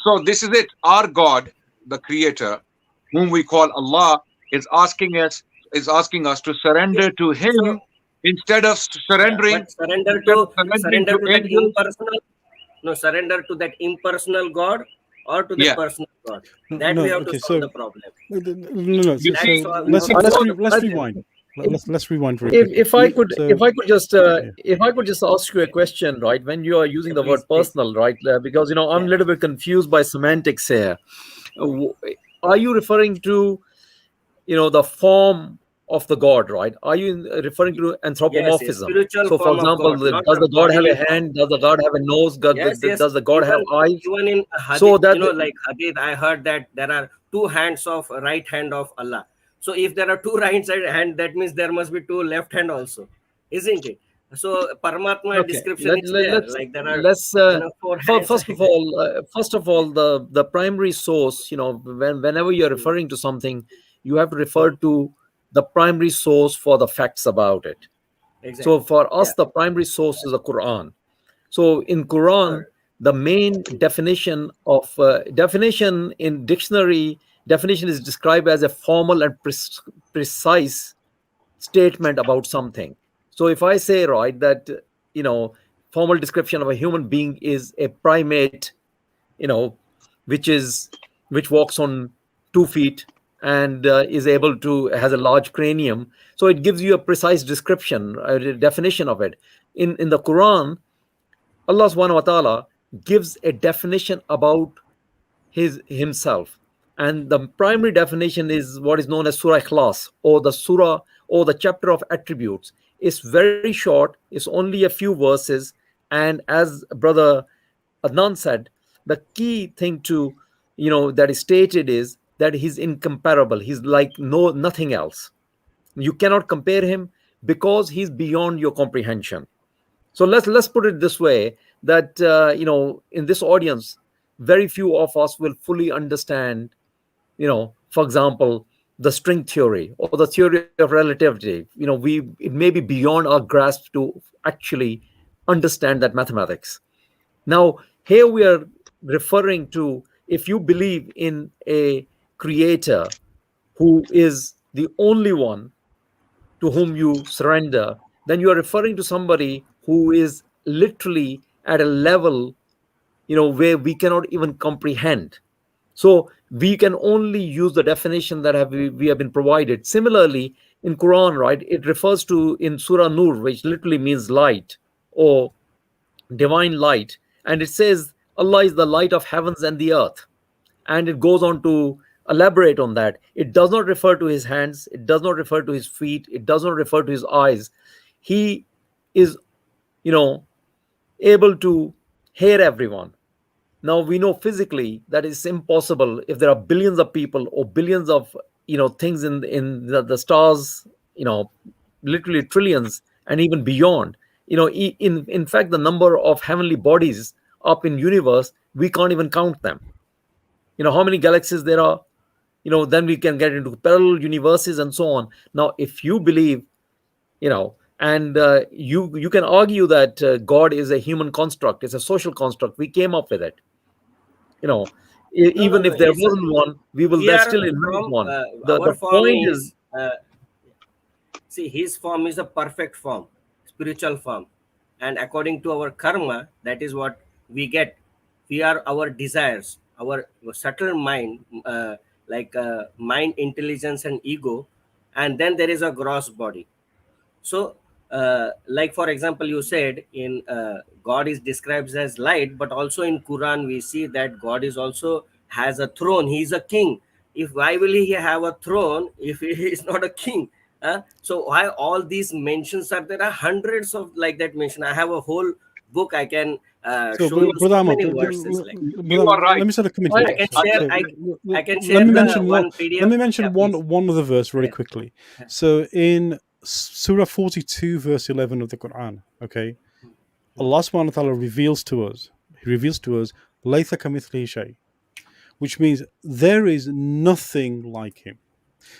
so this is it. Our God, the creator, whom we call Allah, is asking us to surrender to him So instead of surrendering but surrender to to that angels. impersonal, no, surrender to that impersonal God or to the Yeah. personal God. No, That we have okay. to solve the So problem. no. You That So see, is all we let's have to solve Honestly, the let's problem. rewind. if, Let's rewind very if, quickly. if I could So if I could just yeah. if I could just ask you a question, right? When you are using Yeah, the word please. personal, right? Because I'm Yeah. a little bit confused by semantics here. W- Are you referring to the form of the god, right? Are you referring to Yes, anthropomorphism? spiritual So, for form of example, God, not does the the god have bodily a form. hand? Does the god have a nose? Yes. Does the god have eyes? Even in So Hadith, that like Hadith, I heard that there are two hands of right hand of Allah. So if there are two right side hand, that means there must be two left hand also, isn't it? So Paramatma okay? description is there, Let's like there are let's four hands first like of that. all, the primary source. Whenever you're referring to something, you have to refer to the primary source for the facts about it. So Exactly. for Yeah. us, the primary source is the Quran. So in Quran, Sure. the main definition of definition in dictionary definition is described as a formal and precise statement about something. So if I say, right, that formal description of a human being is a primate, you know which is which walks on 2 feet and is able to has a large cranium, so it gives you a precise description, a definition of it. In the Quran, Allah subhanahu wa ta'ala gives a definition about himself, and the primary definition is what is known as Surah Ikhlas, or the surah, or the chapter of attributes. It's very short, it's only a few verses, and as brother Adnan said, the key thing to that is stated is that he's incomparable. He's like nothing else. You cannot compare him because he's beyond your comprehension. So let's put it this way, that in this audience, very few of us will fully understand, for example, the string theory or the theory of relativity. It may be beyond our grasp to actually understand that mathematics. Now, here we are referring to, if you believe in a creator who is the only one to whom you surrender, then you are referring to somebody who is literally at a level, where we cannot even comprehend. So we can only use the definition that we have been provided. Similarly, in Quran, right, it refers to in Surah Nur, which literally means light or divine light, and it says Allah is the light of heavens and the earth, and it goes on to elaborate on that. It does not refer to his hands, it does not refer to his feet, it does not refer to his eyes. He is you know able to hear everyone. Now we know physically that it's impossible. If there are billions of people or billions of things in the stars, literally trillions and even beyond, in fact, the number of heavenly bodies up in universe, we can't even count them. How many galaxies there are. Then we can get into parallel universes and so on. Now if you believe, And you can argue that God is a human construct, it's a social construct. We came up with it. Even if there wasn't one, we will still invent one. Our The form point is, see, his form is a perfect form, spiritual form. And according to our karma, that is what we get. We are our desires, our subtle mind, mind, intelligence, and ego. And then there is a gross body. So, like for example, you said in God is described as light, but also in Quran we see that God is also has a throne. He is a king. If why will he have a throne if he is not a king? So why all these mentions are there? Are hundreds of like that mention. I have a whole book. I can So, show you Brother so Ahmad, many verses. Like You are right. let me sort of come into I it. can share. I can share Let me the mention one PDF. Let me mention Yeah, one other verse very Yeah. quickly. So in Surah 42, verse 11 of the Quran, okay, Allah subhanahu wa ta'ala reveals to us, Laysa kamithlihi shay, which means there is nothing like him.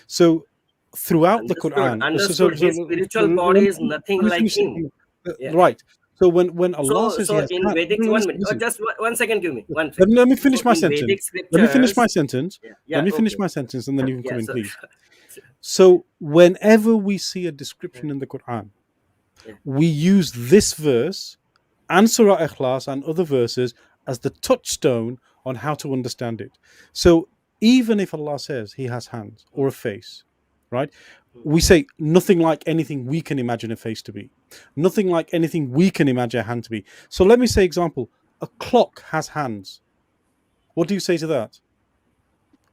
So throughout the Quran, Understood. His spiritual body is nothing like him. Yeah. Right. So when Allah says So he has in Vedic, listen, 1 minute. Just 1 second, give me 1 let second. me finish So my in sentence. Vedic scriptures, Let me finish my sentence. Yeah, Let me finish okay. my sentence, and then you can come in, so- please. So whenever we see a description in the Quran, we use this verse and Surah Ikhlas and other verses as the touchstone on how to understand it. So even if Allah says he has hands or a face, right, we say nothing like anything we can imagine a face to be, nothing like anything we can imagine a hand to be. So let me say, example, a clock has hands. What do you say to that?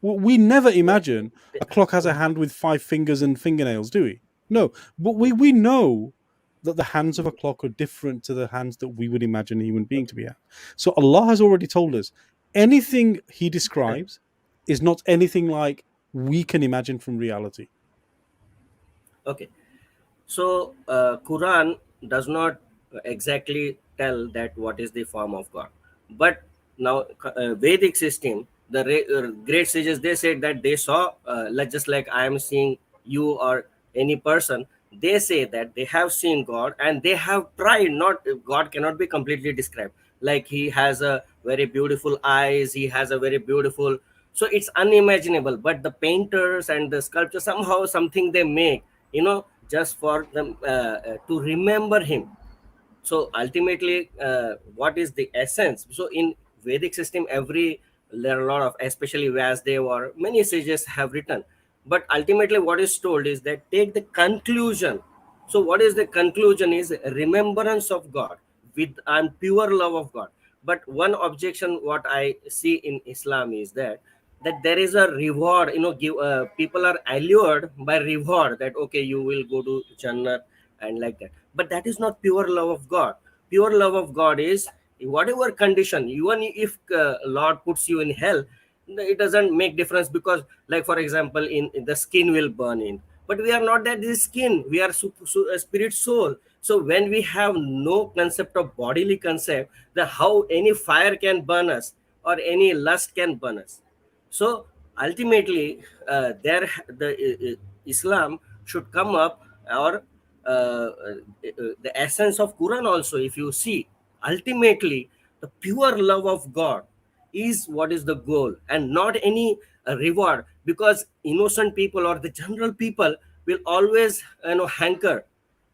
Well, we never imagine a clock has a hand with 5 fingers and fingernails, do we? No, but we know that the hands of a clock are different to the hands that we would imagine a human being to be at. So Allah has already told us anything he describes is not anything like we can imagine from reality. Okay. So Quran does not exactly tell that what is the form of God. But now Vedic system, the great sages, they said that they saw, just like I am seeing you or any person, they say that they have seen God and they have tried. Not God cannot be completely described. Like he has a very beautiful eyes, he has a very beautiful. So it's unimaginable. But the painters and the sculptors, somehow something they make, just for them to remember him. So ultimately, what is the essence? So in Vedic system, there are a lot of, especially Vyasdev or many sages have written, but ultimately what is told is that take the conclusion. So what is the conclusion is remembrance of God with and pure love of God. But one objection what I see in Islam is that there is a reward, people are allured by reward, that okay, you will go to Jannah and like that. But that is not pure love of God. Pure love of God is whatever condition, even if Lord puts you in hell, it doesn't make difference, because like for example in the skin will burn in, but we are not that this skin, we are spirit soul. So when we have no concept of bodily concept, the how any fire can burn us or any lust can burn us. So ultimately, Islam should come up, or the essence of Quran also. If you see, ultimately, the pure love of God is what is the goal, and not any reward. Because innocent people or the general people will always, hanker,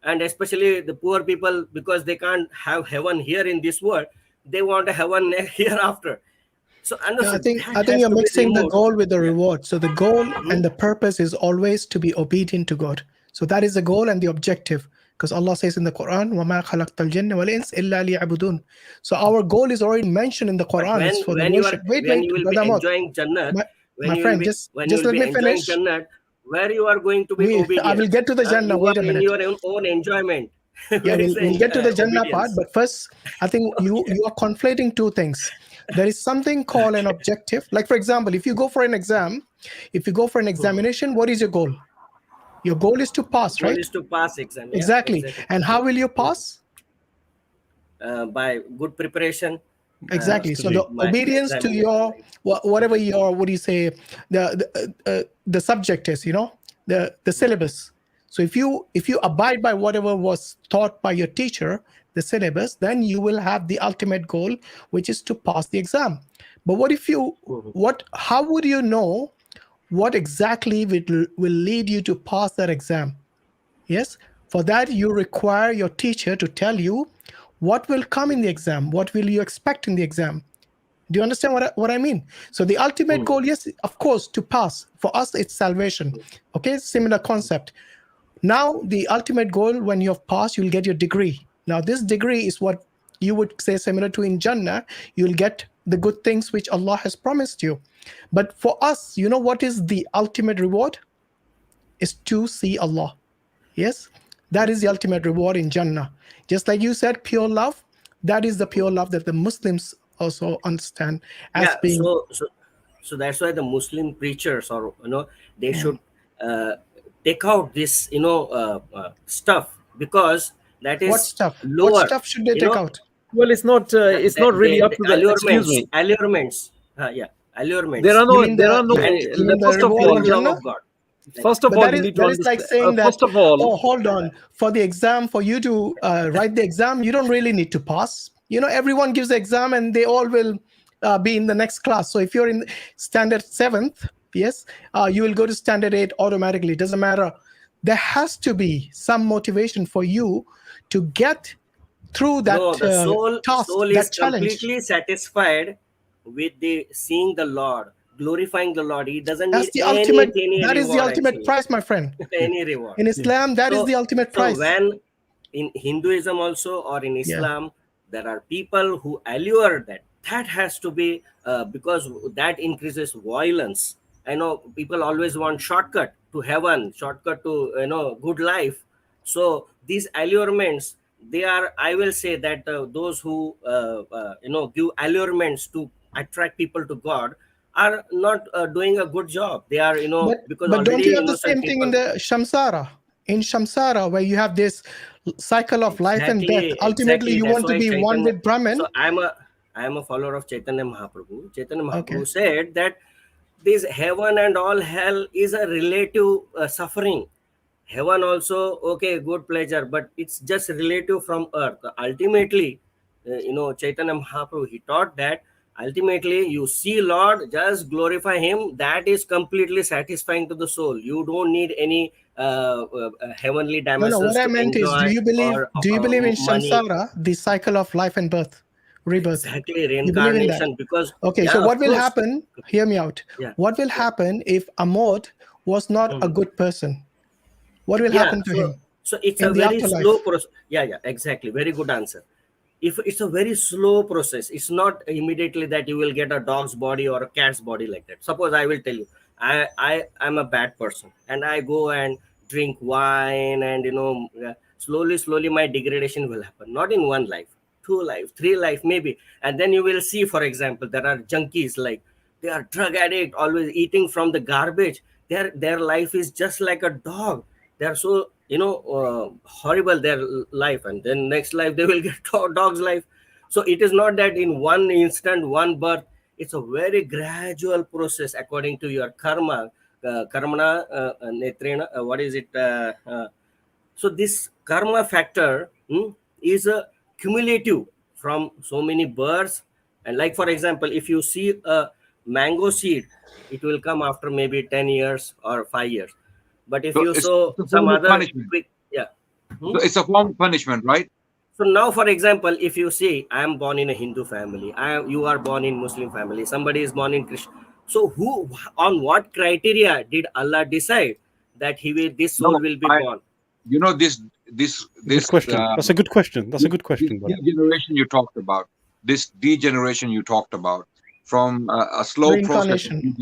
and especially the poor people, because they can't have heaven here in this world, they want a heaven hereafter. So Yeah, understood, I that think has you're to be mixing the removed. goal with the reward. So the goal and the purpose is always to be obedient to God. So that is the goal and the objective. Because Allah says in the Quran, وَمَا خَلَقْتَ الْجِنَّ وَالْإِنسَ إِلَّا لِيَعْبُدُونَ. So our goal is already mentioned in the But Quran. It's for the when worship. when you will be Brother Ahmad, enjoying Jannat, my friend, just let me enjoying finish. Jannat, where you are going to be I obedient. will get to the Jannah. You Wait are a in minute. your own enjoyment. Yeah, Where is we'll get to the Jannah part, obedience? but first, I think you are conflating two things. There is something called an objective. Like, for example, if you go for an examination, what is your goal? Your goal is to pass, Goal right? is to pass exam. Yeah, Exactly. exactly. And how will you pass? By good preparation. Exactly. So the obedience to your whatever your the subject is, the syllabus. So if you abide by whatever was taught by your teacher, the syllabus, then you will have the ultimate goal, which is to pass the exam. But what if you, how would you know what exactly will lead you to pass that exam? Yes, for that you require your teacher to tell you what will come in the exam, what will you expect in the exam. Do you understand what I mean? So the ultimate goal, yes, of course, to pass. For us, it's salvation. Okay, similar concept. Now, the ultimate goal, when you have passed, you'll get your degree. Now, this degree is what you would say similar to in Jannah. You'll get the good things which Allah has promised you. But for us, you know what is the ultimate reward? Is to see Allah. Yes, that is the ultimate reward in Jannah. Just like you said, pure love, that is the pure love that the Muslims also understand as being. So that's why the Muslim preachers, or they should take out this stuff, because that is What stuff? lower. What stuff should they take out? Well, it's not really up to the excuse me. Allurements. Allurements. There are no. First of all, love of God. First of all, you need to that is like saying that. First of all, oh, hold on. For the exam, for you to write the exam, you don't really need to pass. Everyone gives the exam, and they all will be in the next class. So if you're in standard 7th, yes, you will go to standard 8 automatically. It doesn't matter. There has to be some motivation for you to get through that the soul is challenge. Completely satisfied with the seeing the Lord, glorifying the Lord. He doesn't That's need the ultimate. any That is the ultimate actually. prize, my friend. Any reward in Islam, that is the ultimate prize. So when in Hinduism also, or in Islam, there are people who allure that has to be because that increases violence. I know people always want shortcut to heaven, shortcut to good life. So these allurements, they are, I will say that those who give allurements to attract people to God are not doing a good job. They are but don't you have the same thing in the Shamsara? In Shamsara, where you have this cycle of life and death. Ultimately, you want to be one with Brahman. So I am a follower of Chaitanya Mahaprabhu. Chaitanya Mahaprabhu said that this heaven and all hell is a relative suffering. Heaven also, okay, good pleasure, but it's just relative from earth. Ultimately, Chaitanya Mahaprabhu, he taught that ultimately you see Lord, just glorify him. That is completely satisfying to the soul. You don't need any heavenly dimensions. No, what I meant is, do you believe in Shamsara, the cycle of life and birth, rebirth? Exactly, reincarnation. Because so what will happen? Hear me out. What will happen if Amod was not a good person? What will happen to him? So it's a very slow process. Exactly. Very good answer. If it's a very slow process, it's not immediately that you will get a dog's body or a cat's body like that. Suppose I will tell you, I am a bad person and I go and drink wine, and slowly my degradation will happen. Not in 1 life, 2 life, 3 life maybe. And then you will see, for example, there are junkies, like they are drug addict, always eating from the garbage. Their life is just like a dog. They are so horrible, their life, and then next life they will get dog's life. So it is not that in one instant, one birth. It's a very gradual process according to your karma. Karmana netrena, what is it? So this karma factor is a cumulative from so many births. And like, for example, if you see a mango seed, it will come after maybe 10 years or 5 years. But if you saw some other quick, so it's a form of punishment, right? So now, for example, if you see, I am born in a Hindu family, you are born in Muslim family, somebody is born in Christian. So on what criteria did Allah decide that this soul will be born? This question. That's a good question. That's a good question. Degeneration you talked about. This degeneration you talked about, from a slow reincarnation.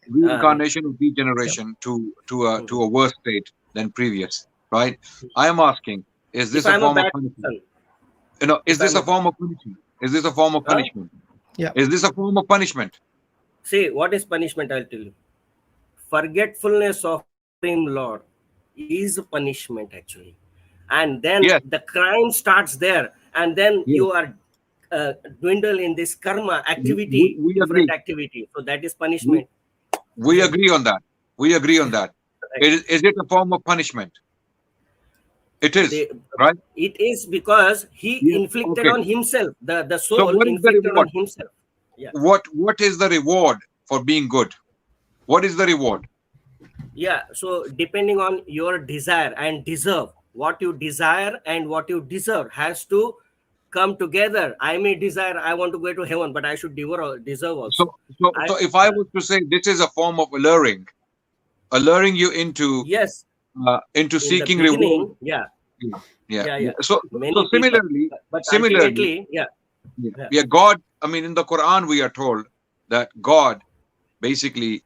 Reincarnation of degeneration to a worse state than previous, right? I am asking, is this a form of punishment? Is this a form of punishment? Is this a form of punishment? Is this a form of punishment? See, what is punishment? I'll tell you. Forgetfulness of Supreme Lord is a punishment actually, and then the crime starts there, and then you are dwindle in this karma activity, different activity. So that is punishment. We agree on that. Is it a form of punishment? It is, right? It is because he inflicted on himself, the soul what is the inflicted reward? on himself. Yeah. What is the reward for being good? What is the reward? Yeah. So depending on your desire and deserve, what you desire and what you deserve has to come together. I may desire, I want to go to heaven, but I should deserve also. So if I was to say this is a form of alluring you into yes, into seeking reward. Yeah. So similarly, ultimately, God. I mean, in the Quran, we are told that God basically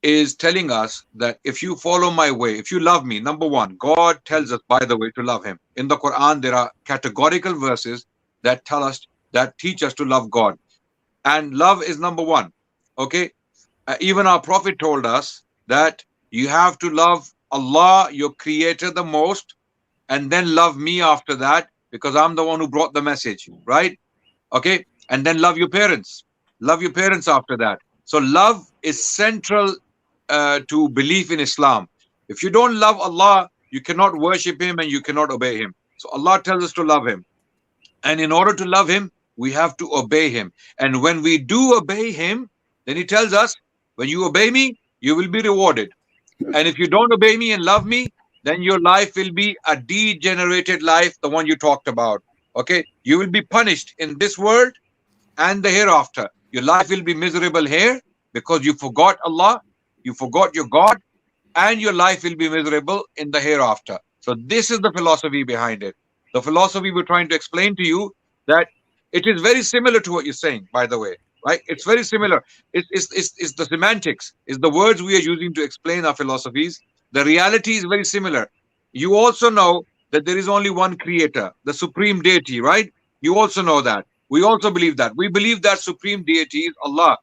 is telling us that if you follow my way, if you love me, number one, God tells us, by the way, to love him. In the Quran, there are categorical verses that tell us, that teach us to love God. And love is number one. Okay. Even our Prophet told us that you have to love Allah, your creator, the most, and then love me after that, because I'm the one who brought the message, right? Okay. And then love your parents. Love your parents after that. So love is central to belief in Islam. If you don't love Allah, you cannot worship him and you cannot obey him. So Allah tells us to love him. And in order to love him, we have to obey him. And when we do obey him, then he tells us, when you obey me, you will be rewarded. And if you don't obey me and love me, then your life will be a degenerated life, the one you talked about. Okay? You will be punished in this world and the hereafter. Your life will be miserable here because you forgot Allah, you forgot your God, and your life will be miserable in the hereafter. So this is the philosophy behind it. The philosophy we're trying to explain to you, that it is very similar to what you're saying, by the way, right? It's very similar. It's the semantics, it's the words we are using to explain our philosophies. The reality is very similar. You also know that there is only one creator, the supreme deity, right? You also know that. We also believe that. We believe that supreme deity is Allah.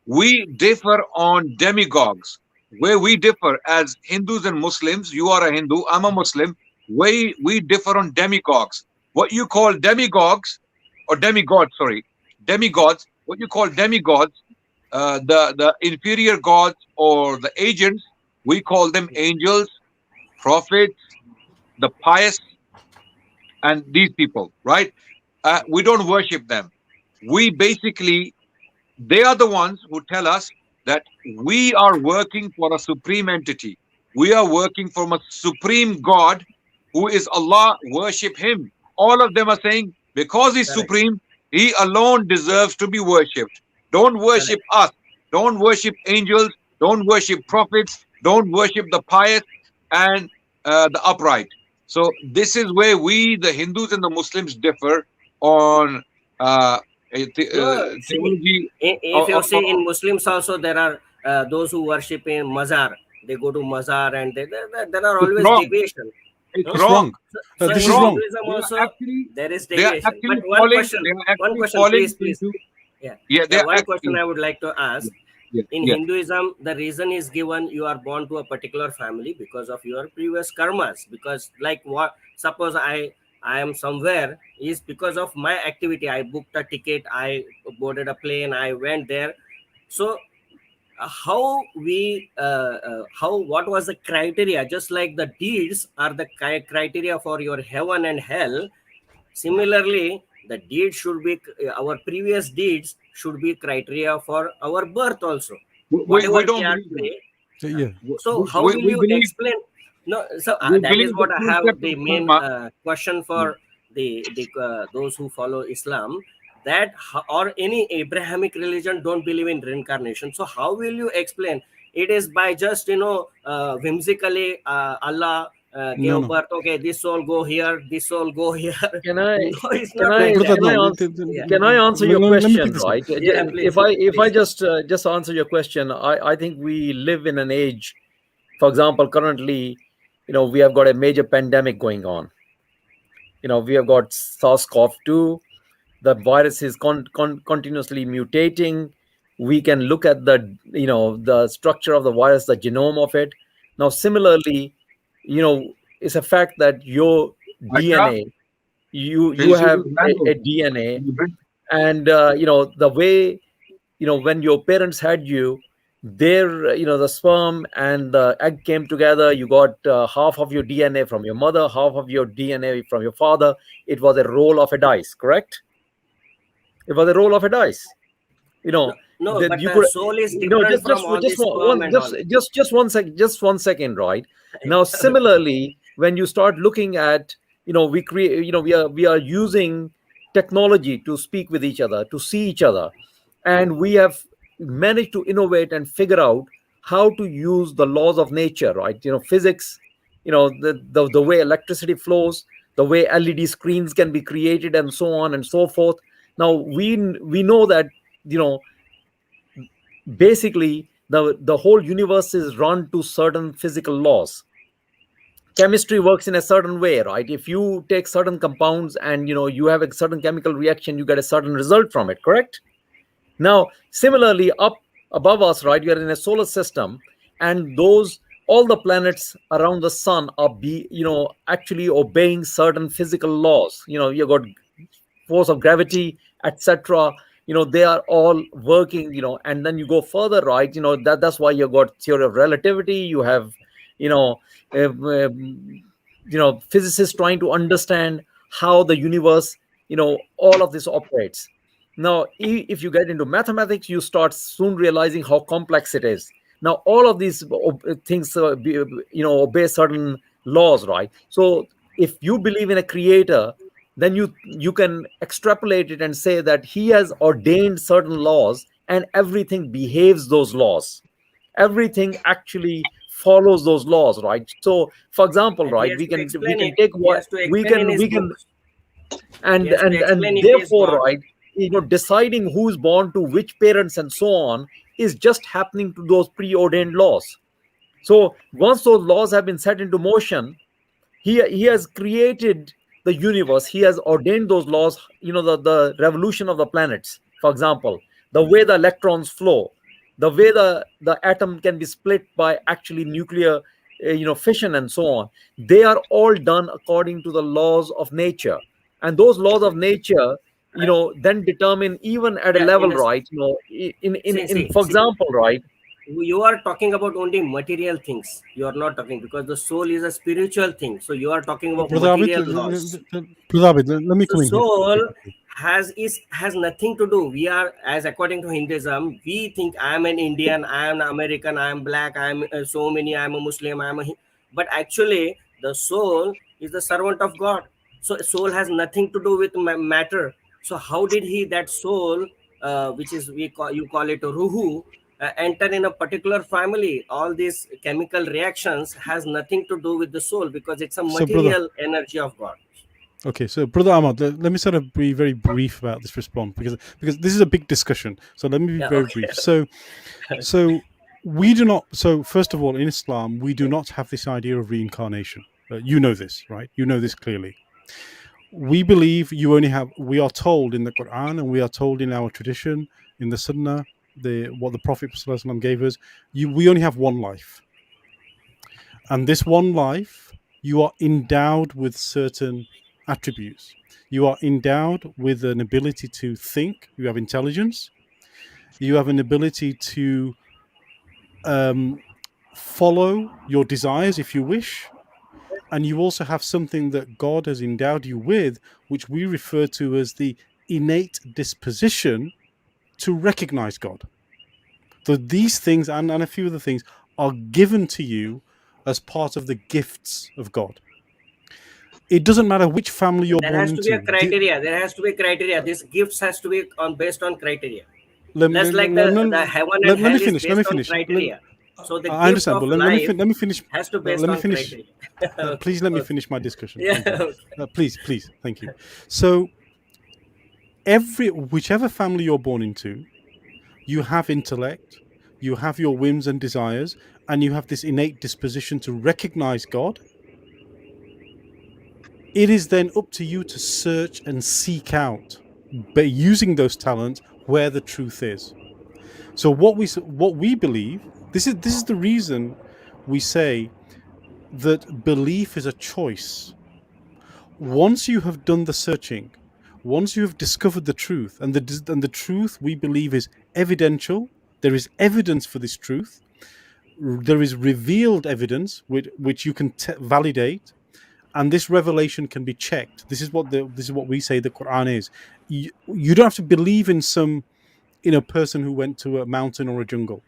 We differ on demigods. Where we differ as Hindus and Muslims, you are a Hindu, I'm a Muslim, we differ on demigods. What you call demigods, or demigods, sorry, demigods, what you call demigods, the inferior gods or the agents, we call them angels, prophets, the pious, and these people, right? We don't worship them. We basically, they are the ones who tell us that we are working for a supreme entity. We are working for a supreme God who is Allah. Worship him. All of them are saying, because he's supreme, he alone deserves to be worshipped. Don't worship us. Don't worship angels. Don't worship prophets. Don't worship the pious and the upright. So this is where we, the Hindus and the Muslims, differ on theology. If you see in Muslims also, there are those who worship in mazar. They go to mazar, and there are always deviations. It's wrong. So this in is wrong. Hinduism also, there is They are deviation. actually But one question, please. One question I would like to ask. In Hinduism, the reason is given, you are born to a particular family because of your previous karmas. Because like what, suppose I am somewhere, is because of my activity. I booked a ticket, I boarded a plane, I went there. So what was the criteria? Just like the deeds are the criteria for your heaven and hell, similarly the deeds should be, our previous deeds should be criteria for our birth also. We don't believe Yeah. So how will you explain? No, so that is what I have the main question for the those who follow Islam, that or any Abrahamic religion don't believe in reincarnation. So how will you explain? It is by just whimsically Allah gave birth. Okay, this soul go here, this soul go here. Can I answer No, your let me question? pick this Right? Yeah, please, if I please. just answer your question, I think we live in an age. For example, currently, we have got a major pandemic going on. We have got SARS-CoV-2. The virus is continuously mutating. We can look at the structure of the virus, the genome of it. Now, similarly, it's a fact that your DNA, you have a DNA, and the way when your parents had you, there, the sperm and the egg came together. You got half of your DNA from your mother, half of your DNA from your father. It was a roll of a dice, correct? It was a roll of a dice. No, but You the could, soul is different from all this sperm and all. just 1 second, right? Now, similarly, when you start looking at, we create, we are using technology to speak with each other, to see each other, and we have managed to innovate and figure out how to use the laws of nature, right? Physics, the way electricity flows, the way LED screens can be created, and so on and so forth. Now we know that, basically the whole universe is run to certain physical laws. Chemistry works in a certain way, right? If you take certain compounds and you have a certain chemical reaction, you get a certain result from it, correct? Now, similarly, up above us, right, we are in a solar system, and all the planets around the sun are actually obeying certain physical laws. You got force of gravity, etc. They are all working. And then you go further, right? That's why you got theory of relativity. You have, physicists trying to understand how the universe, all of this operates. Now, if you get into mathematics, you start soon realizing how complex it is. Now, all of these things, obey certain laws, right? So, if you believe in a creator, then you can extrapolate it and say that he has ordained certain laws, and everything behaves those laws. Everything actually follows those laws, right? So, for example, And right, he has we to can explain it. take He what has to we explain in his can, books. and He has to explain if he is therefore, God. right, deciding who is born to which parents and so on is just happening to those preordained laws. So once those laws have been set into motion, he has created the universe. He has ordained those laws. The revolution of the planets, for example, the way the electrons flow, the way the atom can be split by actually nuclear fission and so on. They are all done according to the laws of nature, and those laws of nature then determine, even at a Yeah, level, right, for see, example, right. you are talking about only material things. You are not talking, because the soul is a spiritual thing. So you are talking about Brother Abid, material laws. Brother Abid, let me So come in here. soul has nothing to do. We are, as according to Hinduism, we think I am an Indian, I am an American, I am black, I am so many, I am a Muslim, I am a but actually the soul is the servant of God. So soul has nothing to do with matter. So how did that soul, which is you call it a ruhu, enter in a particular family? All these chemical reactions has nothing to do with the soul, because it's a So, brother, material energy of God. okay, so Brother Ahmad, let me sort of be very brief about this response, because this is a big discussion. So let me be very Okay. brief. So we do not. So first of all, in Islam, we do not have this idea of reincarnation. You know this, right? You know this clearly. We believe you only have. We are told in the Quran, and we are told in our tradition, in the Sunnah, what the Prophet ﷺ gave us. We only have one life, and this one life, you are endowed with certain attributes. You are endowed with an ability to think. You have intelligence. You have an ability to follow your desires if you wish. And you also have something that God has endowed you with, which we refer to as the innate disposition to recognize God. So these things and a few other things are given to you as part of the gifts of God. It doesn't matter which family you're There born has to be a into. criteria. There has to be criteria. These gifts has to be based on criteria. Let Just like the heaven and me hell is finish. Let me based on finish. criteria. So the I gift understand, of but life let me finish. has to based Let me on finish. criteria. Please let me Okay. finish my discussion. Yeah. Thank you. Okay. Please, thank you. So whichever family you're born into, you have intellect, you have your whims and desires, and you have this innate disposition to recognize God. It is then up to you to search and seek out, by using those talents, where the truth is. So what we believe, this is the reason we say that belief is a choice. Once you have done the searching, once you have discovered the truth, and the truth we believe is evidential, There is evidence for this truth. There is revealed evidence which you can validate, and this revelation can be checked. This is what we say the Quran is. You don't have to believe in some person who went to a mountain or a jungle.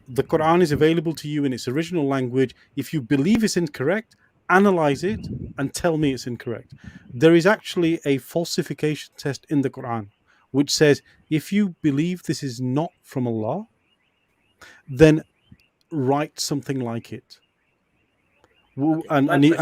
The Quran is available to you in its original language. If you believe it's incorrect, analyze it and tell me it's incorrect. There is actually a falsification test in the Quran which says if you believe this is not from Allah, then write something like it. So let me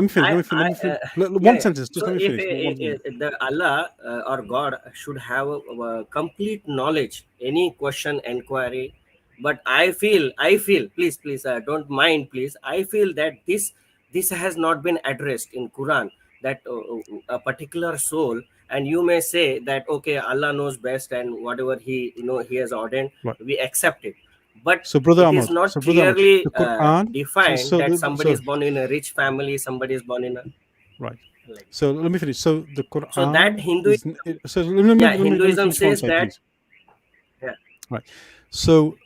finish. One sentence. Just so let me finish. if the Allah or God should have a complete knowledge, any question, inquiry, but I feel, please, don't mind, please. I feel that this has not been addressed in Quran. That a particular soul, and you may say that okay, Allah knows best, and whatever He has ordained, right, we accept it. But so Brother it Ahmad, is not clearly defined that somebody is born in a rich family, somebody is born in a right. So let me finish. So the Quran. So that Hinduism. Hinduism says that. Please. Yeah. Right. So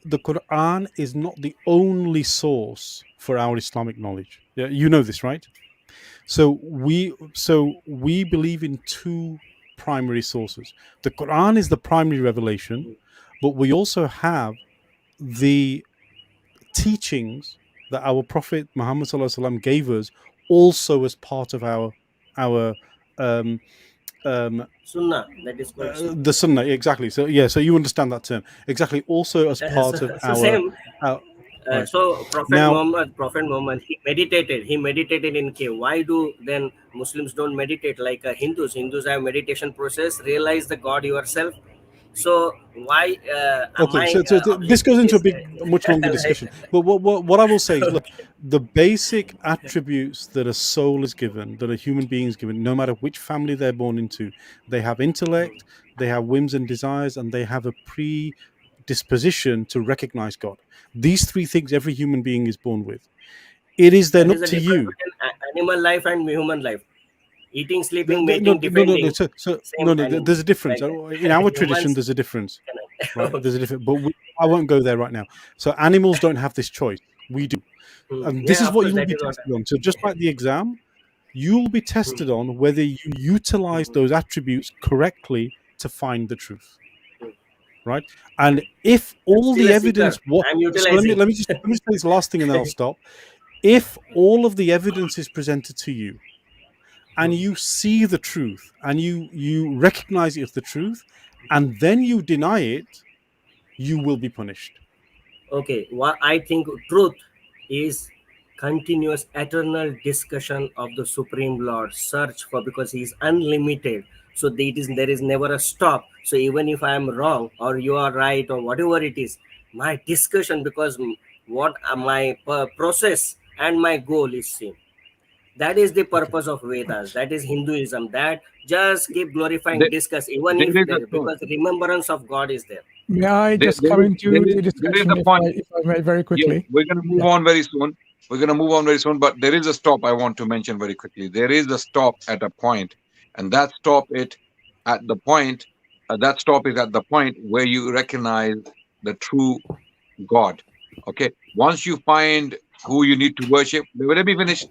the Quran is not the only source for our Islamic knowledge. Yeah, you know this, right? So we believe in two primary sources. The Quran is the primary revelation, but we also have the teachings that our Prophet Muhammad ﷺ gave us also as part of our Sunnah, that is called the Sunnah, exactly. So yeah, so you understand that term exactly. Also as part of our right. So Prophet Muhammad, he meditated in cave. Why do then Muslims don't meditate like Hindus? Hindus have meditation process. Realize the God yourself. So why? This goes into a much longer discussion. But what I will say is, look, the basic attributes that a soul is given, that a human being is given, no matter which family they're born into, they have intellect, they have whims and desires, and they have a predisposition to recognize God. These three things every human being is born with. It is then up to you. Animal life and human life. Eating, sleeping, mating, depending. There's a difference. In our tradition, there's a difference. Right? There's a difference, but I won't go there right now. So animals don't have this choice. We do. And this is what you will be tested on. So just like the exam, you will be tested on whether you utilize those attributes correctly to find the truth. Right? And if all the evidence... let me just say this last thing and then I'll stop. If all of the evidence is presented to you, and you see the truth, and you recognize it as the truth, and then you deny it, you will be punished. Okay, what I think truth is continuous eternal discussion of the Supreme Lord, search for, because He is unlimited. So there is never a stop. So even if I am wrong or you are right or whatever it is, my discussion, because what my process and my goal is same. That is the purpose of Vedas. That is Hinduism. That just keep glorifying, discuss, even if because remembrance of God is there. May I just come into the discussion if I may, very quickly? Yeah, we're going to move on very soon. But there is a stop I want to mention very quickly. There is a stop at a point, and that stop is at the point where you recognize the true God. Okay. Once you find who you need to worship, let me finish.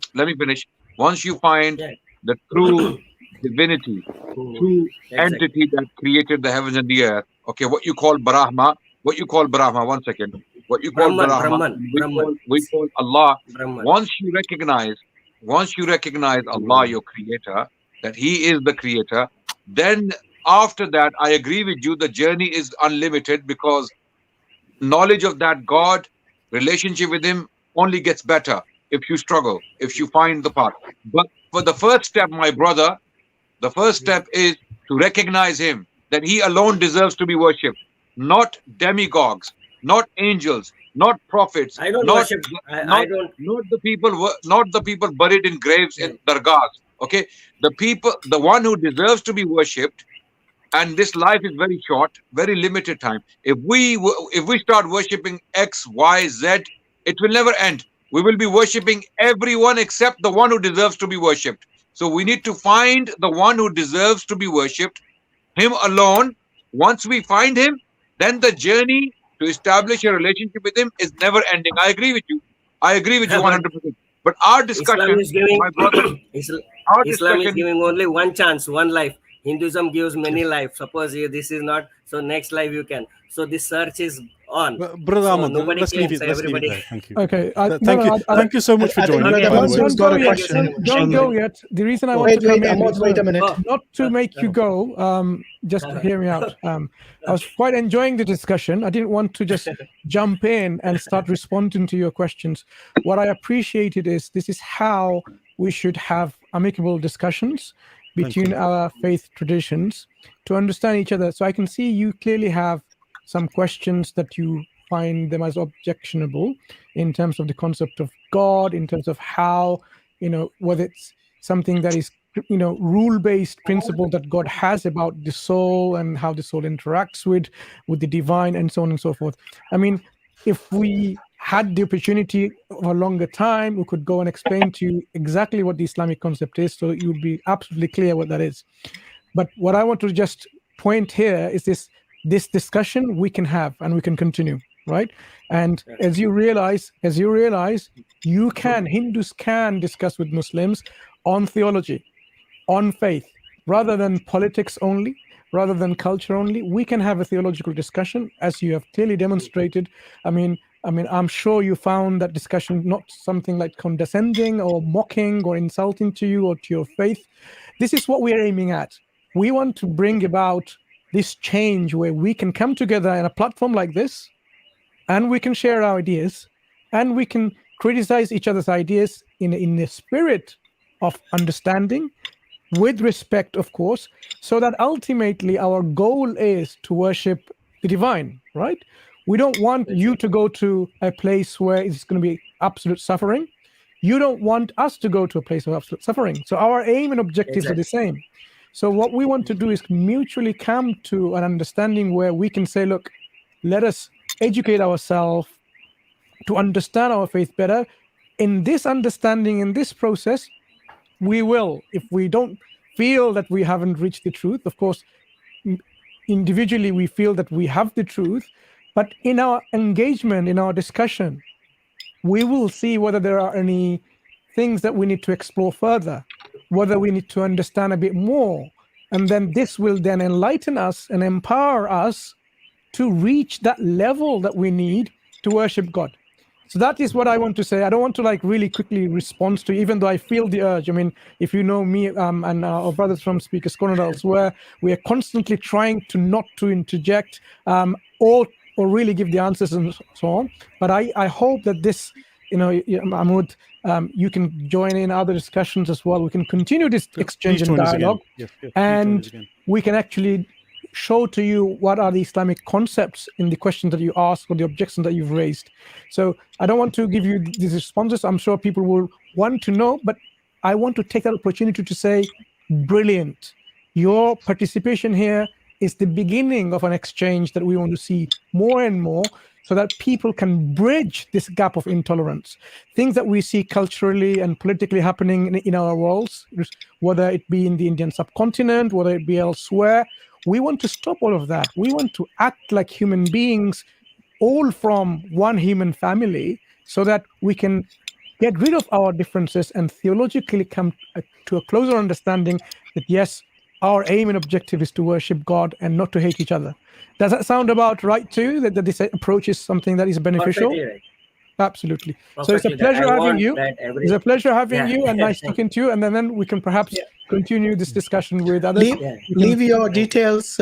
Once you find the true divinity, true entity that created the heavens and the earth, okay, what you call Brahma, one second, what you call Brahman, we call Allah. Brahman. Once you recognize Allah, your creator, that He is the creator, then after that, I agree with you, the journey is unlimited, because knowledge of that God, relationship with Him only gets better if you struggle, if you find the path. But for the first step, my brother, the first step is to recognize Him, that He alone deserves to be worshipped, not demigods, not angels, not prophets, I don't not worship. not the people buried in graves in dargahs. Okay, the one who deserves to be worshipped. And this life is very short, very limited time. If we start worshipping X, Y, Z, it will never end. We will be worshipping everyone except the one who deserves to be worshipped. So we need to find the one who deserves to be worshipped, Him alone. Once we find Him, then the journey to establish a relationship with him is never ending. I agree with you. I agree with you 100%. But our discussion, Islam is giving, my brother, our Islam is discussion, giving only one chance, one life. Hinduism gives many lives. Suppose this is not, so next life you can. So this search is on. Brother So Ahmad, nobody let's leave claims, it. Let's leave it everybody. there. Thank you. Okay. Thank you. Thank you so much for I think joining. Brother by the way. Mansur's got a yet. question. Don't go yet. The reason I want to Wait, come in Ahmad, is wait a minute. not to make you go. Just hear me out. I was quite enjoying the discussion. I didn't want to just jump in and start responding to your questions. What I appreciated is this is how we should have amicable discussions between our faith traditions to understand each other. So I can see you clearly have some questions that you find them as objectionable in terms of the concept of God, in terms of how, whether it's something that is, rule-based principle that God has about the soul and how the soul interacts with the divine and so on and so forth. I mean, if we had the opportunity of a longer time, we could go and explain to you exactly what the Islamic concept is, so you would be absolutely clear what that is. But what I want to just point here is this discussion we can have and we can continue, right? And as you realize, Hindus can discuss with Muslims on theology, on faith, rather than politics only, rather than culture only. We can have a theological discussion, as you have clearly demonstrated. I mean, I'm sure you found that discussion not something like condescending or mocking or insulting to you or to your faith. This is what we are aiming at. We want to bring about this change where we can come together in a platform like this, and we can share our ideas, and we can criticize each other's ideas in the spirit of understanding, with respect, of course, so that ultimately our goal is to worship the divine, right? We don't want you to go to a place where it's going to be absolute suffering. You don't want us to go to a place of absolute suffering. So our aim and objectives are the same. So what we want to do is mutually come to an understanding where we can say, look, let us educate ourselves to understand our faith better. In this understanding, in this process, we will, if we don't feel that we haven't reached the truth, of course, individually we feel that we have the truth, but in our engagement, in our discussion, we will see whether there are any things that we need to explore further, whether we need to understand a bit more. And then this will then enlighten us and empower us to reach that level that we need to worship God. So that is what I want to say. I don't want to really quickly respond to, even though I feel the urge. I mean, if you know me and our brothers from Speakers Corner elsewhere, we are constantly trying to not to interject or really give the answers and so on. But I hope that this, Mahmoud, you can join in other discussions as well. We can continue this exchange and dialogue, and we can actually show to you what are the Islamic concepts in the questions that you ask or the objections that you've raised. So I don't want to give you these responses. I'm sure people will want to know, but I want to take that opportunity to say, brilliant. Your participation here is the beginning of an exchange that we want to see more and more, so that people can bridge this gap of intolerance. Things that we see culturally and politically happening in our worlds, whether it be in the Indian subcontinent, whether it be elsewhere, we want to stop all of that. We want to act like human beings, all from one human family, so that we can get rid of our differences and theologically come to a closer understanding that, yes, our aim and objective is to worship God and not to hate each other. Does that sound about right too, that this approach is something that is beneficial? Right. Absolutely. So it's a pleasure having you. It's a pleasure having you, and nice talking to you. And then we can perhaps continue this discussion with others. Leave your details.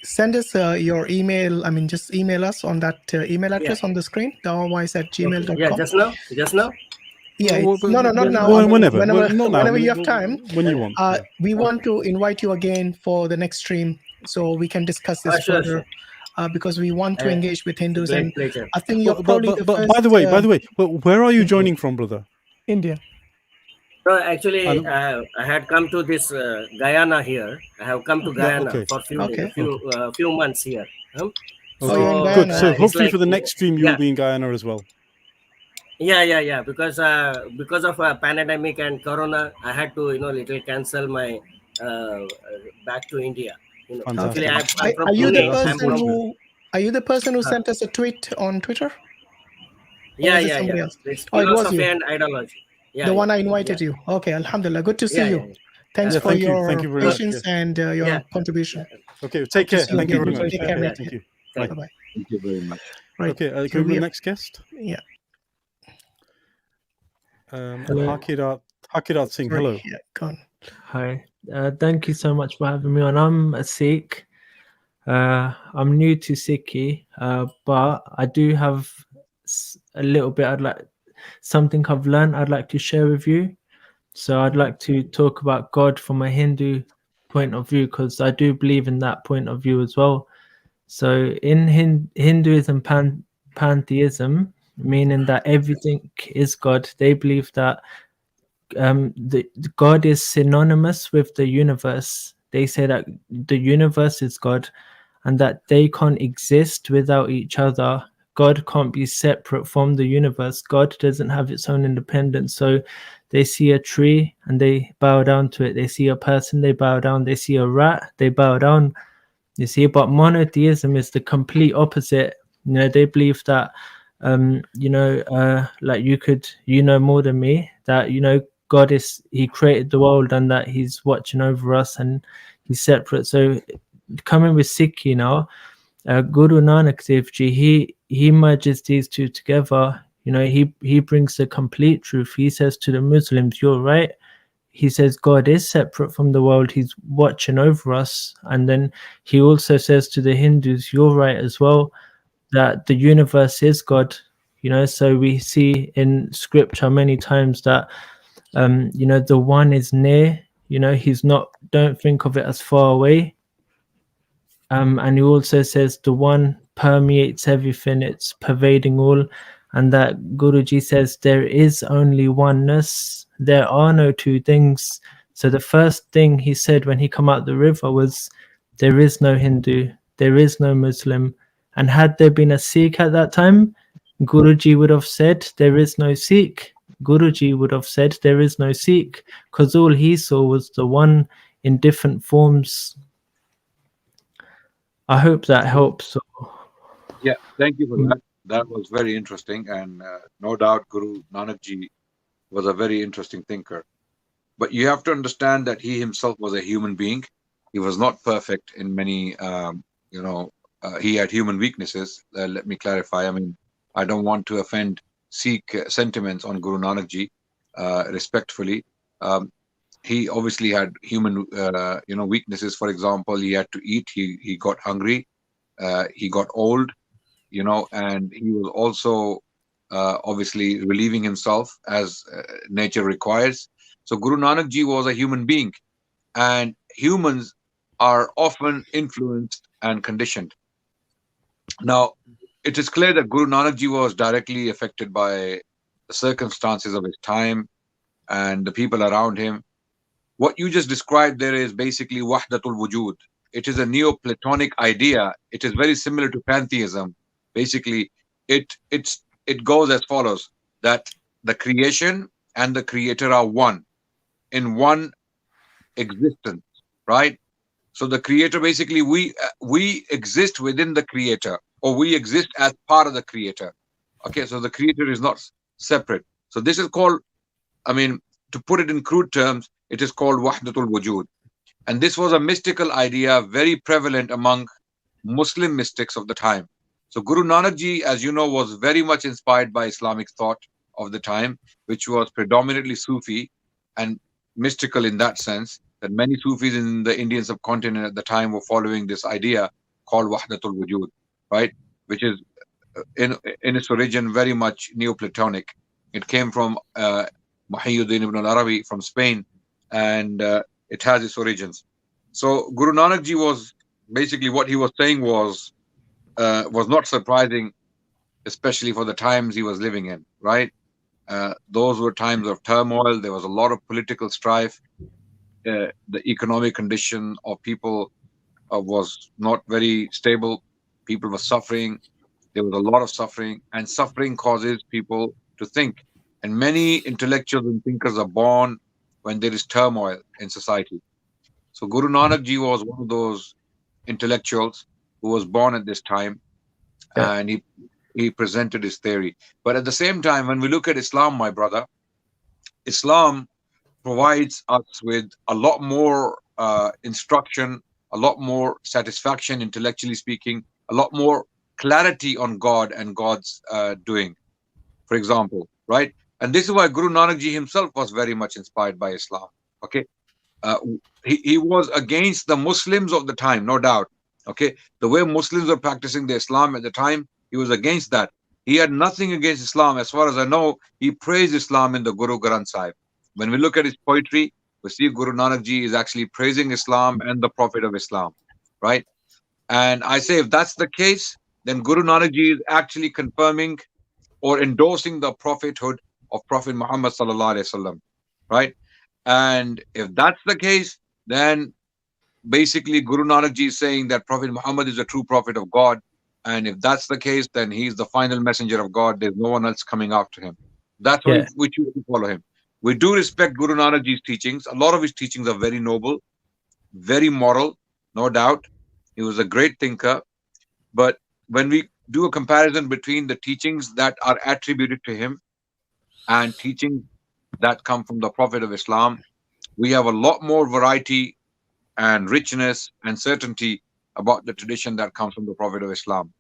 Send us your email. I mean, just email us on that email address on the screen, dawahwise@gmail.com. Yeah, just now. Yeah, no, not now. Whenever you have time. When you want. We want to invite you again for the next stream, so we can discuss this further. Because we want to engage with Hindus, and I think you're probably the first. By the way, where are you joining from, brother? India. No, actually, I had come to this Guyana here. I have come to Guyana for a few months here. Good. So hopefully for the next stream you'll be in Guyana as well. Yeah. Because of a pandemic and Corona, I had to little cancel my back to India. Actually, Are you Are you the person who sent us a tweet on Twitter? Yeah, was it yeah, somebody yeah. else? It's Oh, it was philosophy you. and ideology. Yeah, The one yeah, I invited yeah. you. Okay, Alhamdulillah. Good to see Yeah, you. yeah, yeah. Thanks Yeah, for thank you. your Thank you very much. patience Yeah. and your Yeah. contribution. Okay, take to care. see you Thank you again. very much. Take care, Yeah. mate. Thank you. Thank Bye. Bye-bye. Thank you very much. Right. Okay, So can we we have the have- next guest? Yeah. Hello. Hakirat Singh, Sorry. hello. Yeah, go on. Hi. Thank you so much for having me on. I'm a Sikh. I'm new to Sikhi, but I do have a little bit. Something I've learned. I'd like to share with you. So I'd like to talk about God from a Hindu point of view, because I do believe in that point of view as well. So in Hinduism, pantheism, meaning that everything is God, they believe that the God is synonymous with the universe. They say that the universe is God and that they can't exist without each other. God can't be separate from the universe. God doesn't have its own independence. So they see a tree and they bow down to it. They see a person, they bow down. They see a rat, they bow down. You see, but monotheism is the complete opposite. You know, they believe that, like you know more than me, that, God he created the world and that he's watching over us and he's separate. So coming with Sikhi now, Guru Nanak Dev Ji, he merges these two together. You know, he brings the complete truth. He says to the Muslims, you're right. He says God is separate from the world. He's watching over us. And then he also says to the Hindus, you're right as well, that the universe is God. You know, so we see in scripture many times that, the one is near. You know, he's not, don't think of it as far away. And he also says the one permeates everything, it's pervading all. And that Guruji says there is only oneness, there are no two things. So the first thing he said when he come out the river was, there is no Hindu, there is no Muslim. And had there been a Sikh at that time, Guruji would have said there is no Sikh. Guruji would have said there is no Sikh, because all he saw was the one in different forms. I hope that helps. Yeah, thank you for that. That was very interesting, and no doubt Guru Nanak Ji was a very interesting thinker. But you have to understand that he himself was a human being. He was not perfect in many, he had human weaknesses. Let me clarify. I mean, I don't want to offend Sikh sentiments on Guru Nanak Ji, respectfully. He obviously had human, weaknesses. For example, he had to eat. He got hungry. He got old. And he was also obviously relieving himself as nature requires. So Guru Nanak Ji was a human being, and humans are often influenced and conditioned. Now, it is clear that Guru Nanak Ji was directly affected by the circumstances of his time and the people around him. What you just described there is basically Wahdatul Wujud. It is a Neoplatonic idea. It is very similar to pantheism. Basically, it goes as follows: that the creation and the creator are one, in one existence, right? So the creator, basically, we exist within the creator, or we exist as part of the creator. Okay, so the creator is not separate. So this is called, to put it in crude terms, it is called Wahdatul Wujud. And this was a mystical idea very prevalent among Muslim mystics of the time. So Guru Nanak Ji, as you know, was very much inspired by Islamic thought of the time, which was predominantly Sufi and mystical in that sense, that many Sufis in the Indian subcontinent at the time were following this idea called Wahdatul Wujud, right? Which is in its origin very much Neoplatonic. It came from Muhyiddin ibn al-Arabi from Spain, and it has its origins. So Guru Nanak Ji was basically, what he was saying was not surprising, especially for the times he was living in, right? Those were times of turmoil. There was a lot of political strife. The economic condition of people was not very stable. People were suffering. There was a lot of suffering, and suffering causes people to think. And many intellectuals and thinkers are born when there is turmoil in society. So Guru Nanak Ji was one of those intellectuals who was born at this time, and he presented his theory. But at the same time, when we look at Islam, my brother, Islam provides us with a lot more instruction, a lot more satisfaction, intellectually speaking, a lot more clarity on God and God's doing, for example, right? And this is why Guru Nanak Ji himself was very much inspired by Islam. Okay, he was against the Muslims of the time, no doubt. Okay, the way Muslims were practicing the Islam at the time, he was against that. He had nothing against Islam. As far as I know, he praised Islam in the Guru Granth Sahib. When we look at his poetry, we see Guru Nanak Ji is actually praising Islam and the Prophet of Islam, right? And I say, if that's the case, then Guru Nanak Ji is actually confirming or endorsing the prophethood of Prophet Muhammad sallallahu alaihi wasallam, right? And if that's the case, then basically Guru Nanak Ji is saying that Prophet Muhammad is a true prophet of God. And if that's the case, then he's the final messenger of God. There's no one else coming after him. That's why we choose to follow him. We do respect Guru Nanak Ji's teachings. A lot of his teachings are very noble, very moral, no doubt. He was a great thinker. But when we do a comparison between the teachings that are attributed to him and teachings that come from the Prophet of Islam, we have a lot more variety and richness and certainty about the tradition that comes from the Prophet of Islam.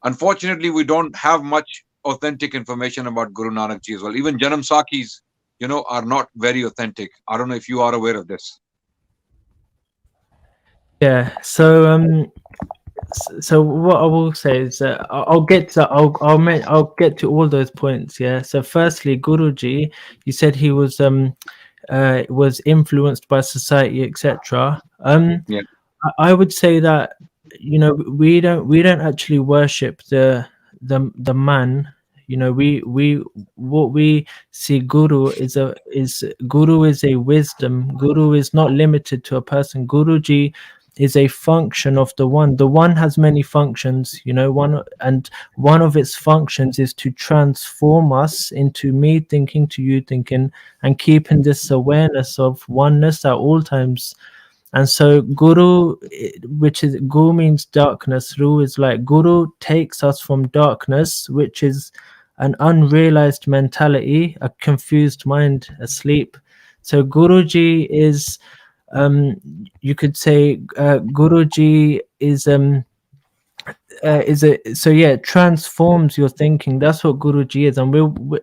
Unfortunately, we don't have much authentic information about Guru Nanak Ji as well. Even Janam Sakis, you know, are not very authentic. I don't know if you are aware of this. Yeah. So what I will say is that I'll get to all those points. Yeah. So firstly, Guruji, you said he was influenced by society, etc. Yeah. I would say that, you know, we don't actually worship the man. You know, what we see Guru is a wisdom. Guru is not limited to a person. Guruji is a function of the one. The one has many functions, you know, one of its functions is to transform us into me thinking to you thinking, and keeping this awareness of oneness at all times. And so Guru, which is Gu means darkness, Ru is like Guru takes us from darkness, which is an unrealized mentality, a confused mind, asleep. So Guruji is, you could say, Guruji is transforms your thinking. That's what Guruji is, and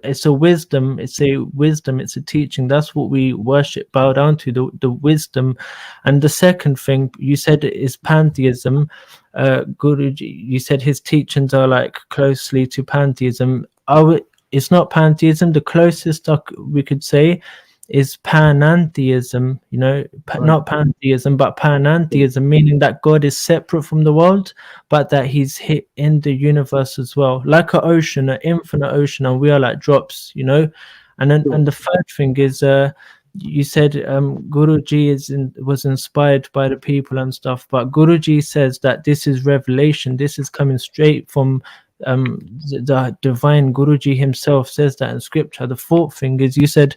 it's a wisdom. It's a teaching. That's what we worship, bow down to, the wisdom. And the second thing you said is pantheism. Guruji, you said his teachings are like closely to pantheism. It's not pantheism. The closest we could say is panentheism, you know, not pantheism, but panentheism, meaning that God is separate from the world, but that he's in the universe as well, like an ocean, an infinite ocean, and we are like drops, you know. And then, and the third thing is, you said Guruji was inspired by the people and stuff, but Guruji says that this is revelation, this is coming straight from the divine. Guruji himself says that in scripture. The fourth thing is, you said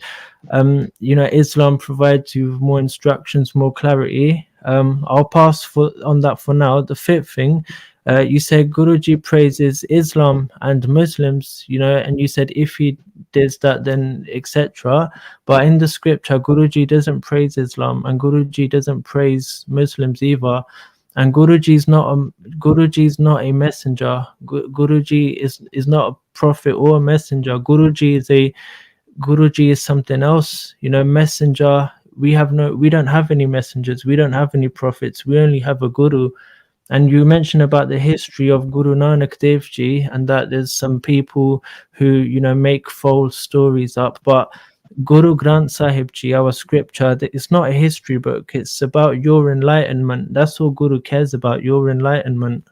you know, Islam provides you more instructions, more clarity. I'll pass on that for now. The fifth thing, you said Guruji praises Islam and Muslims, you know, and you said if he does that, then etc. But in the scripture, Guruji doesn't praise Islam and Guruji doesn't praise Muslims either. And Guruji is not a messenger. Guruji is not a prophet or a messenger. Guruji is something else. You know, messenger. We don't have any messengers. We don't have any prophets. We only have a guru. And you mentioned about the history of Guru Nanak Dev Ji, and that there's some people who, you know, make false stories up. But Guru Granth Sahib Ji, our scripture, it's not a history book. It's about your enlightenment. That's all Guru cares about, your enlightenment.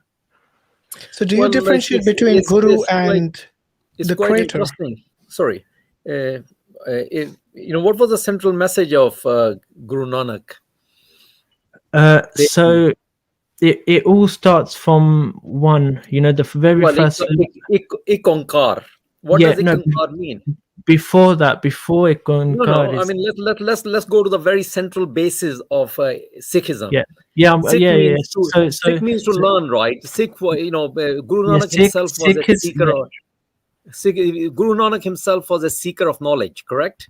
So do you differentiate between Guru and the creator? Interesting. Sorry. You know, what was the central message of Guru Nanak? So it all starts from one, you know, the very first. Ikonkar. What does Ikonkar mean? before that, before it gone No, God no. I is mean, let's go to the very central basis of Sikhism. yeah, yeah, Sikh yeah, yeah. means to Sikh means to So learn, right? Sikh, Guru yeah, Nanak himself was a Sikhs, seeker. Guru Nanak himself was a seeker of knowledge, correct?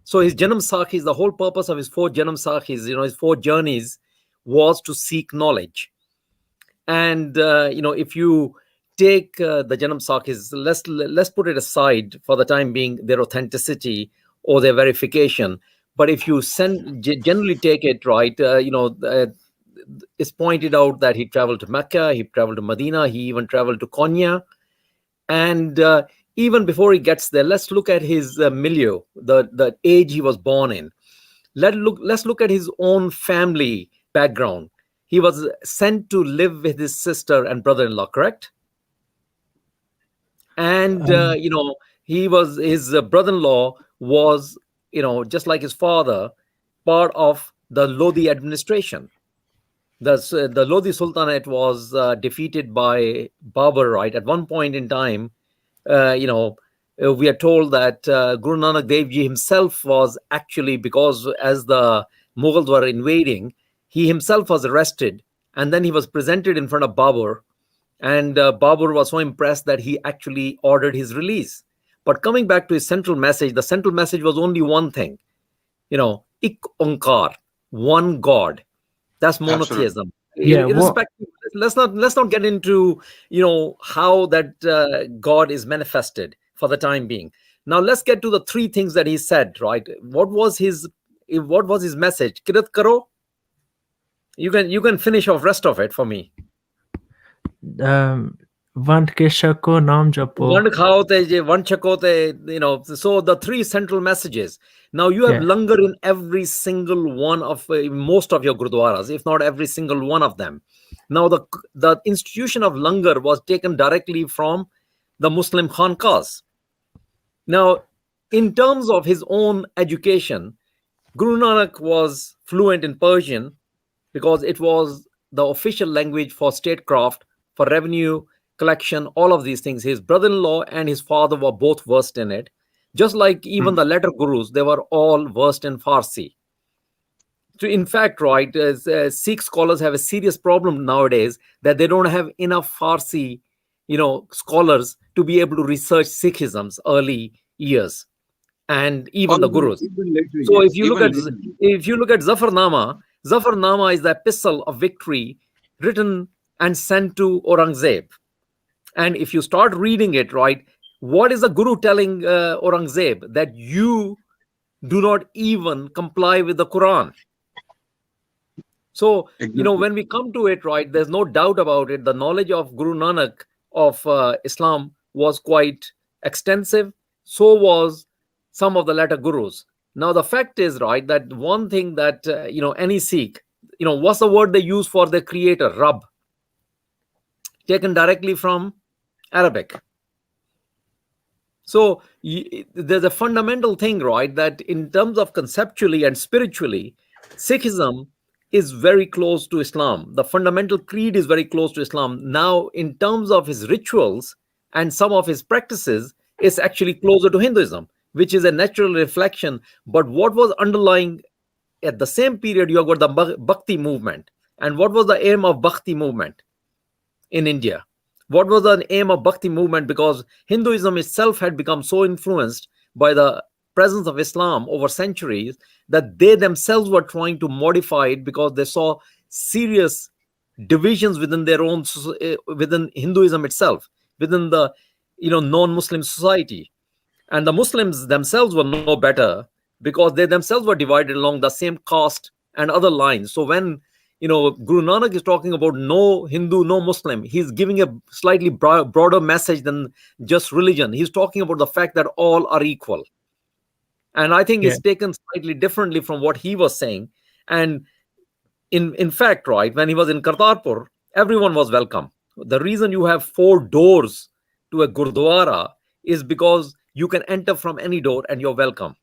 So his Janam Sakhis, the whole purpose of his 4 Janam Sakhis, his 4 journeys, was to seek knowledge. And if you take the Janam Sakhis, let's put it aside for the time being, their authenticity or their verification. But if you generally take it, right, it's pointed out that he traveled to Mecca, he traveled to Medina, he even traveled to Konya. And even before he gets there, let's look at his milieu, the age he was born in. Let's look at his own family background. He was sent to live with his sister and brother-in-law, correct? And his brother-in-law was, just like his father, part of the Lodi administration. The Lodi Sultanate was defeated by Babur, right? At one point in time, we are told that Guru Nanak Dev Ji himself was actually, because as the Mughals were invading, he himself was arrested, and then he was presented in front of Babur, and Babur was so impressed that he actually ordered his release. But coming back to his central message, the central message was only one thing, Ik Onkar, one God. That's monotheism. Yeah, let's not get into how that God is manifested for the time being. Now let's get to the 3 things that he said. Right? What was his message? Kirat karo. You can finish off rest of it for me. Vand ke shako naam japo. Vand khao te je, vand chako te, so the 3 central messages. Now you have langar in every single one of most of your gurdwaras, if not every single one of them. Now the institution of langar was taken directly from the Muslim khanqahs. Now, in terms of his own education, Guru Nanak was fluent in Persian because it was the official language for statecraft, for revenue collection, all of these things. His brother-in-law and his father were both versed in it. Just like even the later gurus, they were all versed in Farsi. So in fact, right, Sikh scholars have a serious problem nowadays that they don't have enough Farsi, scholars to be able to research Sikhism's early years, and even the gurus. So if you look at Zafarnama is the epistle of victory written and sent to Aurangzeb. And if you start reading it, right, what is the guru telling Aurangzeb? That you do not even comply with the Quran. So, when we come to it, right, there's no doubt about it. The knowledge of Guru Nanak of Islam was quite extensive. So was some of the later gurus. Now, the fact is, right, that one thing that, any Sikh, what's the word they use for their creator? Rabb. Taken directly from Arabic. So there's a fundamental thing, right, that in terms of conceptually and spiritually, Sikhism is very close to Islam. The fundamental creed is very close to Islam. Now, in terms of his rituals and some of his practices, it's actually closer to Hinduism, which is a natural reflection. But what was underlying at the same period, you have got the Bhakti movement. And what was the aim of Bhakti movement in India? What was the aim of Bhakti movement? Because Hinduism itself had become so influenced by the presence of Islam over centuries that they themselves were trying to modify it because they saw serious divisions within their own, within Hinduism itself, within the non-Muslim society. And the Muslims themselves were no better because they themselves were divided along the same caste and other lines. So when Guru Nanak is talking about no Hindu, no Muslim, he's giving a slightly broader message than just religion. He's talking about the fact that all are equal. And I think it's taken slightly differently from what he was saying. And in fact, right, when he was in Kartarpur, everyone was welcome. The reason you have 4 doors to a Gurdwara is because you can enter from any door and you're welcome.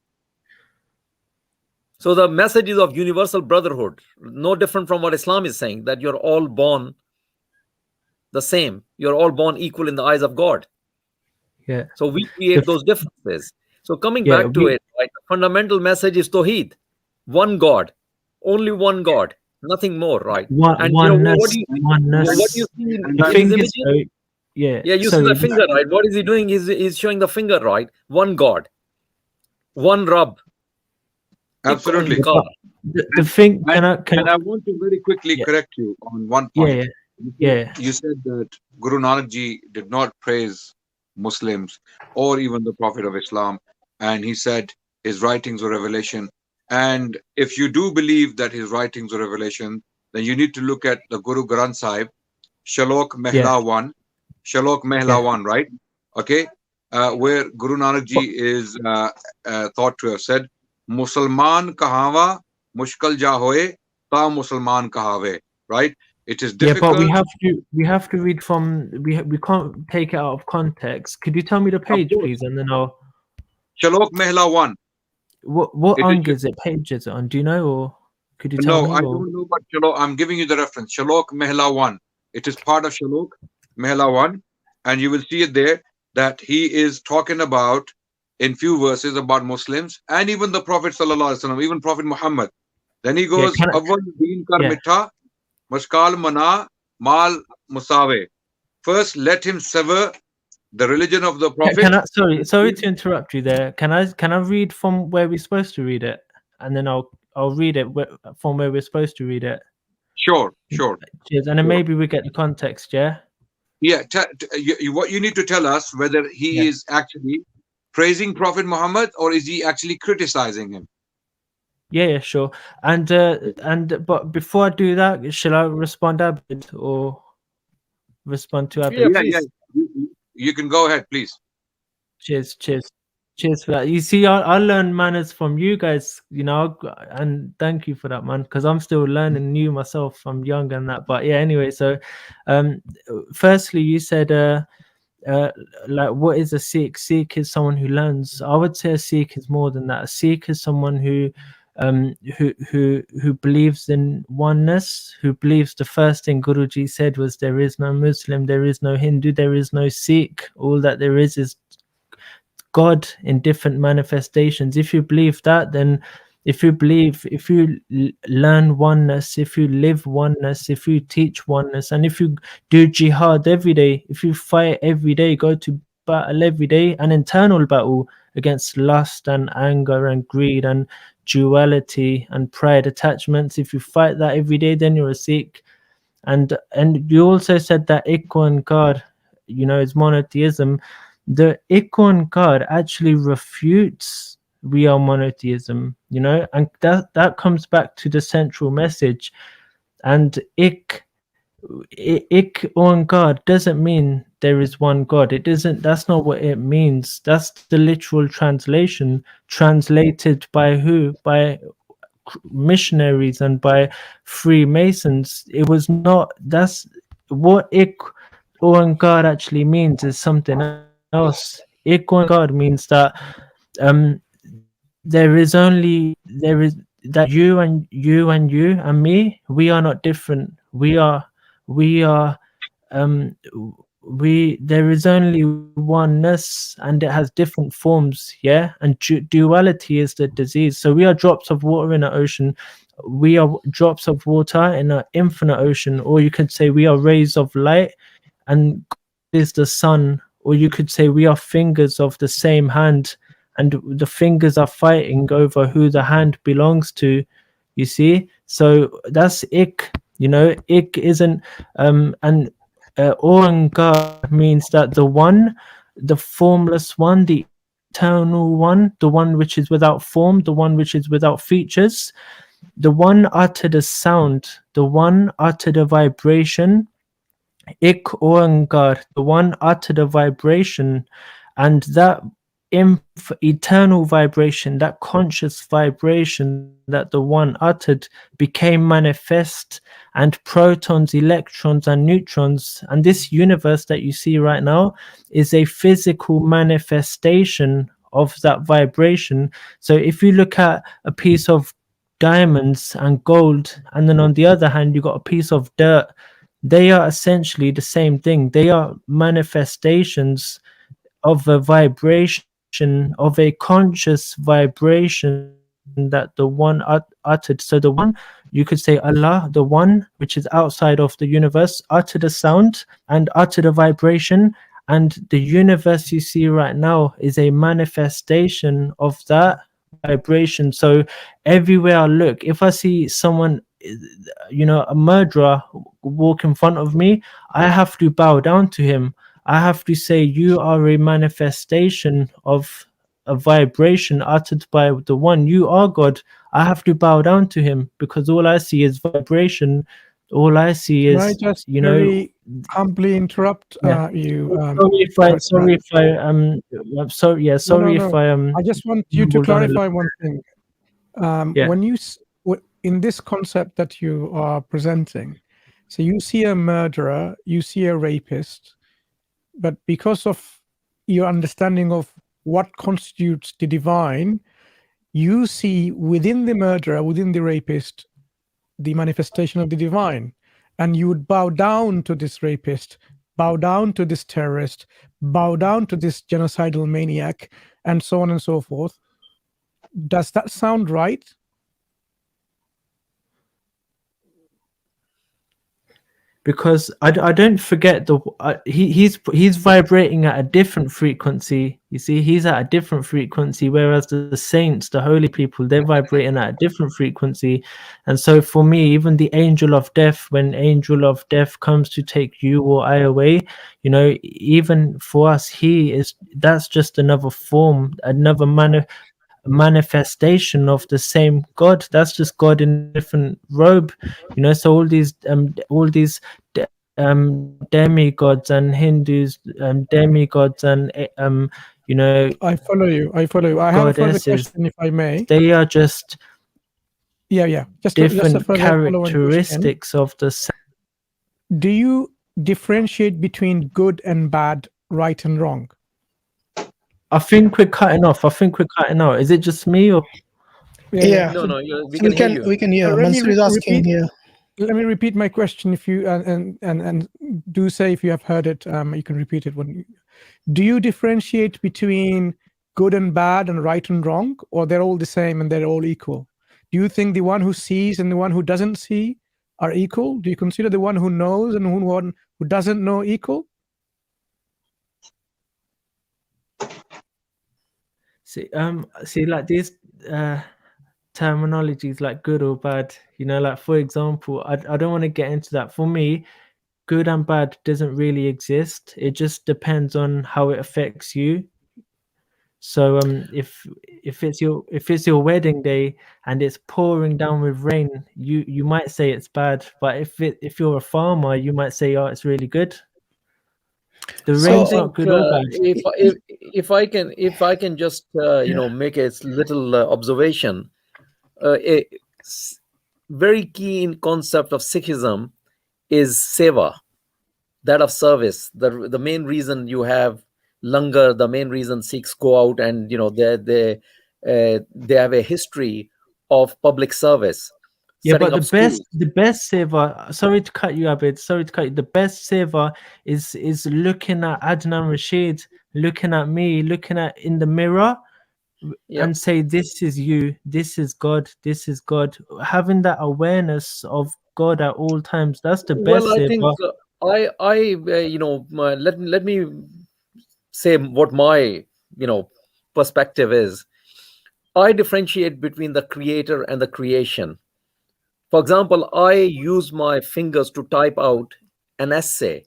So the message is of universal brotherhood, no different from what Islam is saying, that you're all born the same. You're all born equal in the eyes of God. Yeah. So we create those differences. So coming Yeah, back to it, right, the fundamental message is Tawheed, one God, only one God, nothing more, right? And you know, what do you see in The these thing is, images? though, yeah, Yeah, you see sorry, the finger, right? What is he doing? He's showing the finger, right? One God, one Rab. Absolutely. the thing, And can I want to very quickly Yeah. correct you on one point. yeah, You said that Guru Nanak Ji did not praise Muslims or even the Prophet of Islam, and he said his writings were revelation. And if you do believe that his writings were revelation, then you need to look at the Guru Granth Sahib, Shalok Mehla 1, Shalok Mehla 1, right? Okay, where Guru Nanak Ji is thought to have said, Musalman kahawa mushkil ja hoye ta Musalman kahave, right? It is yeah, difficult. but we have to read from, we can't take it out of context. Could you tell me the page, please, and then I'll. Shalok Mehla 1. What ang is it? Page is it on? Do you know, or could you tell me? No, I don't know, but Shalok, I'm giving you the reference. Shalok Mehla 1. It is part of Shalok Mehla 1, and you will see it there that he is talking about in few verses about Muslims and even the Prophet Sallallahu Alaihi Wasallam, even Prophet Muhammad. Then he goes, Awwal deen kar mitha, mushkal mana mal musave. First, let him sever the religion of the Prophet. Sorry to interrupt you there. Can I read from where we're supposed to read it, and then I'll read it from where we're supposed to read it. Sure. Cheers. And then maybe we get the context. Yeah. Yeah. What you need to tell us whether he is actually praising Prophet Muhammad or is he actually criticizing him? Yeah, sure. And but before I do that, shall I respond a bit or respond to a bit? Yeah. You can go ahead, please. Cheers for that. You see, I learn manners from you guys, you know, and thank you for that, man, because I'm still learning new myself. I'm young and that, but yeah. Anyway, so firstly, you said like, what is a Sikh? Sikh is someone who learns. I would say a Sikh is more than that. A Sikh is someone who believes in oneness, who believes the first thing Guruji said was, there is no Muslim, there is no Hindu, there is no Sikh. All that there is God in different manifestations. If you believe that, then if you learn oneness, if you live oneness, if you teach oneness, and if you do jihad every day, if you fight every day, go to battle every day, an internal battle against lust and anger and greed and duality and pride attachments, if you fight that every day, then you're a Sikh. And you also said that Ikwan God, you know, is monotheism. The Ikwan God actually refutes we are monotheism, you know, and that comes back to the central message. And Ik on God doesn't mean there is one God. It doesn't. That's not what it means. That's the literal translation, translated by who? By missionaries and by Freemasons. It was not. That's what Ik on God actually means, is something else. Ik on God means that there is that you and you and me, we are not different. There is only oneness, and it has different forms. Yeah. And duality is the disease. So we are drops of water in an ocean. We are drops of water in an infinite ocean. Or you could say we are rays of light, and God is the sun. Or you could say we are fingers of the same hand, and the fingers are fighting over who the hand belongs to. You see? So that's Ik. You know, Ik isn't Auranga means that the one, the formless one, the eternal one, the one which is without form, the one which is without features, the one uttered a sound, the one uttered a vibration. Ik Auranga, the one uttered a vibration, and that eternal vibration, that conscious vibration that the one uttered, became manifest, and protons, electrons, and neutrons, and this universe that you see right now is a physical manifestation of that vibration. So if you look at a piece of diamonds and gold, and then on the other hand you got a piece of dirt, they are essentially the same thing. They are manifestations of a vibration of a conscious vibration that the one uttered. So the one, you could say Allah, the one which is outside of the universe, uttered a sound and uttered a vibration, and the universe you see right now is a manifestation of that vibration. So everywhere I look, if I see someone, you know, a murderer walk in front of me, I have to bow down to him. I have to say, you are a manifestation of a vibration uttered by the one. You are God. I have to bow down to him, because all I see is vibration. All I see Can I is, just you know, very humbly interrupt yeah. you? Sorry if I I just want you to mumbled on a clarify one thing. Yeah. When you in this concept that you are presenting, so you see a murderer, you see a rapist, but because of your understanding of what constitutes the divine, you see within the murderer, within the rapist, the manifestation of the divine, and you would bow down to this rapist, bow down to this terrorist, bow down to this genocidal maniac, and so on and so forth. Does that sound right? Because I don't forget he's vibrating at a different frequency. You see, he's at a different frequency, whereas the saints, the holy people, they're vibrating at a different frequency. And so for me, even the angel of death, when angel of death comes to take you or I away, you know, even for us, that's just another form, another manifestation of the same God. That's just God in a different robe, you know. So all these demigods and Hindus, demigods and you know, I follow you. I have a further question, if I may. They are just just different a further follow-on question. characteristics of the. Do you differentiate between good and bad, right and wrong? I think we're cutting off. Is it just me or? Yeah. No, we So can hear you. we can hear. Let me Mansur is asking here. Let me repeat my question. If you and do say if you have heard it, you can repeat it. Do you differentiate between good and bad and right and wrong, or they're all the same and they're all equal? Do you think the one who sees and the one who doesn't see are equal? Do you consider the one who knows and one who doesn't know equal? See, like these terminologies, like good or bad, you know, like for example, I don't want to get into that. For me, good and bad doesn't really exist. It just depends on how it affects you. So if it's your wedding day and it's pouring down with rain, you might say it's bad, but if you're a farmer, you might say, oh, it's really good. The rain's not good or bad. If I can just you know, make a little observation, a very key concept of Sikhism is seva, that of service. The main reason you have langar, the main reason Sikhs go out and, you know, they have a history of public service. Yeah, but the best seva, sorry to cut you, Abid, the best seva is looking at Adnan Rashid, looking at me, looking at in the mirror, and say, this is you, this is God, this is God. Having that awareness of God at all times, that's the best seva. I think you know, let me say what my, you know, perspective is. I differentiate between the creator and the creation. For example, I use my fingers to type out an essay.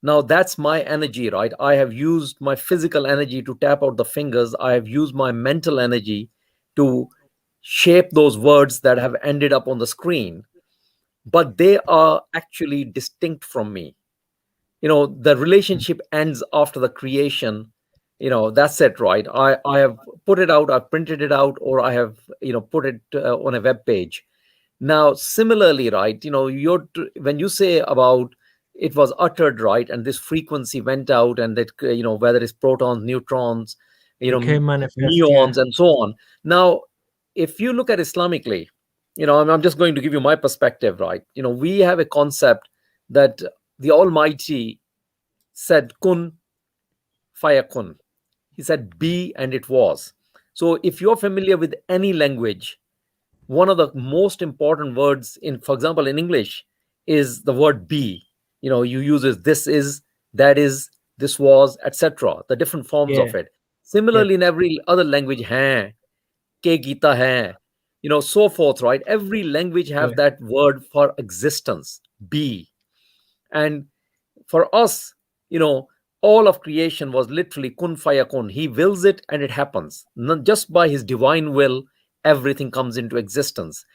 Now that's my energy, right? I have used my physical energy to tap out the fingers. I have used my mental energy to shape those words that have ended up on the screen. But they are actually distinct from me. You know, the relationship ends after the creation. You know, that's it, right? I have put it out, I've printed it out, or I have, you know, put it on a web page. Now, similarly, right, you know, when you say about it was uttered, right, and this frequency went out, and that, you know, whether it's protons, neutrons, you know, muons, and so on. Now, if you look at Islamically, you know, I'm just going to give you my perspective, right? You know, we have a concept that the Almighty said kun fayakun. He said be and it was. So if you're familiar with any language, one of the most important words in, for example, in English is the word be. You use this is, that is, this was, etc. The different forms of it. Similarly, in every other language, hai, ke gita hai, so forth, right? Every language have that word for existence, be. And for us, all of creation was literally kun fayakun. He wills it and it happens. Not just by his divine will, everything comes into existence.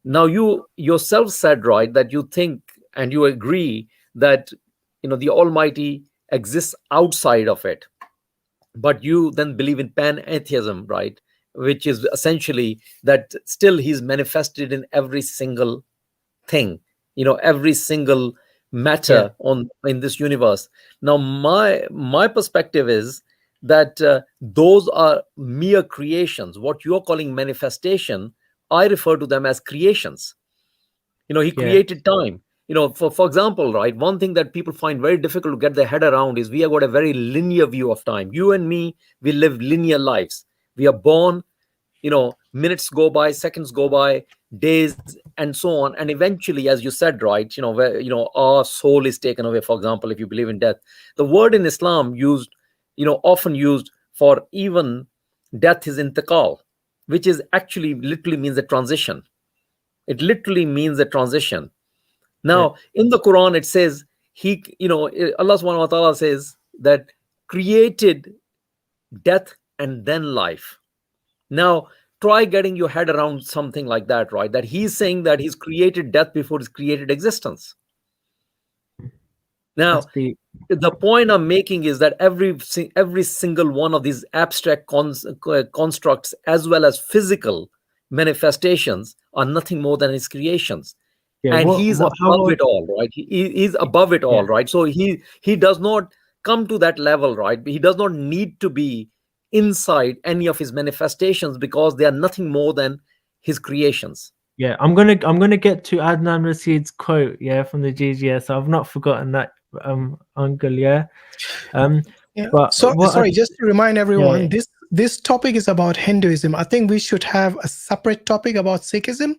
Now, you yourself said, right, that you think and you agree that the Almighty exists outside of it, but you then believe in pan-atheism, right, which is essentially that still he's manifested in every single thing, every single matter in this universe. Now, my perspective is that those are mere creations. What you're calling manifestation, I refer to them as creations. He created time. For example, right, one thing that people find very difficult to get their head around is we have got a very linear view of time. You and me, we live linear lives. We are born, minutes go by, seconds go by, days, and so on. And eventually, as you said, right, where, our soul is taken away. For example, if you believe in death, the word in Islam used, often used for even death is intiqal, which is actually literally means a transition. It literally means a transition. Now, in the Quran, it says Allah subhanahu wa ta'ala says that created death and then life. Now, try getting your head around something like that, right? That he's saying that he's created death before he's created existence. Now, the point I'm making is that every single one of these abstract constructs, as well as physical manifestations, are nothing more than his creations. And he's above it all, right? He's above it all, right? So he does not come to that level, right? He does not need to be inside any of his manifestations because they are nothing more than his creations. I'm gonna get to Adnan Rashid's quote, from the GGS. I've not forgotten that, uncle, But sorry, just to remind everyone, this topic is about Hinduism. I think we should have a separate topic about Sikhism,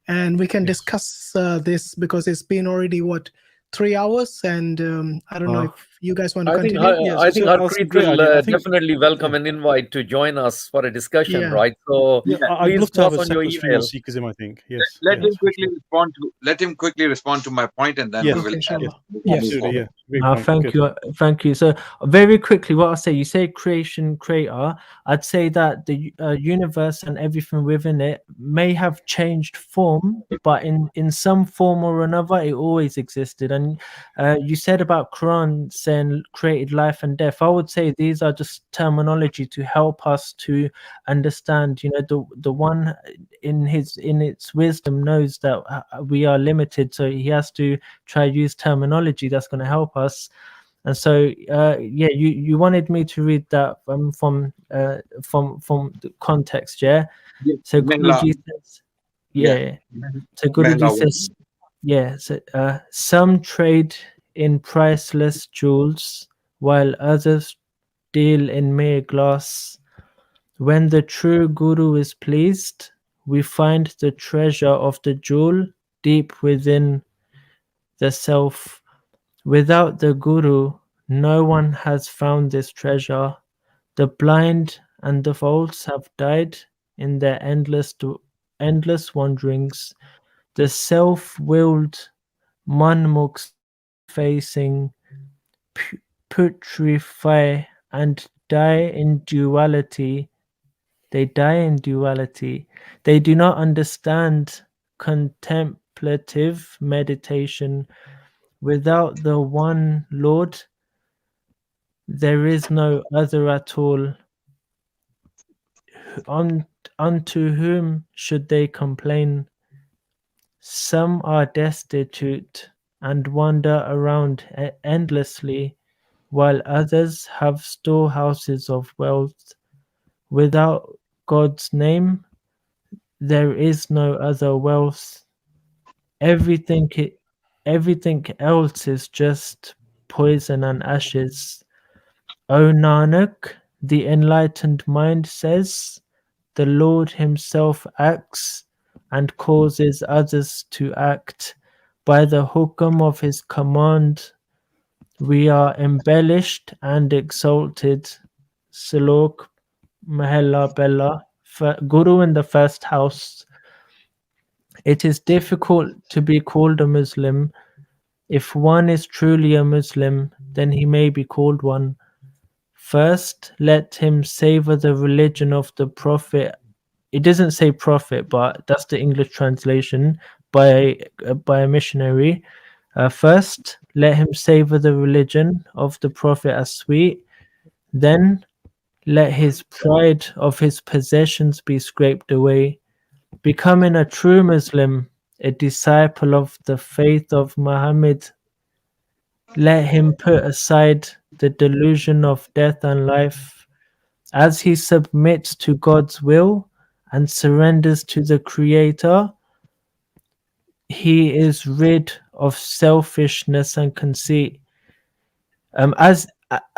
and we can discuss this because it's been already 3 hours, and I don't know if you guys want to continue. I think Harpreet will definitely welcome an invite to join us for a discussion, right? So I'd love to have a separate stream on Sikhism, I think. Yes. Let him quickly respond to. Let him quickly respond to my point, and then we will. Thank you. So very quickly, what I'll say, you say creation, creator. I'd say that the universe and everything within it may have changed form, but in some form or another, it always existed. And you said about Quran saying created life and death. I would say these are just terminology to help us to understand. The one in its wisdom knows that we are limited, so he has to try use terminology that's going to help us. And so you wanted me to read that from the context, so Guruji says, so Guruji says, some trade in priceless jewels while others deal in mere glass. When the true Guru is pleased, we find the treasure of the jewel deep within the self. Without the Guru, no one has found this treasure. The blind and the false have died in their endless wanderings. The self-willed manmuks facing putrefy and die in duality. They die in duality. They do not understand contemplative meditation. Without the one Lord, there is no other at all. Unto whom should they complain? Some are destitute and wander around endlessly, while others have storehouses of wealth. Without God's name, there is no other wealth. Everything else is just poison and ashes. O Nanak, The enlightened mind says, the Lord himself acts and causes others to act. By the hukam of his command, we are embellished and exalted. Salok Mahella Bella, Guru in the first house. It is difficult to be called a Muslim. If one is truly a Muslim, then he may be called one. First, let him savor the religion of the Prophet. It doesn't say prophet, but that's the English translation by a missionary. First, let him savor the religion of the Prophet as sweet. Then, let his pride of his possessions be scraped away. Becoming a true Muslim, a disciple of the faith of Muhammad, let him put aside the delusion of death and life. As he submits to God's will and surrenders to the Creator, he is rid of selfishness and conceit.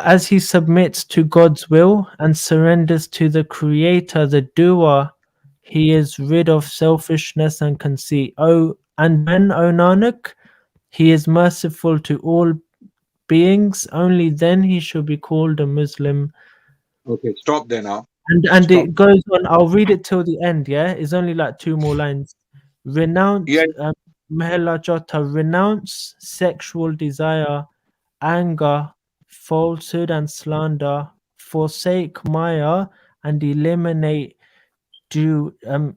As he submits to God's will and surrenders to the Creator, the doer, he is rid of selfishness and conceit. And when, O Nanak, he is merciful to all beings, only then he shall be called a Muslim. Okay, stop there now. And Stop. it goes on. I'll read it till the end. Yeah, it's only like 2 more lines. Renounce, Mahela Jota, renounce sexual desire, anger, falsehood, and slander. Forsake Maya and eliminate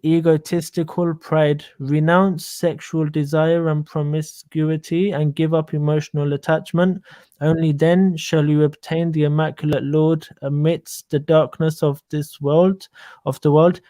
egotistical pride. Renounce sexual desire and promiscuity and give up emotional attachment. Only then shall you obtain the immaculate Lord amidst the darkness of this world,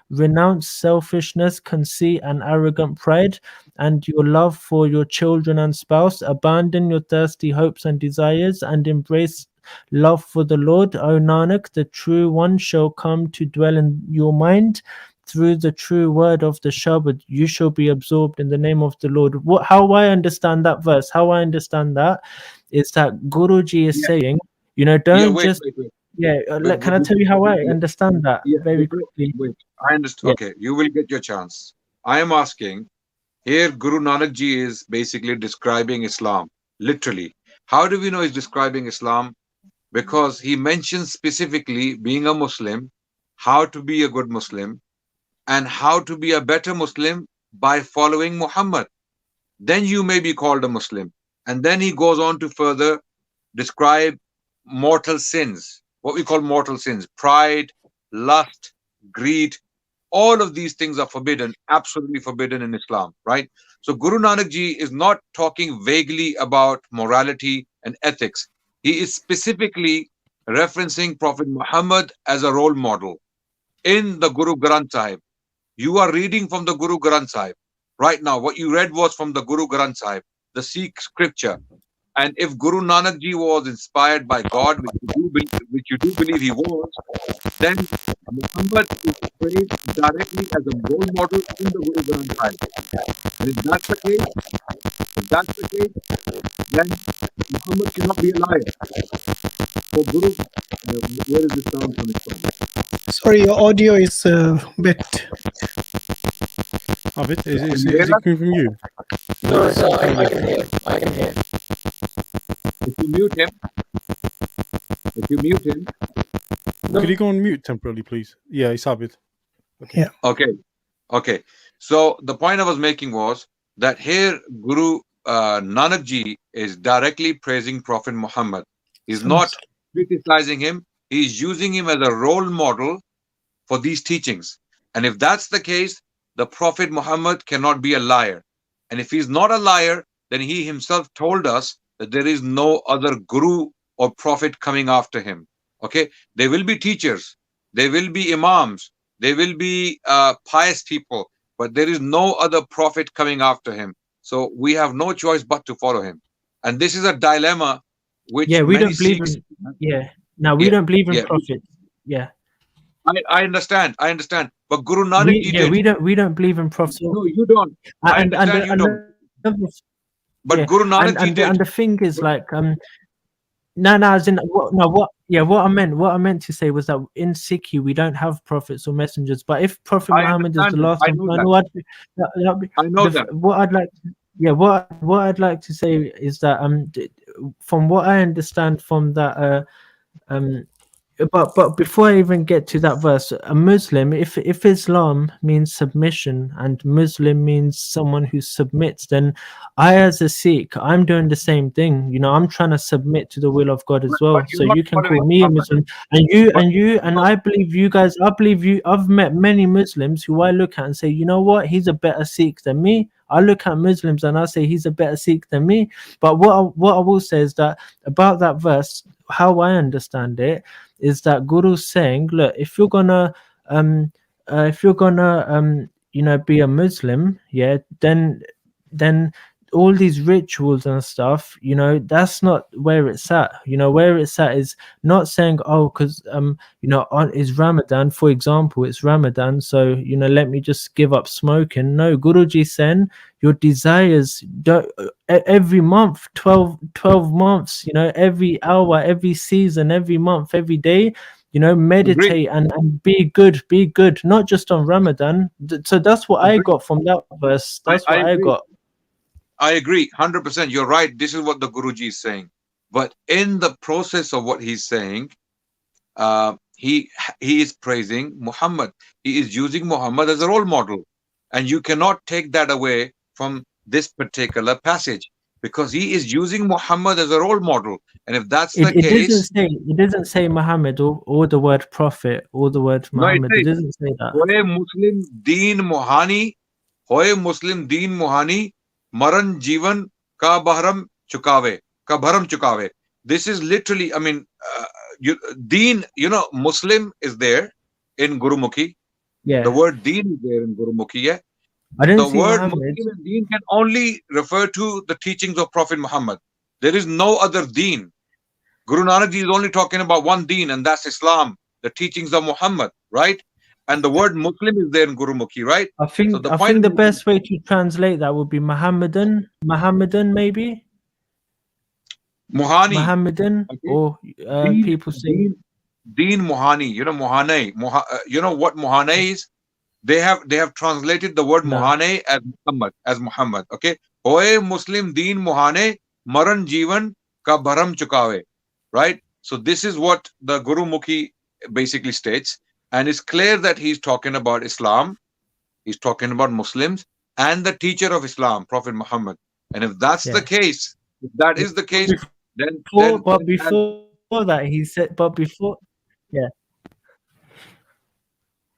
Renounce selfishness, conceit, and arrogant pride, and your love for your children and spouse. Abandon your thirsty hopes and desires and embrace love for the Lord. O Nanak, the true one shall come to dwell in your mind. Through the true word of the Shabad, you shall be absorbed in the name of the Lord. How I understand that verse, is that Guruji is saying, don't wait. can I tell you how I understand that very quickly? Wait, I understand. Yeah. Okay, you will get your chance. I am asking, here Guru Nanak Ji is basically describing Islam, literally. How do we know he's describing Islam? Because he mentions specifically being a Muslim, how to be a good Muslim, and how to be a better Muslim by following Muhammad. Then you may be called a Muslim. And then he goes on to further describe mortal sins, what we call mortal sins: pride, lust, greed. All of these things are forbidden, absolutely forbidden in Islam, right? So Guru Nanak Ji is not talking vaguely about morality and ethics. He is specifically referencing Prophet Muhammad as a role model in the Guru Granth Sahib. You are reading from the Guru Granth Sahib. Right now, what you read was from the Guru Granth Sahib, the Sikh scripture. And if Guru Nanak Ji was inspired by God, which you do believe he was, then Muhammad is praised directly as a role model in the Guru Granth Sahib. And if that's the case, then Muhammad cannot be a liar. So Guru, where is the sound coming from? Sorry, your audio is a bit. Abid, is it coming from you? No, I can hear. If you mute him. Could you go on mute temporarily, please? Yeah, it's Abid. Okay. Yeah. Okay. So the point I was making was that here Guru Nanak Ji is directly praising Prophet Muhammad. He's not criticizing him. He's using him as a role model for these teachings. And if that's the case, the Prophet Muhammad cannot be a liar. And if he's not a liar, then he himself told us that there is no other guru or prophet coming after him. Okay? There will be teachers. There will be imams. There will be pious people. But there is no other prophet coming after him. So we have no choice but to follow him. And this is a dilemma which we don't believe in. We don't believe in prophets. Yeah. I understand. But Guru Nanak Ji did. We don't believe in prophets. No, you don't. I understand you don't. But Guru Nanak Ji did. And the thing is, like, No, as in what I meant to say was that in Sikhi we don't have prophets or messengers. But if Prophet I Muhammad is the understand that. last I and know final, that. that'd be I know that. what I'd like. What I'd like to say is that from what I understand from that but before I even get to that verse, a Muslim, if Islam means submission and Muslim means someone who submits, then I, as a Sikh, I'm doing the same thing. You know, I'm trying to submit to the will of God as well. But So you're not you can following call me a Muhammad. Muslim, and I believe you guys. I believe you. I've met many Muslims who I look at and say, you know what, he's a better Sikh than me. I look at Muslims and I say he's a better Sikh than me. But what I will say is that about that verse, how I understand it is that Guru's saying, look, if you're gonna you know, be a Muslim, yeah, then all these rituals and stuff, you know, that's not where it's at. You know, where it's at is not saying, oh, because you know, is Ramadan, for example, it's Ramadan, so you know, let me just give up smoking. No, Guruji saying your desires don't, every month, 12 months, you know, every hour, every season, every month, every day, you know, meditate and be good, not just on Ramadan. So that's what I got from that verse. That's what I got. I agree 100%. You're right. This is what the Guruji is saying. But in the process of what he's saying, he is praising Muhammad. He is using Muhammad as a role model. And you cannot take that away from this particular passage, because he is using Muhammad as a role model. And if that's the case, it doesn't say Muhammad or the word prophet or the word Muhammad. It doesn't say that. Hoye Muslim deen muhani, hoye Muslim deen muhani, maran jivan ka bharam chukave. This is literally, I mean, deen, you know, Muslim is there in Gurumukhi. Yeah. The word deen is there in Gurumukhi. Yeah. I don't the see word Muhammad. Muslim and deen can only refer to the teachings of Prophet Muhammad. There is no other deen. Guru Nanak Ji is only talking about one deen, and that's Islam, the teachings of Muhammad, right? And the word Muslim is there in Gurumukhi, right? I think the best way to translate that would be Muhammadan maybe. Muhani. Muhammadan, okay. Or people say Deen Muhani. You know Muhane. You know what Muhane is? They have translated the word Muhane as Muhammad. Okay. Hoye Muslim Deen Muhane Maran Jivan ka Bharam Chukave. Right? So this is what the Gurumukhi basically states. And it's clear that he's talking about Islam, he's talking about Muslims, and the teacher of Islam, Prophet Muhammad. And if that's the case, if that is the case, then before that he said,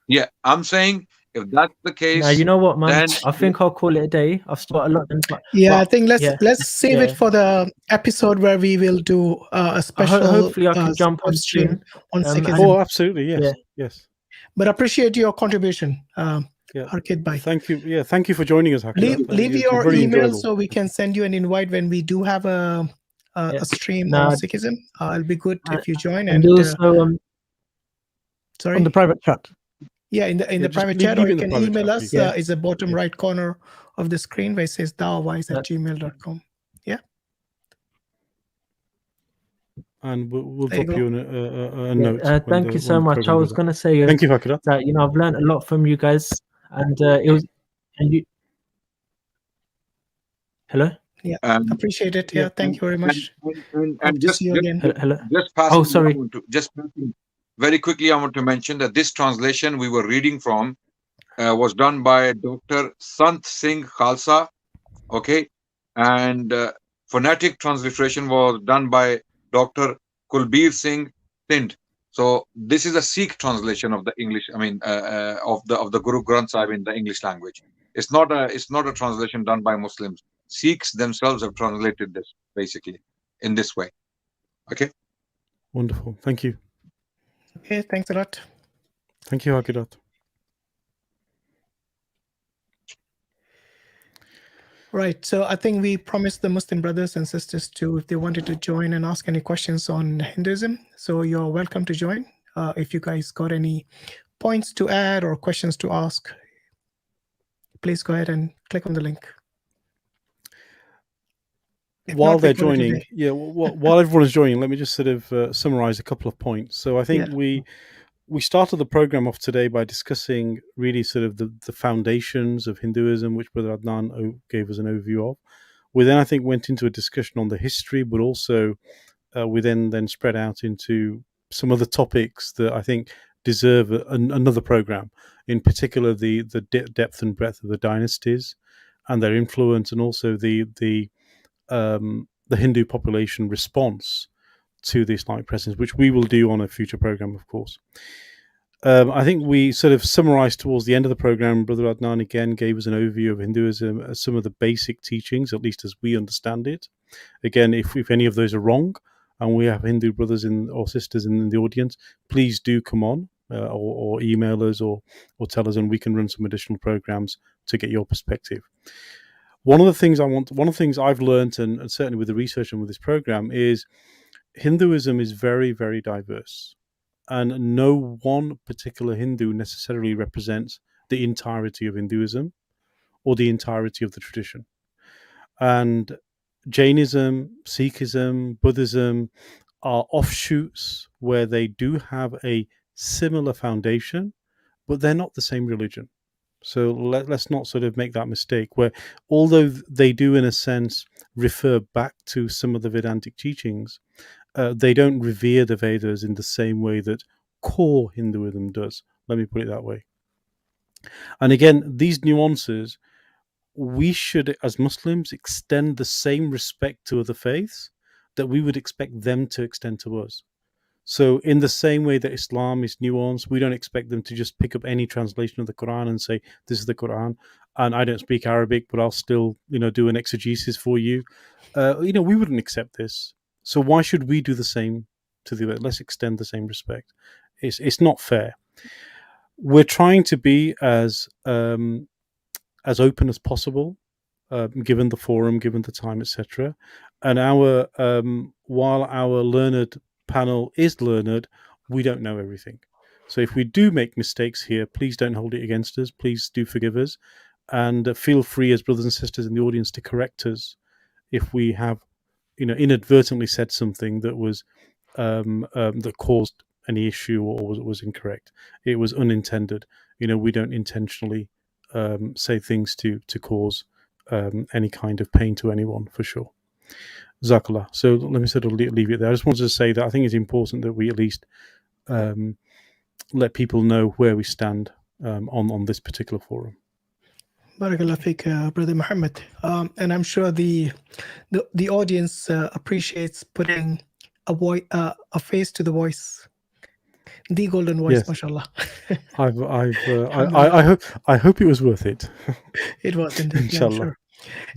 yeah, I'm saying if that's the case. Now you know what, man. Then I think I'll call it a day. I've still got a lot. I think let's save it for the episode where we will do a special. Hopefully, I can jump on stream on Sikhism. Oh, absolutely, yes, yes. But appreciate your contribution, Arkid Bhai. Thank you. Yeah, thank you for joining us, Hakid. Leave your email so we can send you an invite when we do have a stream on Sikhism. It'll be good if you join. And also, sorry, on the private chat. Yeah, in the private chat, or you can email us. Is the bottom right corner of the screen where it says DawahWise@gmail.com. Yeah. And we'll drop you a note. Thank you so much. I was going to say thank you, Hakid. That I've learned a lot from you guys, and it was. And you. Hello. Yeah, appreciate it. Yeah, thank you very much. And just see you again. Hello. Just sorry. Very quickly, I want to mention that this translation we were reading from was done by Dr. Sant Singh Khalsa, okay, and phonetic transliteration was done by Dr. Kulbir Singh Thind. So this is a Sikh translation of the English, I mean, of the Guru Granth Sahib in the English language. It's not a translation done by Muslims. Sikhs themselves have translated this basically in this way. Okay. Wonderful. Thank you. Okay, thanks a lot. Thank you, Hakid. Right, so I think we promised the Muslim brothers and sisters to, if they wanted to join and ask any questions on Hinduism, so you're welcome to join. If you guys got any points to add or questions to ask, please go ahead and click on the link. If while not, we they're call it a joining, day. yeah, while everyone is joining, let me just sort of summarize a couple of points. So I think we started the program off today by discussing really sort of the foundations of Hinduism, which Brother Adnan gave us an overview of. We then, I think, went into a discussion on the history, but also we then spread out into some other topics that I think deserve another program. In particular, the depth and breadth of the dynasties and their influence, and also the Hindu population response to the Islamic presence, which we will do on a future program, of course. I think we sort of summarized towards the end of the program. Brother Adnan again gave us an overview of Hinduism, some of the basic teachings, at least as we understand it. Again, if any of those are wrong, and we have Hindu brothers or sisters in the audience, please do come on or email us or tell us, and we can run some additional programs to get your perspective. One of the things I've learned, and certainly with the research and with this program, is Hinduism is very, very diverse. And no one particular Hindu necessarily represents the entirety of Hinduism or the entirety of the tradition. And Jainism, Sikhism, Buddhism are offshoots where they do have a similar foundation, but they're not the same religion. So let's not sort of make that mistake, where although they do in a sense refer back to some of the Vedantic teachings, they don't revere the Vedas in the same way that core Hinduism does. Let me put it that way. And again, these nuances, we should, as Muslims, extend the same respect to other faiths that we would expect them to extend to us. So in the same way that Islam is nuanced, we don't expect them to just pick up any translation of the Quran and say, this is the Quran, and I don't speak Arabic, but I'll still, do an exegesis for you. We wouldn't accept this. So why should we do the same to the other? Let's extend the same respect. It's not fair. We're trying to be as open as possible, given the forum, given the time, etc. And while our learned panel is learned, we don't know everything. So if we do make mistakes here, please don't hold it against us. Please do forgive us, and feel free as brothers and sisters in the audience to correct us if we have, inadvertently said something that was that caused any issue or was incorrect. It was unintended. We don't intentionally say things to cause any kind of pain to anyone, for sure. Jazakallah. So let me sort of leave it there. I just wanted to say that I think it's important that we at least let people know where we stand on this particular forum. Barakallah fiqh, Brother Muhammad. And I'm sure the audience appreciates putting a face to the voice. The golden voice, yes. Mashallah. I hope it was worth it. It was indeed, Inshallah. Yeah, sure.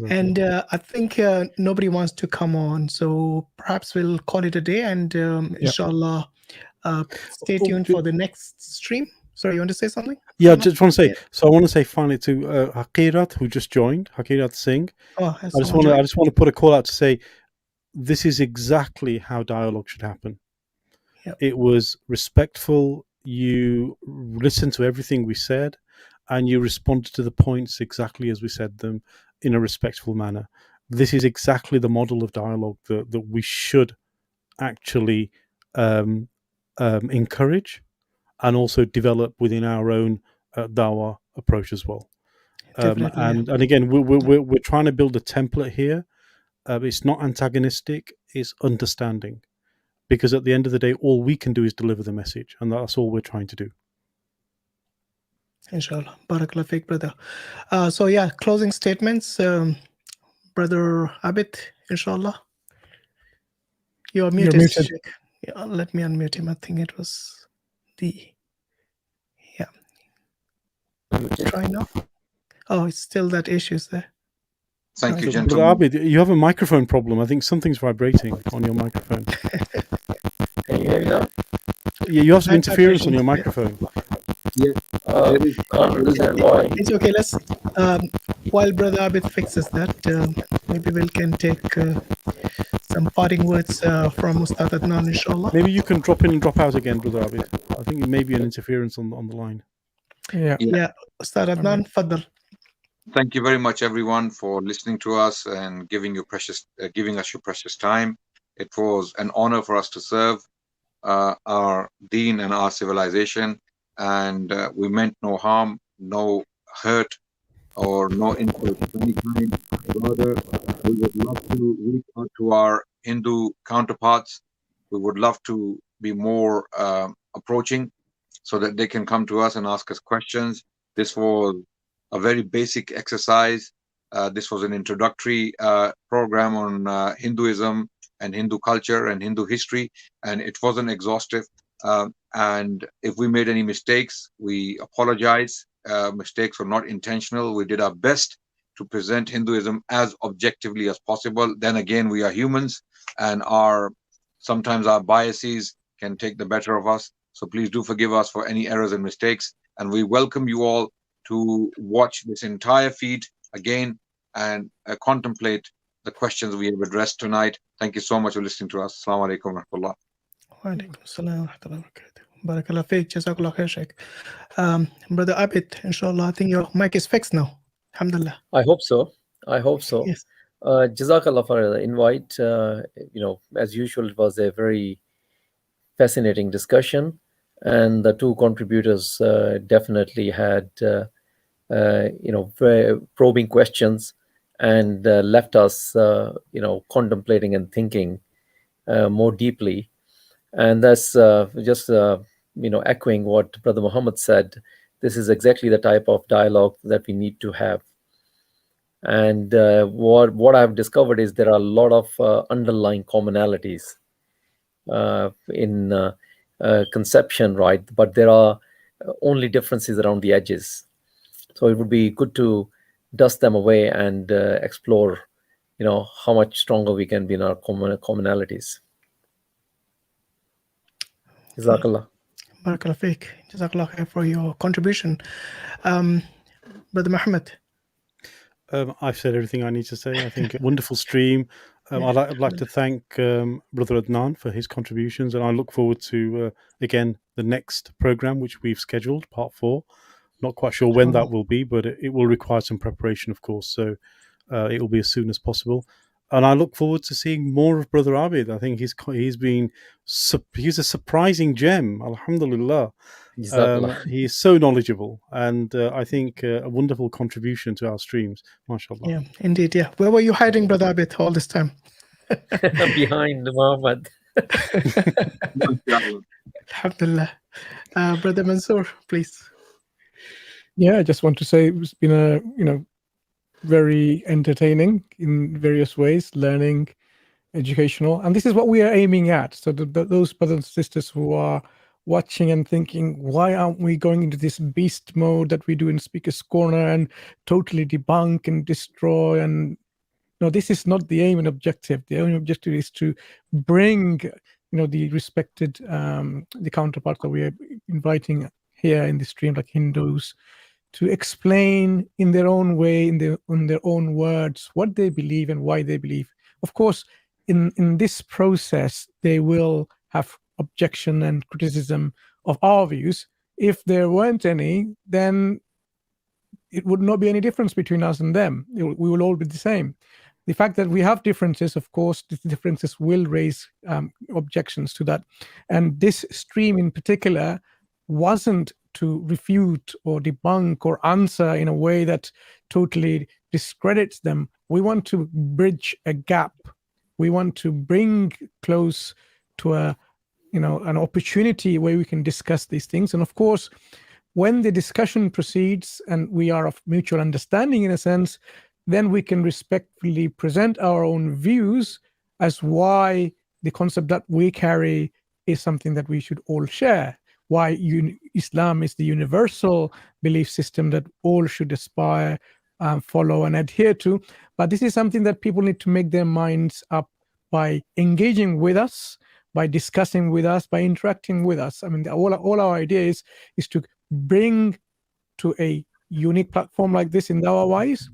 And I think nobody wants to come on, so perhaps we'll call it a day, and inshallah, stay tuned for the next stream. Sorry, you want to say something? Yeah, I just want to say. So I want to say finally to Hakirat, who just joined, Hakirat Singh. Oh, I just want to put a call out to say this is exactly how dialogue should happen. Yep. It was respectful. You listened to everything we said, and you responded to the points exactly as we said them in a respectful manner. This is exactly the model of dialogue that we should actually encourage and also develop within our own dawah approach as well. And again, we're trying to build a template here. It's not antagonistic, it's understanding. Because at the end of the day, all we can do is deliver the message, and that's all we're trying to do. Inshallah. Barakallah fiqh, brother. So yeah, closing statements. Brother Abid, inshallah. You're muted. Yeah, let me unmute him. I think it was try now. Oh, it's still that issues there. Thank you, Brother gentlemen. Abid, you have a microphone problem. I think something's vibrating on your microphone. Can you hear me now? Yeah, you have some interference on your microphone. Yeah. Can't understand why. It's okay. Let's while Brother Abid fixes that, maybe we can take some parting words from Ustad Adnan, inshallah. Maybe you can drop in and drop out again, Brother Abid. I think it may be an interference on the line. Yeah. Ustad Adnan, faddal. Thank you very much, everyone, for listening to us and giving us your precious time. It was an honor for us to serve our deen and our civilization, and we meant no harm, no hurt, or no insult of any kind. Rather, we would love to reach out to our Hindu counterparts. We would love to be more approaching so that they can come to us and ask us questions. This was a very basic exercise. This was an introductory program on Hinduism and Hindu culture and Hindu history, and it wasn't exhaustive. And if we made any mistakes, we apologize. Mistakes were not intentional. We did our best to present Hinduism as objectively as possible. Then again, we are humans, and sometimes our biases can take the better of us. So please do forgive us for any errors and mistakes. And we welcome you all to watch this entire feed again and contemplate the questions we have addressed tonight. Thank you so much for listening to us. Assalamu alaikum wa rahmatullah. Wa alaikum assalam wa rahmatullahi wa barakatuh. Barakallah feek, jazakallah khair, Sheikh. Brother Abid, inshallah, I think your mic is fixed now. Alhamdulillah. I hope so. I hope so. Yes. Jazakallah for the invite. As usual, it was a very fascinating discussion, and the two contributors definitely had very probing questions and left us contemplating and thinking more deeply. And that's just echoing what Brother Muhammad said. This is exactly the type of dialogue that we need to have. And what I've discovered is there are a lot of underlying commonalities in conception, right? But there are only differences around the edges. So it would be good to dust them away and explore, how much stronger we can be in our commonalities. Jazakallah. Barakallah feek. Jazakallah khair for your contribution. Brother Muhammad. I've said everything I need to say. I think a wonderful stream. I'd like to thank Brother Adnan for his contributions, and I look forward to, again, the next program, which we've scheduled, part 4. Not quite sure when that will be, but it will require some preparation, of course. So it will be as soon as possible. And I look forward to seeing more of Brother Abid. I think he's a surprising gem. Alhamdulillah. He is so knowledgeable, and I think a wonderful contribution to our streams. MashaAllah. Yeah, indeed. Yeah. Where were you hiding, Brother Abid, all this time? Behind Muhammad. Alhamdulillah. Brother Mansur, please. Yeah, I just want to say it's been a very entertaining in various ways, learning, educational, and this is what we are aiming at. So those brothers and sisters who are watching and thinking, why aren't we going into this beast mode that we do in Speaker's Corner and totally debunk and destroy? And no, this is not the aim and objective. The only objective is to bring the respected the counterparts that we are inviting here in the stream, like Hindus, to explain in their own way, in their own words, what they believe and why they believe. Of course, in this process, they will have objection and criticism of our views. If there weren't any, then it would not be any difference between us and them. We will all be the same. The fact that we have differences, of course, the differences will raise objections to that. And this stream in particular wasn't to refute or debunk or answer in a way that totally discredits them. We want to bridge a gap. We want to bring close to an opportunity where we can discuss these things. And of course, when the discussion proceeds and we are of mutual understanding in a sense, then we can respectfully present our own views as why the concept that we carry is something that we should all share. Why Islam is the universal belief system that all should aspire, follow and adhere to. But this is something that people need to make their minds up by engaging with us, by discussing with us, by interacting with us. I mean, all our idea is to bring to a unique platform like this in Dawah Wise,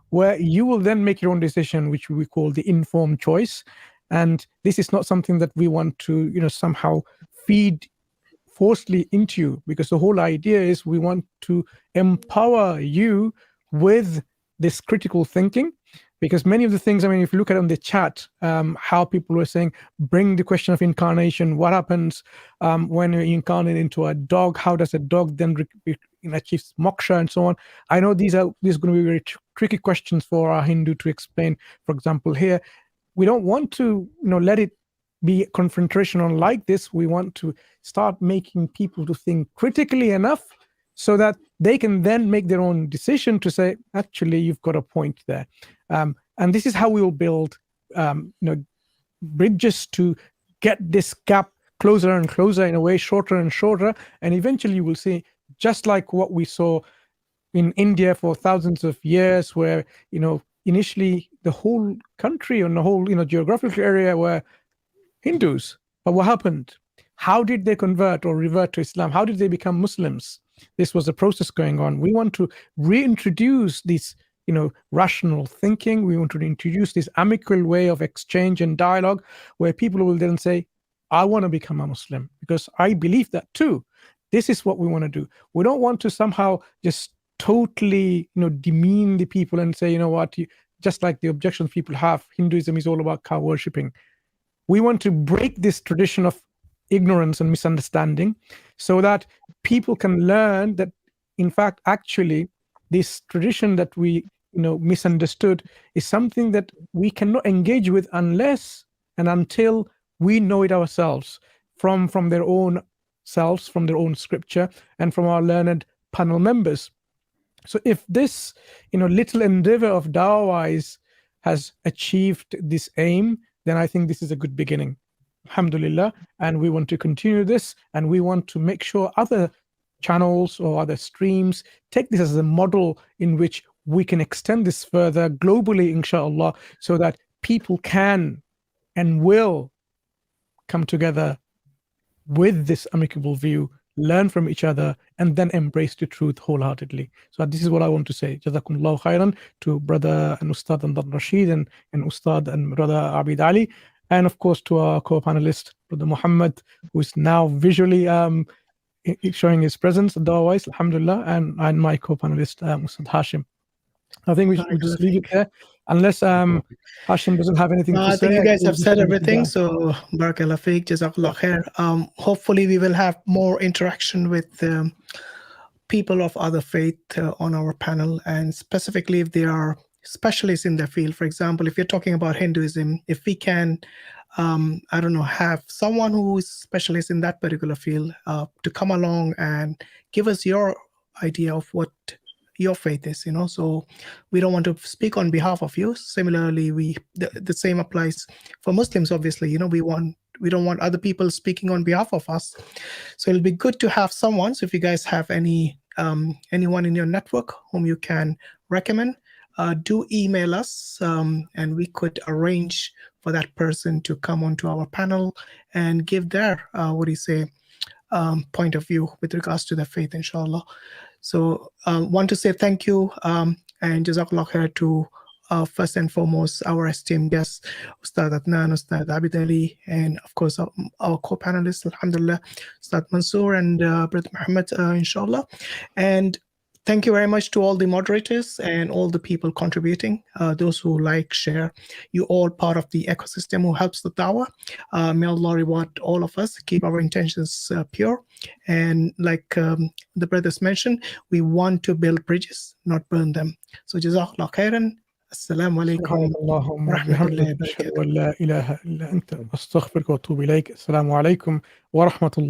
where you will then make your own decision, which we call the informed choice. And this is not something that we want to, somehow feed forcefully into you, because the whole idea is we want to empower you with this critical thinking, because many of the things, I mean, if you look at it on the chat, how people were saying, bring the question of incarnation, what happens when you incarnate into a dog, how does a dog then achieve moksha and so on. I know these are going to be very tricky questions for our Hindu to explain. For example, here, we don't want to let it be confrontational like this. We want to start making people to think critically enough so that they can then make their own decision to say, actually, you've got a point there. And this is how we will build bridges to get this gap closer and closer, in a way, shorter and shorter. And eventually you will see, just like what we saw in India for thousands of years, where, initially the whole country and the whole, geographical area were Hindus. But what happened? How did they convert or revert to Islam? How did they become Muslims? This was a process going on. We want to reintroduce this, rational thinking. We want to introduce this amicable way of exchange and dialogue, where people will then say, I want to become a Muslim because I believe that too. This is what we want to do. We don't want to somehow just totally, demean the people and say, just like the objections people have, Hinduism is all about cow worshipping. We want to break this tradition of ignorance and misunderstanding so that people can learn that, in fact, actually, this tradition that we, misunderstood is something that we cannot engage with unless and until we know it ourselves from their own selves, from their own scripture, and from our learned panel members. So if this, little endeavor of DawahWise has achieved this aim, then I think this is a good beginning. Alhamdulillah. And we want to continue this, and we want to make sure other channels or other streams take this as a model in which we can extend this further globally, inshallah, so that people can and will come together with this amicable view, learn from each other, and then embrace the truth wholeheartedly. So this is what I want to say. Jazakumullahu khairan to brother and Ustad Adnan Rashid and Ustad and brother Abid Ali, and of course to our co-panelist, brother Muhammad, who is now visually showing his presence at Dawah Wise, alhamdulillah, and my co-panelist, Ustad Hashim. I think we should just leave it there, unless Hashim doesn't have anything to say. I think you guys have said everything, so Barakallah Feek, Jazakallah Khair. Hopefully we will have more interaction with people of other faith on our panel, and specifically if they are specialists in their field. For example, if you're talking about Hinduism, if we can have someone who is specialist in that particular field to come along and give us your idea of what your faith is, so we don't want to speak on behalf of you. Similarly, the same applies for Muslims. Obviously, we don't want other people speaking on behalf of us. So it'll be good to have someone. So if you guys have anyone in your network whom you can recommend, do email us, and we could arrange for that person to come onto our panel and give their point of view with regards to their faith, inshallah. So want to say thank you and Jazakallah Khair to first and foremost our esteemed guests, Ustad Adnan, Ustad Abid Ali, and of course our co-panelists, alhamdulillah, Ustad Mansur and Brother Muhammad, inshallah. And thank you very much to all the moderators and all the people contributing, those who like, share. You all part of the ecosystem who helps the Dawah. May Allah reward all of us, keep our intentions pure. And like the brothers mentioned, we want to build bridges, not burn them. So Jazakallah khairan. Assalamu alaikum wa rahmatullahi wa barakatuh.